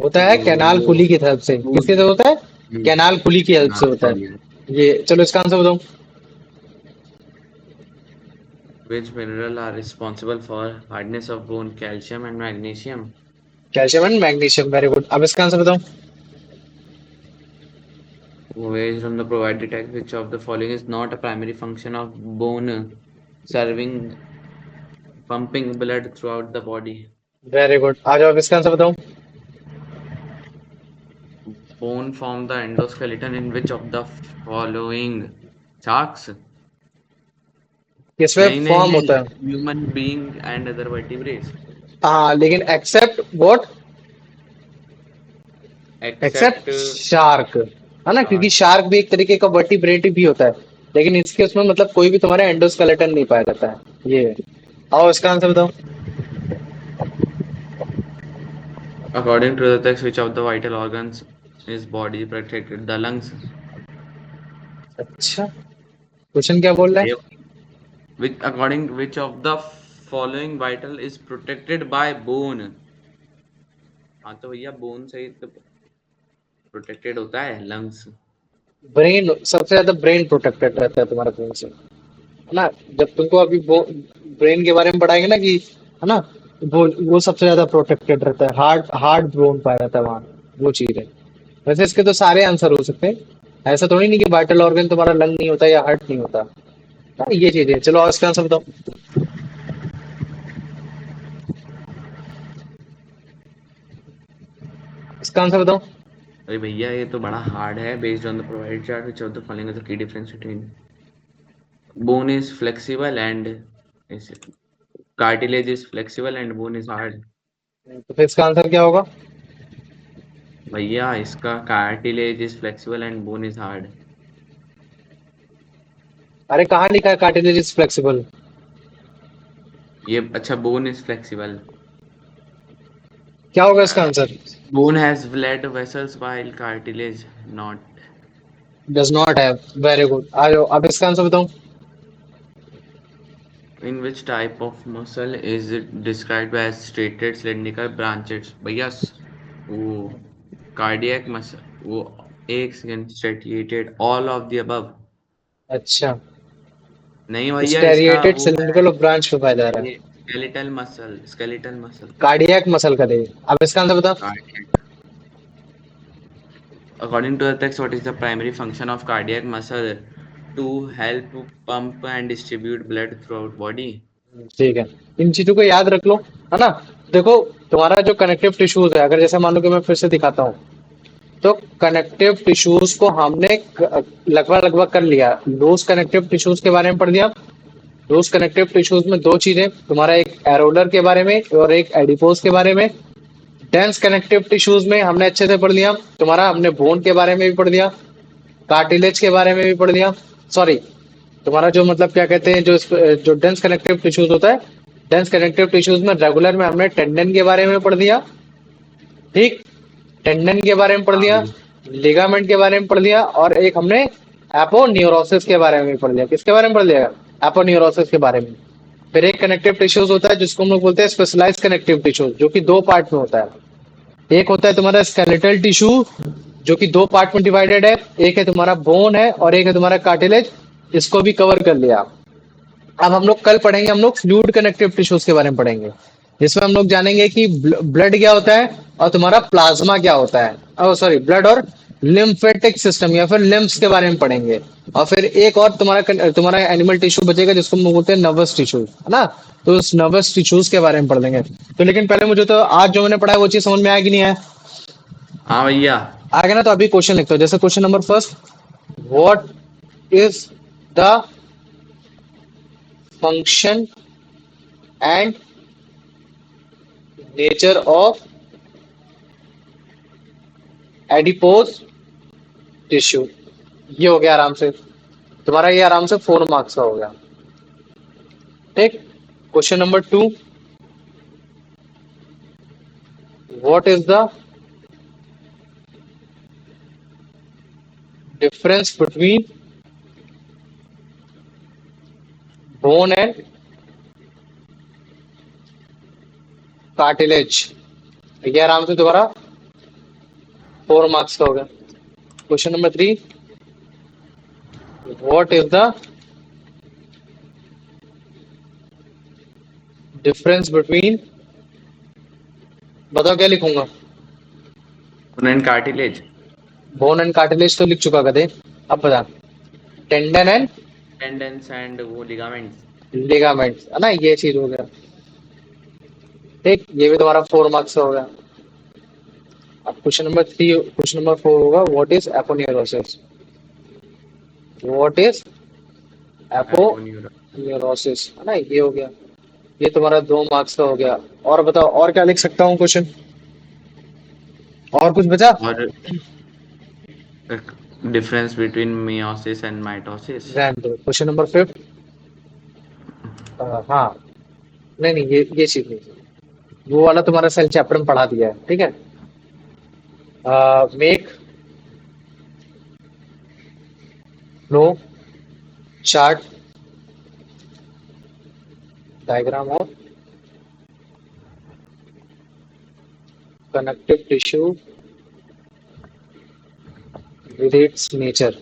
होता है कैनाल वो कुली की तरफ से। दूध। किसके थ्रू होता है? कैनाल कुली की हेल्प हाँ से होता सही है। है ये। चलो इसका आंसर बताओ। Which mineral are responsible for hardness of bone? Calcium and magnesium. Calcium and magnesium, very good. अब इसका आंसर बताओ। Based on the provided text, which of the following is not a primary function of bone, serving pumping blood throughout the body? Very good. आ जाओ, अब इसका answer बताओ। Bone form the endoskeleton in which of the following? Sharks? किसमें नहीं नहीं form नहीं, होता है? human being and other vertebrates. हाँ, लेकिन except what? Except except shark, है ना, क्योंकि शार्क भी एक तरीके का वर्टिब्रेट भी होता है, लेकिन इसके उसमें मतलब कोई भी तुम्हारा एंडोस्केलेटन नहीं पाया जाता है ये। आओ, इसका आंसर बताओ। according to the text, which of the vital organs is body protected? The lungs. अच्छा, क्वेश्चन क्या बोल रहा है? Which according which of the following vital is protected by bone? हाँ तो भैया बोन से ही तो प्रोटेक्टेड होता है लंग्स। ब्रेन, सबसे ज्यादा ब्रेन प्रोटेक्टेड रहता है तुम्हारा ब्रेन से, है ना। जब तुमको अभी ब्रेन के बारे में पढ़ाएंगे ना, कि है ना, वो सबसे ज्यादा प्रोटेक्टेड रहता है, हार्ड हार्ड ब्रोन पाया जाता है वहां, वो चीज है। वैसे इसके तो सारे आंसर हो सकते हैं, ऐसा थोड़ी नहीं कि वाइटल ऑर्गन तुम्हारा लंग नहीं होता या हार्ट नहीं होता। हाँ, ये चीज है। चलो और इसका आंसर बताओ। इसका आंसर बताओ। अरे भैया ये तो बड़ा हार्ड है। Based on the provided chart which of the following is the key difference between bone is flexible and is cartilage is flexible and bone is hard। तो फिर इसका आंसर क्या होगा? भैया इसका cartilage is flexible and bone is hard। अरे कहाँ लिखा है कार्टिलेज इज फ्लेक्सिबल? ये अच्छा bone is flexible। क्या होगा इसका answer? Bone has blood vessels while cartilage not। Does not have. Very good, आ जाओ अब इसका आंसर बताओ। In which type of muscle is it described as straighted cylindrical branches? भैया वो cardiac muscle वो एक second striated all of the above। अच्छा, नहीं भैया इसका स्टेरिएटेड वो है सिलिंड्रिकल और ब्रांच पे पाया जा रहा ये है। skeletal muscle। कार्डियक मसल का दे। अब इसका आंसर बता। cardiac। According to the text, what is the primary function of cardiac muscle? To help pump and distribute blood throughout body। ठीक है, इन चीजों को याद रख लो, है ना। देखो, तुम्हारा जो कनेक्टिव टिश्यूज है, अगर जैसे मान लो कि मैं फिर से दिखाता हूँ, तो कनेक्टिव टिश्यूज को हमने लगभग लगभग कर लिया। लूज कनेक्टिव टिश्यूज के बारे में पढ़ लिया। लूज कनेक्टिव टिश्यूज में दो चीजें, तुम्हारा एक एरोलर के बारे में और एक एडिपोज के बारे में। डेंस कनेक्टिव टिश्यूज में हमने अच्छे से पढ़ लिया, तुम्हारा हमने बोन के बारे में भी पढ़ लिया, कार्टिलेज के बारे में भी पढ़ लिया। सॉरी, तुम्हारा जो मतलब क्या कहते हैं, जो डेंस कनेक्टिव टिश्यूज होता है, डेंस कनेक्टिव टिश्यूज में रेगुलर में हमने टेंडन के बारे में पढ़ लिया। ठीक, टेंडन के बारे में पढ़ हाँ लिया, भैया। लिगामेंट के बारे में पढ़ लिया, और एक हमने एपोन्यूरोसिस के बारे में भी पढ़ लिया। किसके बारे में पढ़ लिया? एपोन्यूरोसिस के बारे में। फिर एक कनेक्टिव टिश्यूज होता है जिसको हम लोग बोलते हैं स्पेशलाइज्ड कनेक्टिव टिश्यूज, जो कि दो पार्ट में होता है। एक होता है तुम्हारा स्केलेटल टिश्यू, जो कि दो पार्ट में डिवाइडेड है। एक है तुम्हारा बोन है और एक है तुम्हारा कार्टिलेज। इसको भी कवर कर लिया। अब हम लोग कल पढ़ेंगे, हम लोग फ्लूइड कनेक्टिव टिश्यूज के बारे में पढ़ेंगे, जिसमें हम लोग जानेंगे कि ब्लड क्या होता है और तुम्हारा प्लाज्मा क्या होता है। ओ सॉरी, ब्लड और लिम्फेटिक सिस्टम या फिर लिम्फ्स के बारे में पढ़ेंगे। और फिर एक और तुम्हारा एनिमल टिश्यू बचेगा जिसको हम लोग बोलते हैं नर्वस टिश्यू, है ना। तो उस नर्वस टिश्यूज के बारे में पढ़ लेंगे। तो लेकिन पहले मुझे तो आज जो मैंने पढ़ा है वो चीज समझ में आया कि नहीं आया? हाँ भैया। आ गया ना। तो अभी क्वेश्चन लिखते हो। जैसे question number first, what is the function and nature of adipose tissue? ये हो गया आराम से तुम्हारा, ये आराम से 4 मार्क्स का हो गया। ठीक। Question number 2, what is the difference between bone and cartilage? ये आराम से तुम्हारा 4 मार्क्स का हो गया। Question number 3, what is the difference between, बताओ क्या लिखूंगा? bone and cartilage। Bone and cartilage तो लिख चुका कदे। अब बता, टेंडन एंड tendons and वो ligaments। लिगामेंट्स, है ना। ये चीज हो गया। ठीक, ये भी तुम्हारा 4 मार्क्स का हो गया। अब क्वेश्चन नंबर 4 होगा, what is aponeurosis? What is aponeurosis। Aponeurosis, है ना। ये हो गया। ये तुम्हारा 2 मार्क्स का हो गया। और बताओ और क्या लिख सकता हूँ क्वेश्चन? और कुछ बचा? और difference between meiosis and mitosis। रहने दो। क्वेश्चन नंबर 5, हाँ, नहीं नहीं, ये चीज नहीं, वो वाला तुम्हारा सेल चैप्टर में पढ़ा दिया है। ठीक है। Make flow chart diagram of connective tissue with its nature.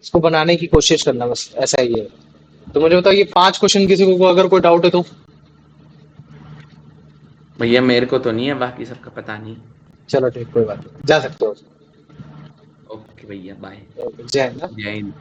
इसको बनाने की कोशिश करना, बस ऐसा ही है। तो मुझे बताओ ये 5 क्वेश्चन किसी को अगर कोई डाउट है तो। भैया मेरे को तो नहीं है, बाकी सबका पता नहीं। चलो ठीक, कोई बात नहीं, जा सकते हो। ओके भैया, बाय। जय हिंद। जय हिंद।